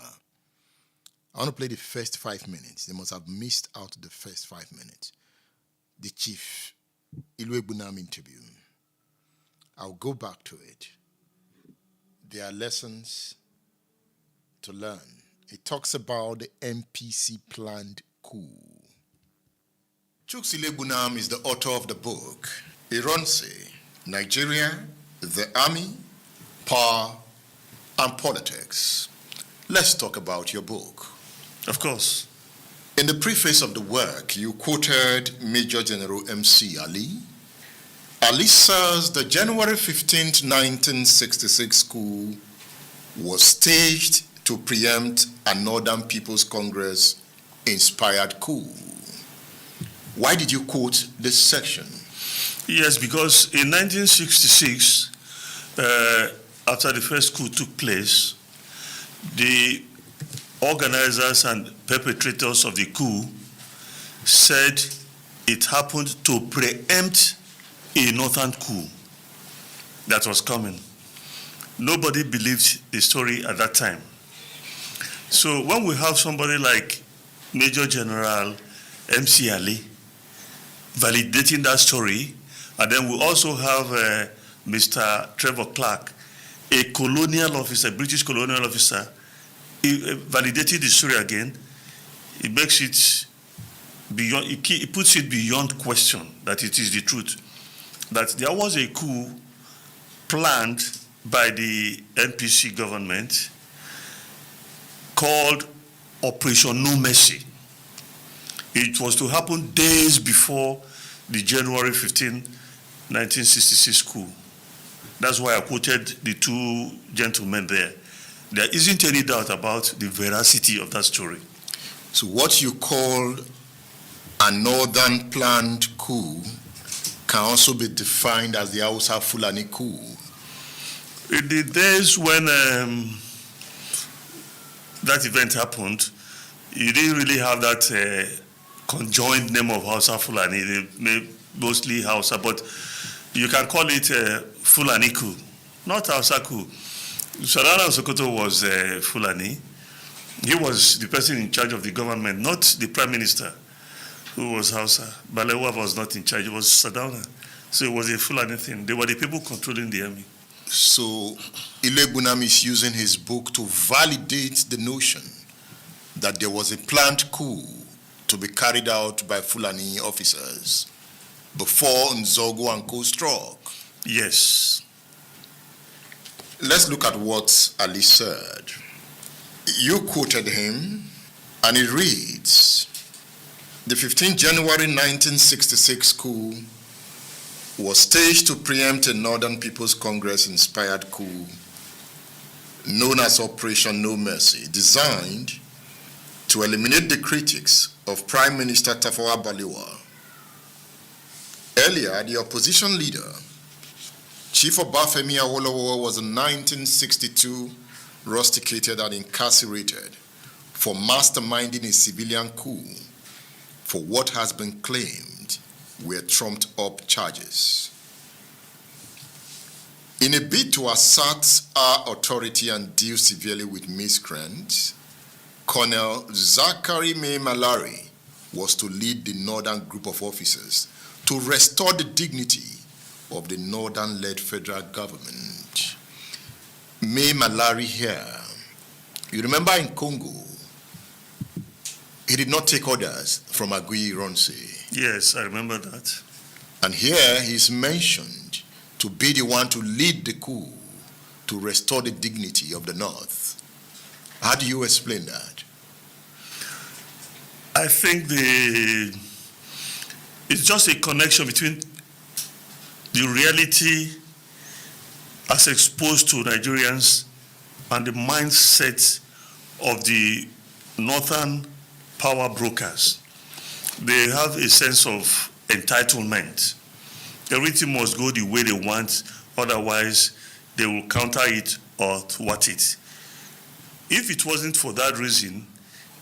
I want to play the first 5 minutes. They must have missed out the first 5 minutes. The Chief Ilwe Bunam interview. I'll go back to it. There are lessons to learn. It talks about the MPC planned coup. Chuks Ilwe Bunam is the author of the book, Ironsi, Nigeria, the Army, Power, and Politics. Let's talk about your book. Of course. In the preface of the work, you quoted Major General MC Ali. Ali says the January 15th, 1966 coup was staged to preempt a Northern People's Congress inspired coup. Why did you quote this section? Yes, because in 1966, after the first coup took place, the organizers and perpetrators of the coup said it happened to preempt a northern coup that was coming. Nobody believed the story at that time. So when we have somebody like Major General MC Ali validating that story, and then we also have Mr. Trevor Clark, a colonial officer, British colonial officer, validating the story again, it makes it beyond, it puts it beyond question that it is the truth. That there was a coup planned by the NPC government called Operation No Mercy. It was to happen days before the January 15, 1966 coup. That's why I quoted the two gentlemen there. There isn't any doubt about the veracity of that story. So what you call a northern planned coup can also be defined as the Hausa Fulani coup. In the days when that event happened, you didn't really have that conjoined name of Hausa Fulani. They made mostly Hausa, but you can call it Fulani coup, not Hausa coup. Sarara Sokoto was Fulani. He was the person in charge of the government, not the Prime Minister, who was Hausa. Balewa was not in charge, it was Sadauna. So it was a Fulani thing. They were the people controlling the army. So Ilwe Bunam is using his book to validate the notion that there was a planned coup to be carried out by Fulani officers before Nzeogwu and Co struck. Yes. Let's look at what Ali said. You quoted him, and it reads, the 15th January 1966 coup was staged to preempt a Northern People's Congress inspired coup known as Operation No Mercy, designed to eliminate the critics of Prime Minister Tafawa Balewa. Earlier, the opposition leader, Chief Obafemi Awolowo, was in 1962 rusticated and incarcerated for masterminding a civilian coup for what has been claimed were trumped-up charges. In a bid to assert our authority and deal severely with miscreants, Colonel Zachary May Malari was to lead the northern group of officers to restore the dignity of the northern-led federal government. May Malari here, you remember in Congo, he did not take orders from Agui Ronse. Yes, I remember that. And here he's mentioned to be the one to lead the coup to restore the dignity of the North. How do you explain that? I think it's just a connection between the reality as exposed to Nigerians and the mindset of the northern power brokers. They have a sense of entitlement. Everything must go the way they want, otherwise they will counter it or thwart it. If it wasn't for that reason,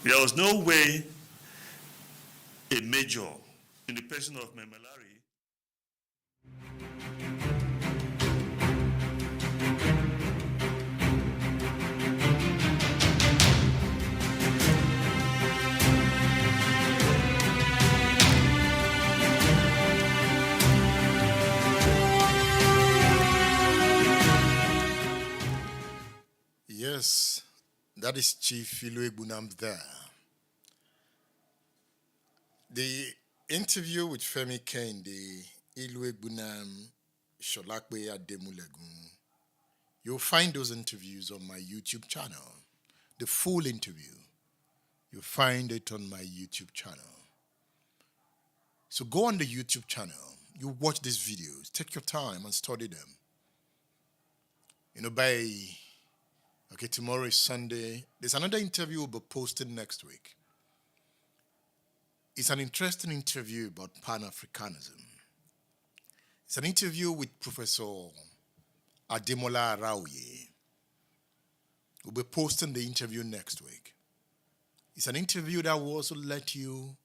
there was no way a major in the person of Memalari. Yes, that is Chief Ilwe Bunam there. The interview with Femi Kende, Ilwe Bunam, Sholakwe Ademulegun, you'll find those interviews on my YouTube channel. The full interview, you'll find it on my YouTube channel. So go on the YouTube channel, you watch these videos, take your time and study them. Okay, tomorrow is Sunday. There's another interview we'll be posting next week. It's an interesting interview about Pan-Africanism. It's an interview with Professor Ademola Araoye. We'll be posting the interview next week. It's an interview that will also let you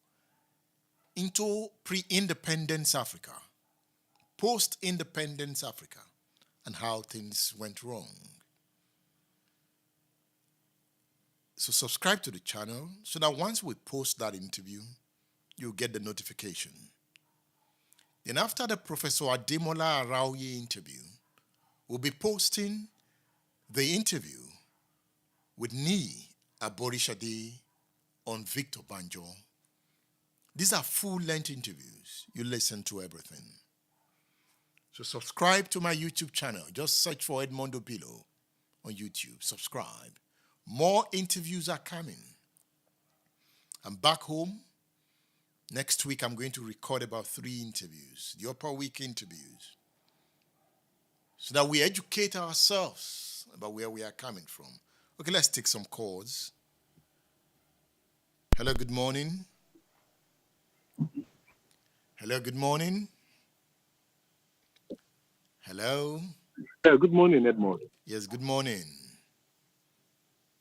into pre-independence Africa, post-independence Africa, and how things went wrong. So subscribe to the channel so that once we post that interview, you'll get the notification. Then after the Professor Ademola Araoye interview, we'll be posting the interview with Ni Aborishade on Victor Banjo. These are full-length interviews. You listen to everything. So subscribe to my YouTube channel. Just search for Edmondo Bilo on YouTube. Subscribe. More interviews are coming. I'm back home. Next week, I'm going to record about 3 interviews, the upper week interviews, so that we educate ourselves about where we are coming from. Okay, let's take some calls. Hello, good morning. Hello, good morning. Hello. Good morning, Edmond. Yes, good morning.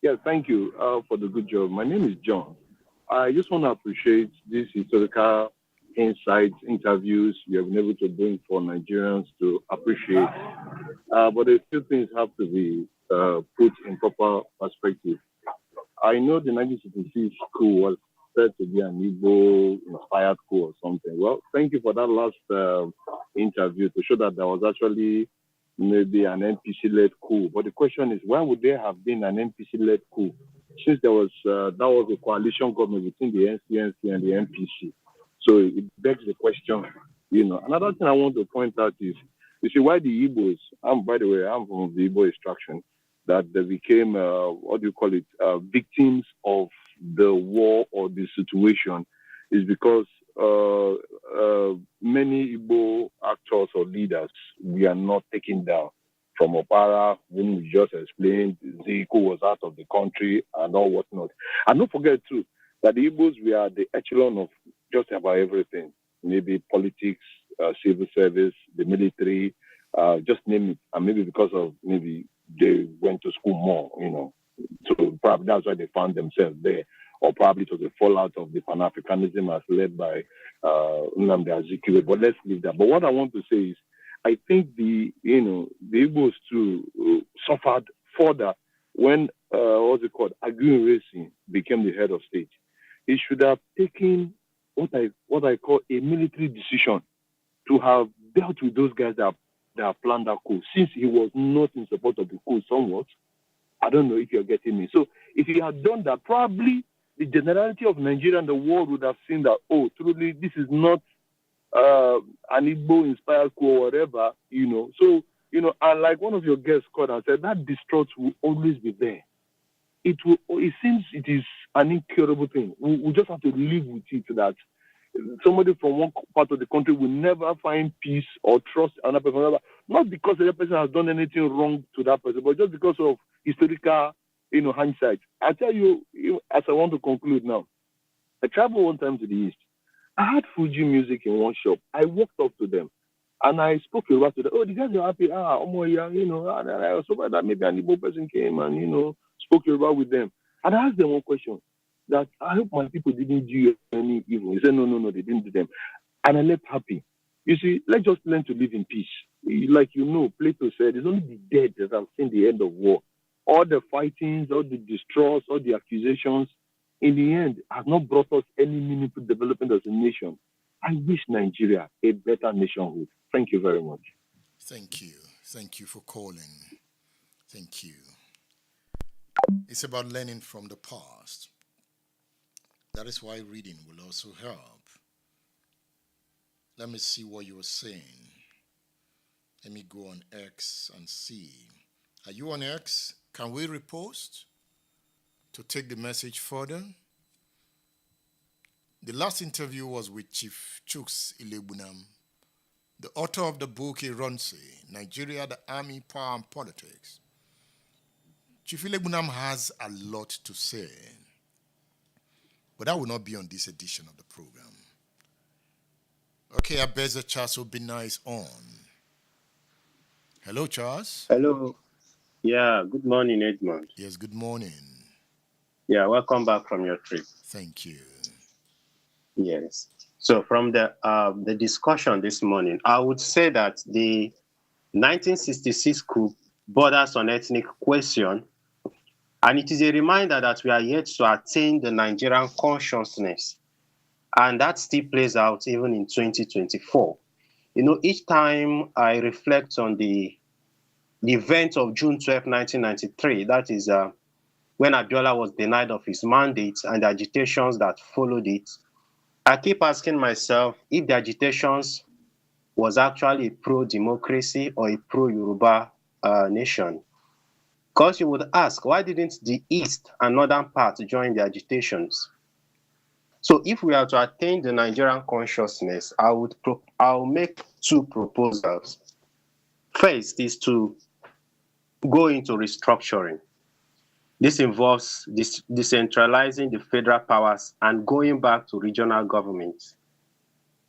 Yes, thank you for the good job. My name is John. I just want to appreciate these historical insights, interviews you have been able to bring for Nigerians to appreciate. But a few things have to be put in proper perspective. I know the 1966 coup was said to be an Igbo-inspired coup or something. Well, thank you for that last interview to show that there was actually maybe an NPC-led coup. But the question is, why would there have been an NPC-led coup? Since there was that was a coalition government between the NCNC and the NPC. So it begs the question, Another thing I want to point out is, you see, why the Igbos, by the way, I'm from the Igbo extraction, that they became, victims of the war or the situation is because many Igbo actors or leaders, we are not taken down. From Opara, when we just explained, Zico was out of the country and all whatnot. And don't forget, too, that the Igbos, we are the echelon of just about everything. Maybe politics, civil service, the military, just name it. And maybe because of, maybe they went to school more, So probably that's why they found themselves there. Or probably it was a fallout of the Pan-Africanism as led by Nnamdi Azikiwe. But let's leave that. But what I want to say is, I think the Igbos too suffered further when what's it called, Agun Racing became the head of state, he should have taken what I call a military decision to have dealt with those guys that planned that coup. Since he was not in support of the coup somewhat, I don't know if you're getting me. So if he had done that, probably the generality of Nigeria and the world would have seen that, oh, truly, this is not an Igbo-inspired coup or whatever, So, and like one of your guests called and said, that distrust will always be there. It seems it is an incurable thing. We just have to live with it, that somebody from one part of the country will never find peace or trust another person. Not because the other person has done anything wrong to that person, but just because of historical, hindsight. I tell you, as I want to conclude now, I traveled one time to the East. I had Fuji music in one shop. I walked up to them and I spoke Yoruba to them. Oh, the guys are happy. And I was so that maybe an Igbo person came and, spoke Yoruba with them. And I asked them one question, that I hope my people didn't do you any evil. He said, no, they didn't do them. And I left happy. You see, let's just learn to live in peace. Like Plato said, it's only the dead that have seen the end of war. All the fightings, all the distrust, all the accusations, in the end, have not brought us any meaningful development as a nation. I wish Nigeria a better nationhood. Thank you very much. Thank you. Thank you for calling. Thank you. It's about learning from the past. That is why reading will also help. Let me see what you were saying. Let me go on X and see. Are you on X? Can we repost to take the message further? The last interview was with Chief Chuks Ilebunam, the author of the book Ironsi, Nigeria, the Army, Power and Politics. Chief Ilebunam has a lot to say, but that will not be on this edition of the program. Okay, Abeza Charles Obina is on. Hello, Charles. Hello. Yeah, good morning, Edmond. Yes, good morning. Yeah, welcome back from your trip. Thank you. Yes. So from the discussion this morning, I would say that the 1966 coup borders on ethnic question, and it is a reminder that we are yet to attain the Nigerian consciousness, and that still plays out even in 2024. Each time I reflect on the event of June 12, 1993, that is when Abiola was denied of his mandate and the agitations that followed it, I keep asking myself if the agitations was actually a pro-democracy or a pro-Yoruba nation. Because you would ask, why didn't the East and Northern part join the agitations? So if we are to attain the Nigerian consciousness, I'll make two proposals. First is to go into restructuring. This involves decentralizing the federal powers and going back to regional governments.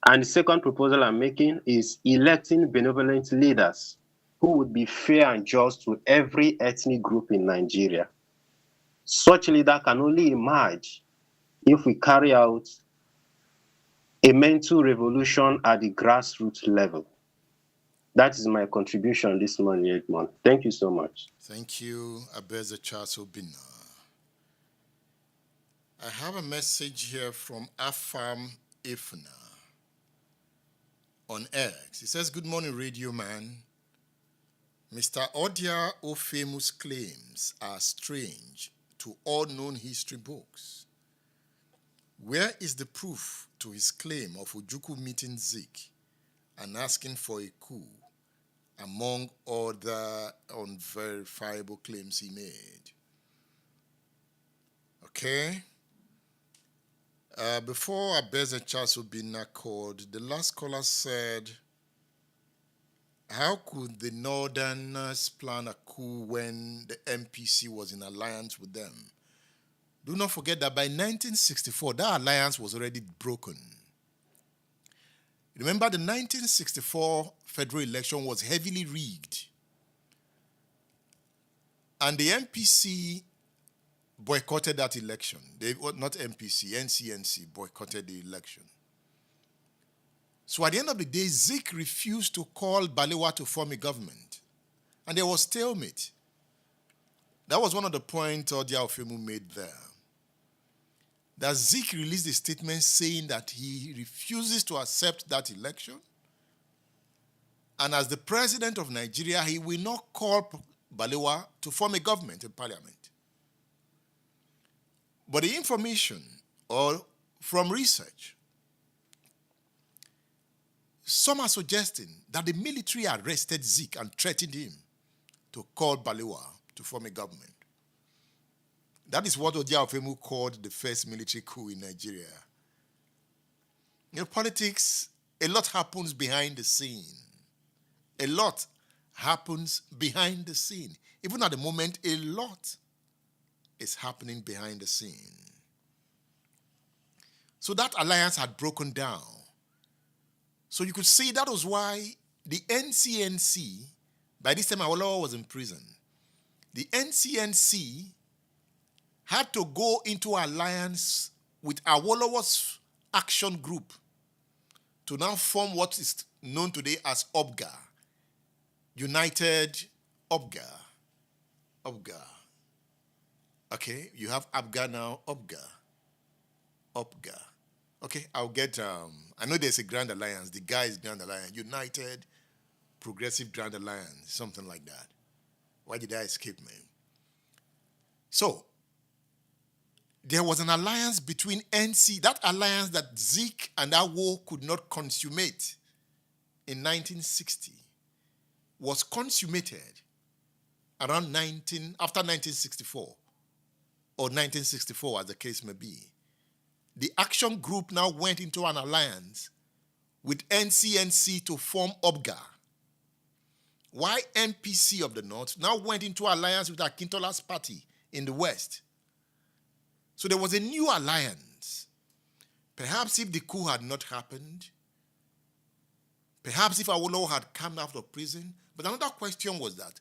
And the second proposal I'm making is electing benevolent leaders who would be fair and just to every ethnic group in Nigeria. Such leader can only emerge if we carry out a mental revolution at the grassroots level. That is my contribution this morning, Edmond. Thank you so much. Thank you, Abeza Charles Obina. I have a message here from Afam Ifna on X. It says, good morning, Radio Man. Mr. Odia Ofemu's claims are strange to all known history books. Where is the proof to his claim of Ojukwu meeting Zik and asking for a coup, among other unverifiable claims he made? Okay. Before Abeza Charles Obina called, the last caller said, how could the Northerners plan a coup when the MPC was in alliance with them? Do not forget that by 1964, that alliance was already broken. Remember, the 1964 federal election was heavily rigged. And the MPC boycotted that election. Not MPC, NCNC boycotted the election. So at the end of the day, Zik refused to call Balewa to form a government. And there was stalemate. That was one of the points Odia Ofemu made there. That Zik released a statement saying that he refuses to accept that election. And as the president of Nigeria, he will not call Balewa to form a government in parliament. But the information, or from research, some are suggesting that the military arrested Zik and threatened him to call Balewa to form a government. That is what Odia Ofemu called the first military coup in Nigeria. In politics, a lot happens behind the scene. A lot happens behind the scene. Even at the moment, a lot is happening behind the scene. So that alliance had broken down. So you could see that was why the NCNC, by this time Awolowo was in prison, the NCNC had to go into alliance with Awolowo's action group to now form what is known today as OBGA, United OBGA. OBGA. Okay, you have ABGA now, OBGA. OBGA. Okay, I'll get, I know there's a Grand Alliance. The guy is Grand Alliance. United Progressive Grand Alliance, something like that. Why did I escape, man? So, there was an alliance between NC, that alliance that Zik and Awo could not consummate in 1960, was consummated around after 1964, or 1964 as the case may be. The action group now went into an alliance with NCNC to form OBGA. While MPC of the North now went into alliance with Akintola's party in the West. So there was a new alliance. Perhaps if the coup had not happened, perhaps if Awolowo had come out of prison, but another question was that,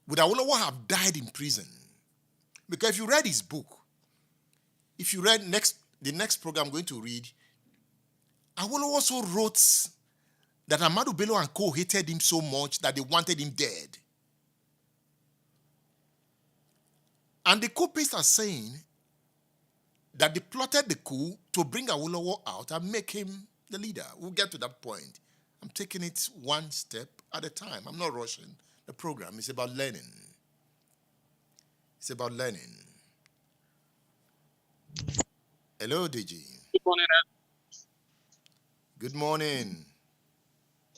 would Awolowo have died in prison? Because if you read his book, if you read the next program I'm going to read, Awolowo also wrote that Ahmadu Bello and co hated him so much that they wanted him dead. And the coupists are saying that they plotted the coup to bring Awolowo out and make him the leader. We'll get to that point. I'm taking it one step at a time. I'm not rushing the program. It's about learning. It's about learning. Hello, DG. Good morning, Ed. Good morning.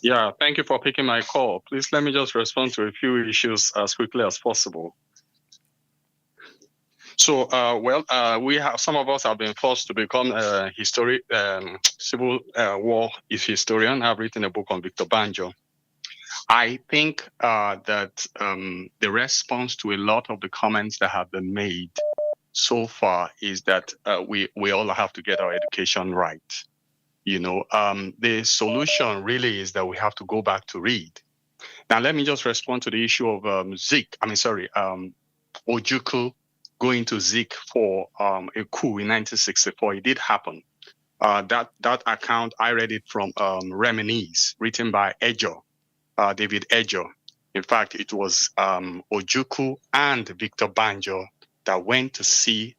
Yeah, thank you for picking my call. Please let me just respond to a few issues as quickly as possible. So, we have, some of us have been forced to become civil war historian. I've written a book on Victor Banjo. I think that the response to a lot of the comments that have been made so far is that we all have to get our education right. You know, the solution really is that we have to go back to read. Now, let me just respond to the issue of Ojukwu going to Zik for a coup in 1964. It did happen. That account, I read it from Reminisce, written by David Ejo. In fact, it was Ojukwu and Victor Banjo that went to see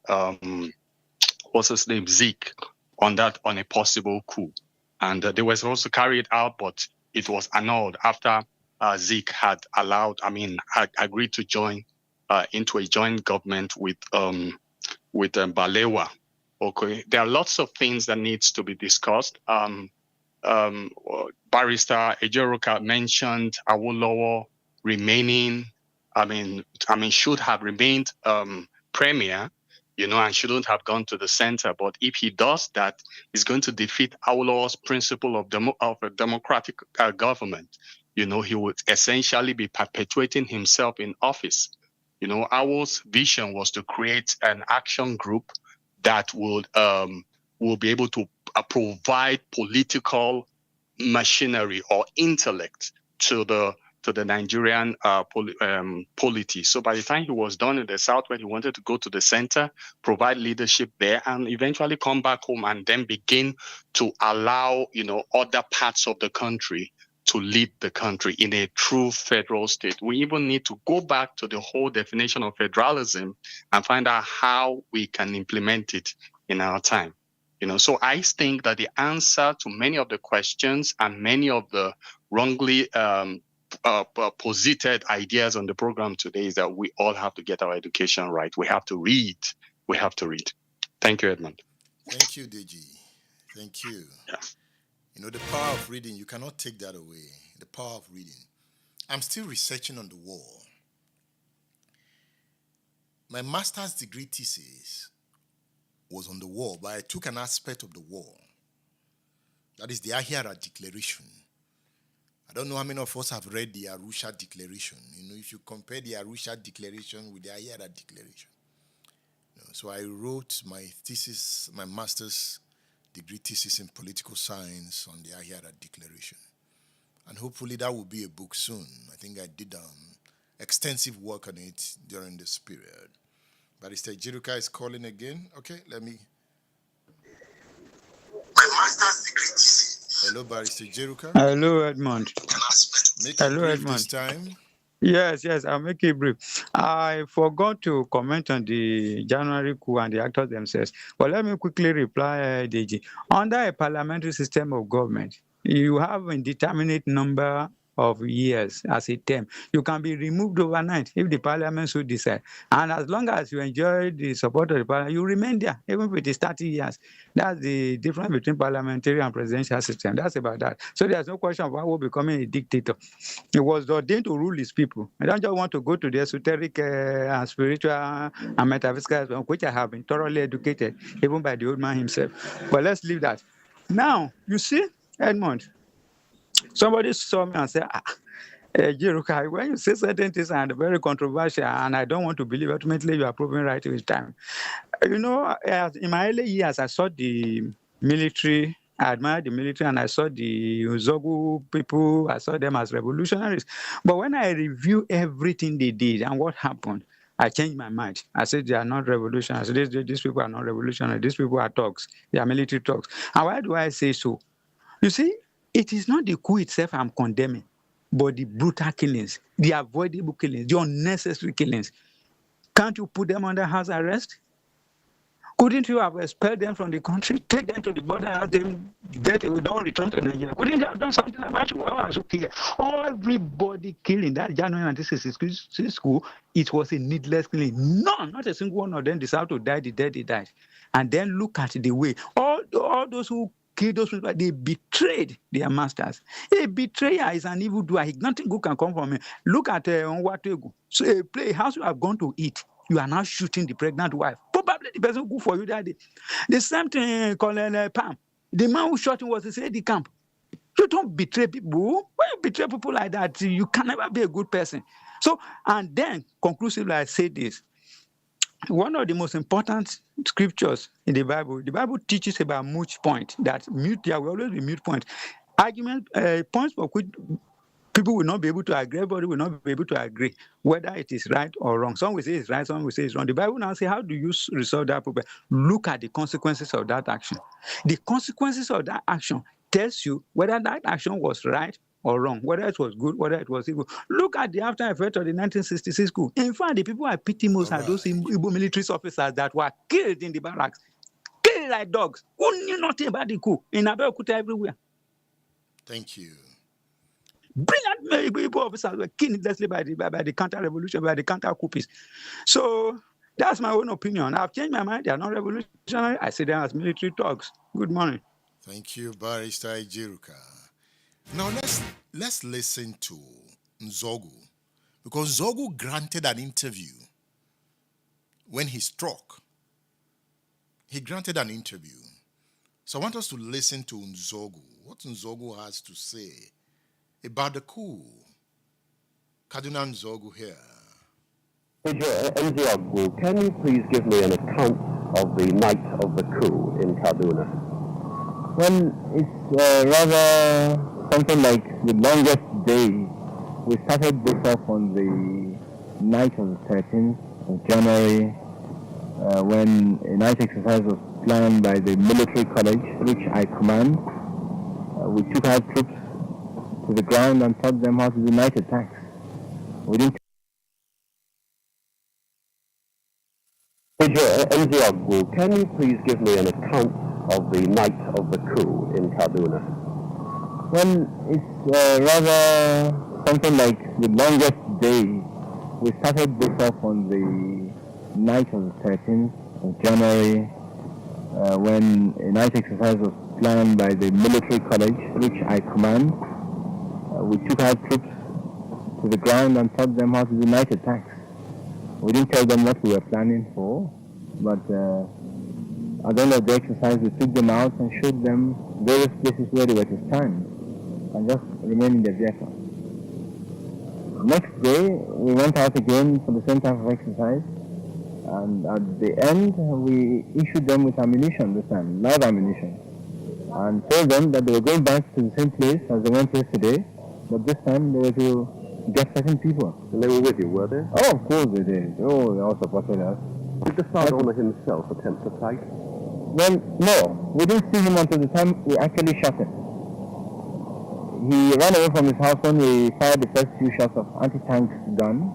what's his name, Zik, on a possible coup. And they were supposed to carry it out, but it was annulled after Zik had agreed to join into a joint government with Balewa. Okay, there are lots of things that needs to be discussed. Barrister Ejoroka mentioned Awolowo remaining. Should have remained premier, and shouldn't have gone to the center. But if he does that, he's going to defeat Awolowo's principle of a democratic government. He would essentially be perpetuating himself in office. Our vision was to create an action group that will be able to provide political machinery or intellect to the Nigerian polity. So by the time he was done in the Southwest, he wanted to go to the center, provide leadership there, and eventually come back home and then begin to allow, other parts of the country to lead the country in a true federal state. We even need to go back to the whole definition of federalism and find out how we can implement it in our time. So I think that the answer to many of the questions and many of the wrongly posited ideas on the program today is that we all have to get our education right. We have to read. Thank you, Edmund. Thank you, Deji. Thank you. Yeah. The power of reading, you cannot take that away. The power of reading. I'm still researching on the war. My master's degree thesis was on the war, but I took an aspect of the war. That is the Ahira Declaration. I don't know how many of us have read the Arusha Declaration. If you compare the Arusha Declaration with the Ahira Declaration. So I wrote my thesis, my master's degree thesis in political science on the Ahira Declaration. And hopefully that will be a book soon. I think I did extensive work on it during this period. Barrister Jiruka is calling again. Okay, let me. My master's degree thesis. Hello, Barrister Jiruka. Hello, Edmund. Make it brief this time. Yes, I'll make it brief. I forgot to comment on the January coup and the actors themselves. But let me quickly reply, DG. Under a parliamentary system of government, you have a indeterminate number of years as a term. You can be removed overnight if the parliament should decide. And as long as you enjoy the support of the parliament, you remain there, even if it is 30 years. That's the difference between parliamentary and presidential system. That's about that. So there's no question about who becoming a dictator. He was ordained to rule his people. I don't just want to go to the esoteric and spiritual and metaphysical, which I have been thoroughly educated, even by the old man himself. But let's leave that. Now, you see, Edmund, somebody saw me and said, Jiruka, when you say certain things and very controversial, and I don't want to believe, ultimately you are proving right with time. In my early years, I saw the military, I admired the military, and I saw the Nzeogwu people, I saw them as revolutionaries. But when I review everything they did and what happened, I changed my mind. I said they are not revolutionaries. These people are not revolutionaries. These people are thugs. They are military thugs. And why do I say so? You see, it is not the coup itself I'm condemning, but the brutal killings, the avoidable killings, the unnecessary killings. Can't you put them under house arrest? Couldn't you have expelled them from the country, take them to the border, and them that they will not return to Nigeria? Couldn't you have done something about it? Everybody killing that January 1966 school, it was a needless killing. None, not a single one of them decided to die the day they died. And then look at the way all those who killed those people, they betrayed their masters. A betrayer is an evildoer. Nothing good can come from him. Look at Onwategu. So a house you have gone to eat, you are now shooting the pregnant wife. Probably the person who for you that day. The same thing, Colonel Pam. The man who shot him was the AD camp. You don't betray people. When you betray people like that, you can never be a good person. So, and then, conclusively, I say this. One of the most important scriptures in the Bible teaches about moot point. That there will always be moot point. Argument, points for which people will not be able to agree, everybody will not be able to agree whether it is right or wrong. Some will say it's right, some will say it's wrong. The Bible now says, how do you resolve that problem? Look at the consequences of that action. The consequences of that action tells you whether that action was right or wrong, whether it was good, whether it was evil. Look at the after effect of the 1966 coup. In fact, the people I pity most are those Igbo military officers that were killed in the barracks, killed like dogs, who knew nothing about the coup, in Abeokuta everywhere. Thank you. Brilliant Igbo officers were killed needlessly by the counter-revolution, by the counter-coupists. So that's my own opinion. I've changed my mind. They are not revolutionary. I see them as military thugs. Good morning. Thank you, Barrister Jiruka. Now let's listen to Nzeogwu, because Nzeogwu granted an interview when he struck. He granted an interview. So I want us to listen to Nzeogwu, what Nzeogwu has to say about the coup. Kaduna Nzeogwu here. Major Nzeogwu, can you please give me an account of the night of the coup in Kaduna? Well, it's rather something like the longest day. We started this off on the night of the 13th of January, when a night exercise was planned by the military college, which I command. We took out troops to the ground and taught them how to do night attacks. We didn't. Major Nzeogwu, can you please give me an account of the night of the coup in Kaduna? Well, it's rather something like the longest day. We started this off on the night of the 13th of January when a night exercise was planned by the military college, which I command. We took our troops to the ground and taught them how to do night attacks. We didn't tell them what we were planning for, but at the end of the exercise, we took them out and showed them various places where they were to stand and just remain in their vehicle. Next day, we went out again for the same type of exercise, and at the end, we issued them with ammunition this time, live ammunition, and told them that they were going back to the same place as they went yesterday, but this time they were to get certain people. And they were with you, were they? Oh, of course they did. Oh, they all supported us. Did the sergeant owner himself attempt to fight? Well, no. We didn't see him until the time we actually shot him. He ran away from his house when we fired the first few shots of anti-tank gun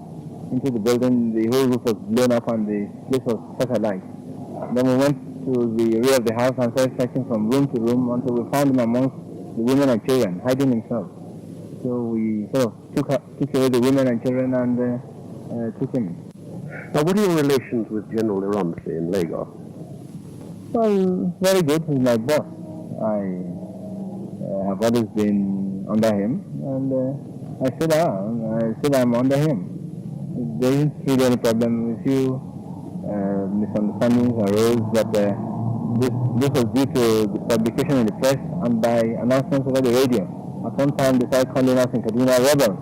into the building. The whole roof was blown up and the place was set alight. Then we went to the rear of the house and started searching from room to room until we found him amongst the women and children, hiding himself. So we sort of took away the women and children and took him. Now, what are your relations with General Iramsi in Lagos? Well, very good. He's my boss. I have always been under him, and I still am under him. There isn't really any problem. A few misunderstandings arose, but this was due to the publication in the press and by announcements over the radio. At one time, they started calling us in Kaduna rebels,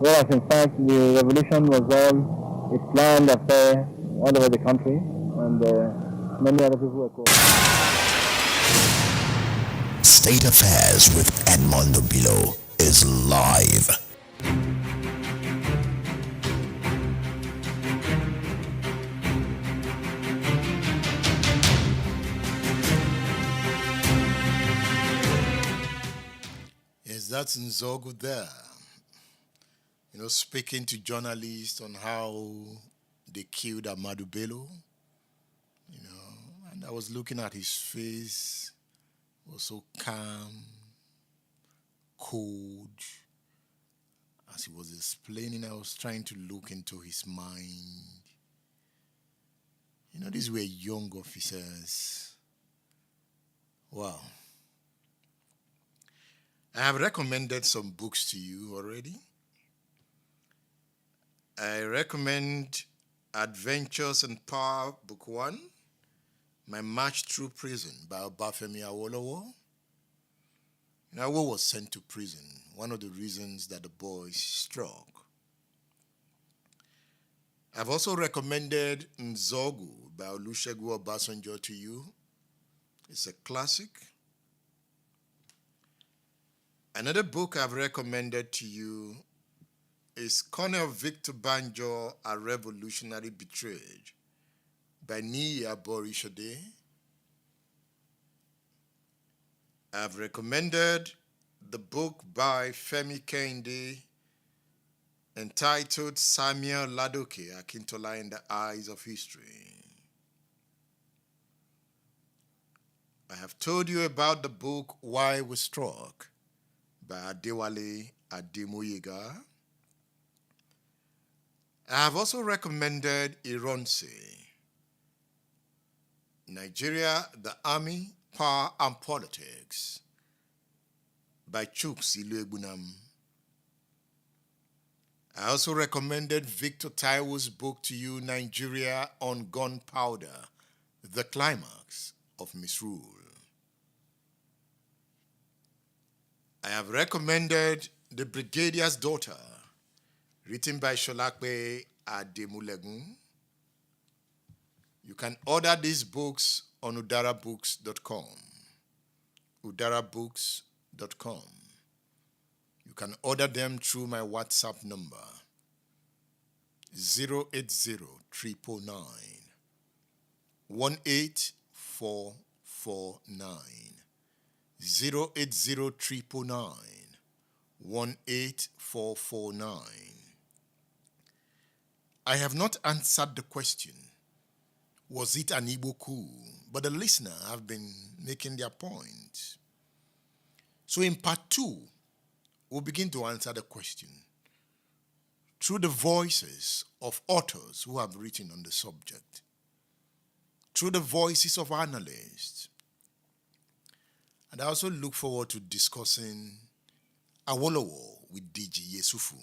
whereas in fact the revolution was all a planned affair all over the country, and many other people were called. State Affairs with Edmond Obilo is live. Yes, that's Nzeogwu there. Speaking to journalists on how they killed Ahmadu Bello. And I was looking at his face. It was so calm, cold. As he was explaining, I was trying to look into his mind. These were young officers. Wow. I have recommended some books to you already. I recommend Adventures in Power, Book 1, My March Through Prison by Obafemi Awolowo. Awo was sent to prison, one of the reasons that the boys struck. I've also recommended Nzeogwu by Olusegun Obasanjo to you. It's a classic. Another book I've recommended to you is Colonel Victor Banjo, A Revolutionary Betrayed by Niyi Aborishade. I've recommended the book by Femi Kehinde entitled Samuel Ladoke Akintola in the Eyes of History. I have told you about the book Why We Struck by Adewale Ademoyega. I have also recommended Ironsi, Nigeria, the Army, Power and Politics by Chuks Iluegbunam. I also recommended Victor Taiwo's book to you, Nigeria on Gunpowder, The Climax of Misrule. I have recommended The Brigadier's Daughter, written by Sholakbe Ademulegun. You can order these books on udarabooks.com. udarabooks.com. You can order them through my WhatsApp number, 080-309-18449. 080-309-18449. 18449. I have not answered the question, was it an Igbo coup? But the listener have been making their point. So in part 2, we'll begin to answer the question through the voices of authors who have written on the subject, through the voices of analysts. And I also look forward to discussing Awolowo with DG Yesufu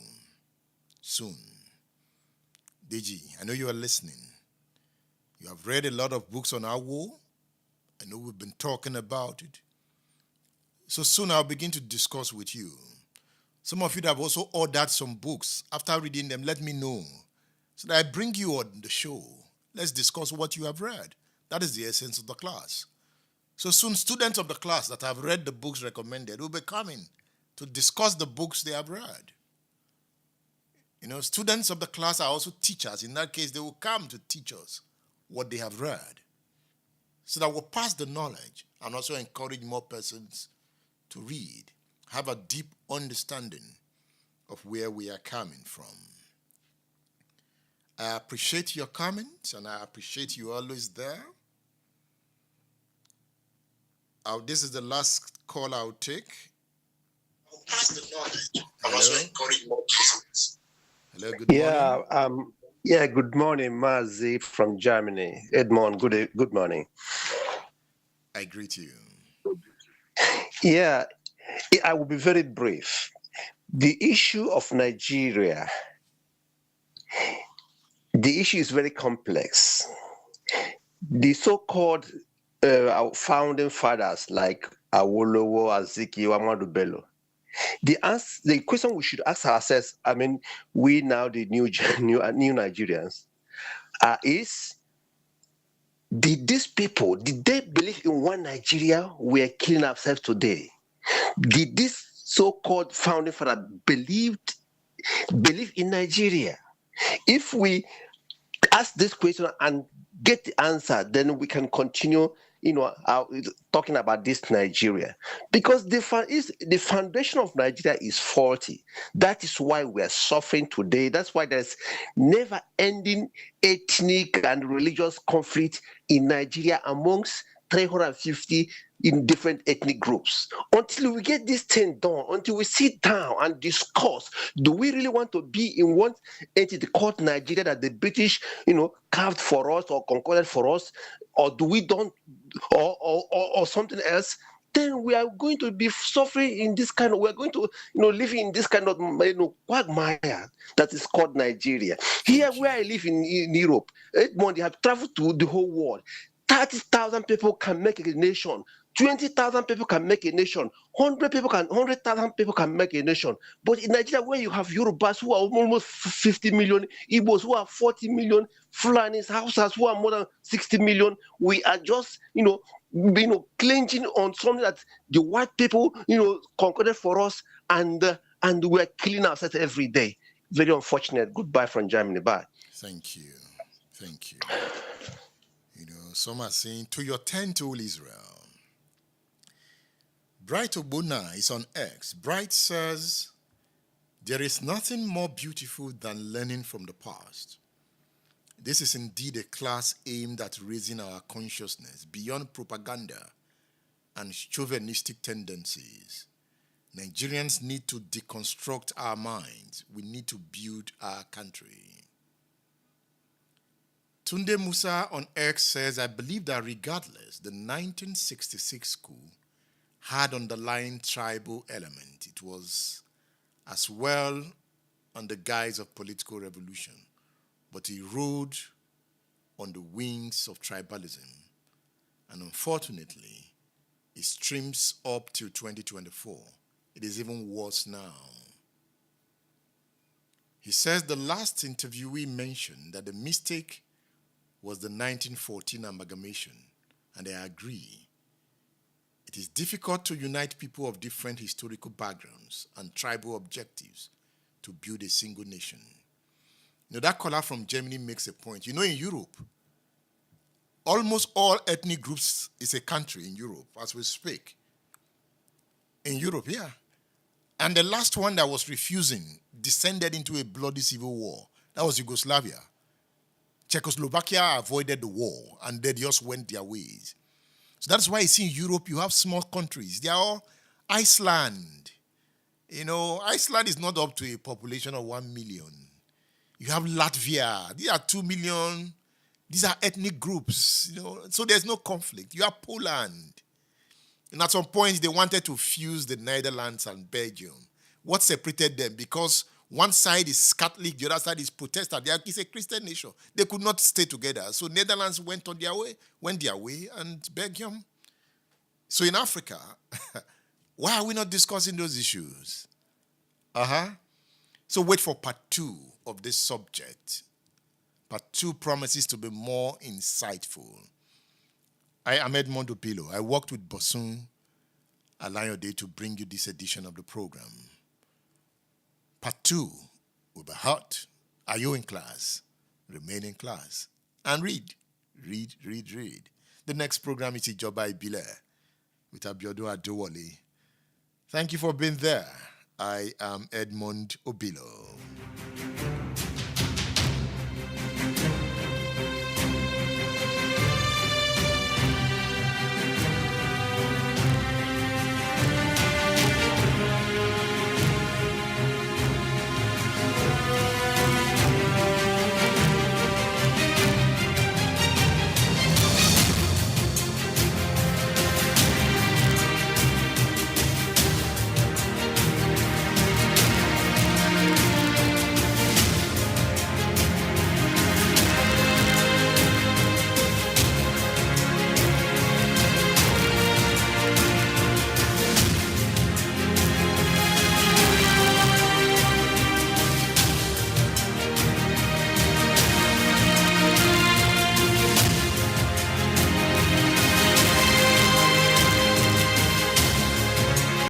soon. DG, I know you are listening. You have read a lot of books on Awo. I know we've been talking about it. So soon I'll begin to discuss with you. Some of you that have also ordered some books. After reading them, let me know so that I bring you on the show. Let's discuss what you have read. That is the essence of the class. So soon, students of the class that have read the books recommended will be coming to discuss the books they have read. You know, students of the class are also teachers. In that case, they will come to teach us what they have read so that we'll pass the knowledge and also encourage more persons to read, have a deep understanding of where we are coming from. I appreciate your comments and I appreciate you always there. This is the last call I'll take. I'll pass the knowledge and also encourage more persons. Hello, good morning. Good morning, Mazi from Germany. Edmond, good morning. I greet you. Yeah, I will be very brief. The issue of Nigeria, the issue is very complex. The so-called our founding fathers like Awolowo, Azikiwe, Ahmadu Bello. The question we should ask ourselves, I mean, we now the new Nigerians, is did these people, did they believe in one Nigeria we are killing ourselves today? Did this so-called founding father believe in Nigeria? If we ask this question and get the answer, then we can continue, talking about this Nigeria. Because the foundation of Nigeria is faulty. That is why we are suffering today. That's why there's never-ending ethnic and religious conflict in Nigeria amongst 350 in different ethnic groups. Until we get this thing done, until we sit down and discuss, do we really want to be in one entity called Nigeria that the British, carved for us or concorded for us, or do we don't, or something else? Then we are going to be suffering in this kind of, we're going to, live in this kind of, quagmire that is called Nigeria. Here where I live in Europe, Edmond, they have traveled to the whole world. 30,000 people can make a nation. 20,000 people can make a nation. 100,000 people can make a nation. But in Nigeria, where you have Yorubas who are almost 50 million, Igbos who are 40 million, Fulanis, Hausas who are more than 60 million, we are just, clinging on something that the white people, concorded for us, and we are killing ourselves every day. Very unfortunate. Goodbye from Germany. Bye. Thank you. Some are saying, to your tent, O Israel. Bright Ogbonna is on X. Bright says, there is nothing more beautiful than learning from the past. This is indeed a class aimed at raising our consciousness beyond propaganda and chauvinistic tendencies. Nigerians need to deconstruct our minds. We need to build our country. Tunde Musa on X says, I believe that regardless, the 1966 coup had underlying tribal element. It was as well on the guise of political revolution, but it rode on the wings of tribalism. And unfortunately, it streams up till 2024. It is even worse now. He says the last interviewee mentioned that the mistake was the 1914 amalgamation, and I agree. It is difficult to unite people of different historical backgrounds and tribal objectives to build a single nation. That caller from Germany makes a point. In Europe, almost all ethnic groups is a country in Europe as we speak. In Europe, yeah. And the last one that was refusing descended into a bloody civil war. That was Yugoslavia. Czechoslovakia avoided the war and they just went their ways. So that's why you see in Europe you have small countries. They are all Iceland. You know, Iceland is not up to a population of 1 million. You have Latvia. These are 2 million. These are ethnic groups. You know, so there's no conflict. You have Poland. And at some point, they wanted to fuse the Netherlands and Belgium. What separated them? Because one side is Catholic, the other side is Protestant. It's a Christian nation. They could not stay together. So Netherlands went their way, and Belgium. So in Africa, why are we not discussing those issues? So wait for part 2 of this subject. Part 2 promises to be more insightful. I am Edmond Opilo. I worked with Bosun Alayode to bring you this edition of the program. Part 2 will be hot. Are you in class? Remain in class. And read. Read. The next program is Ijoba Ibile with Abiodun Adewale. Thank you for being there. I am Edmond Obilo.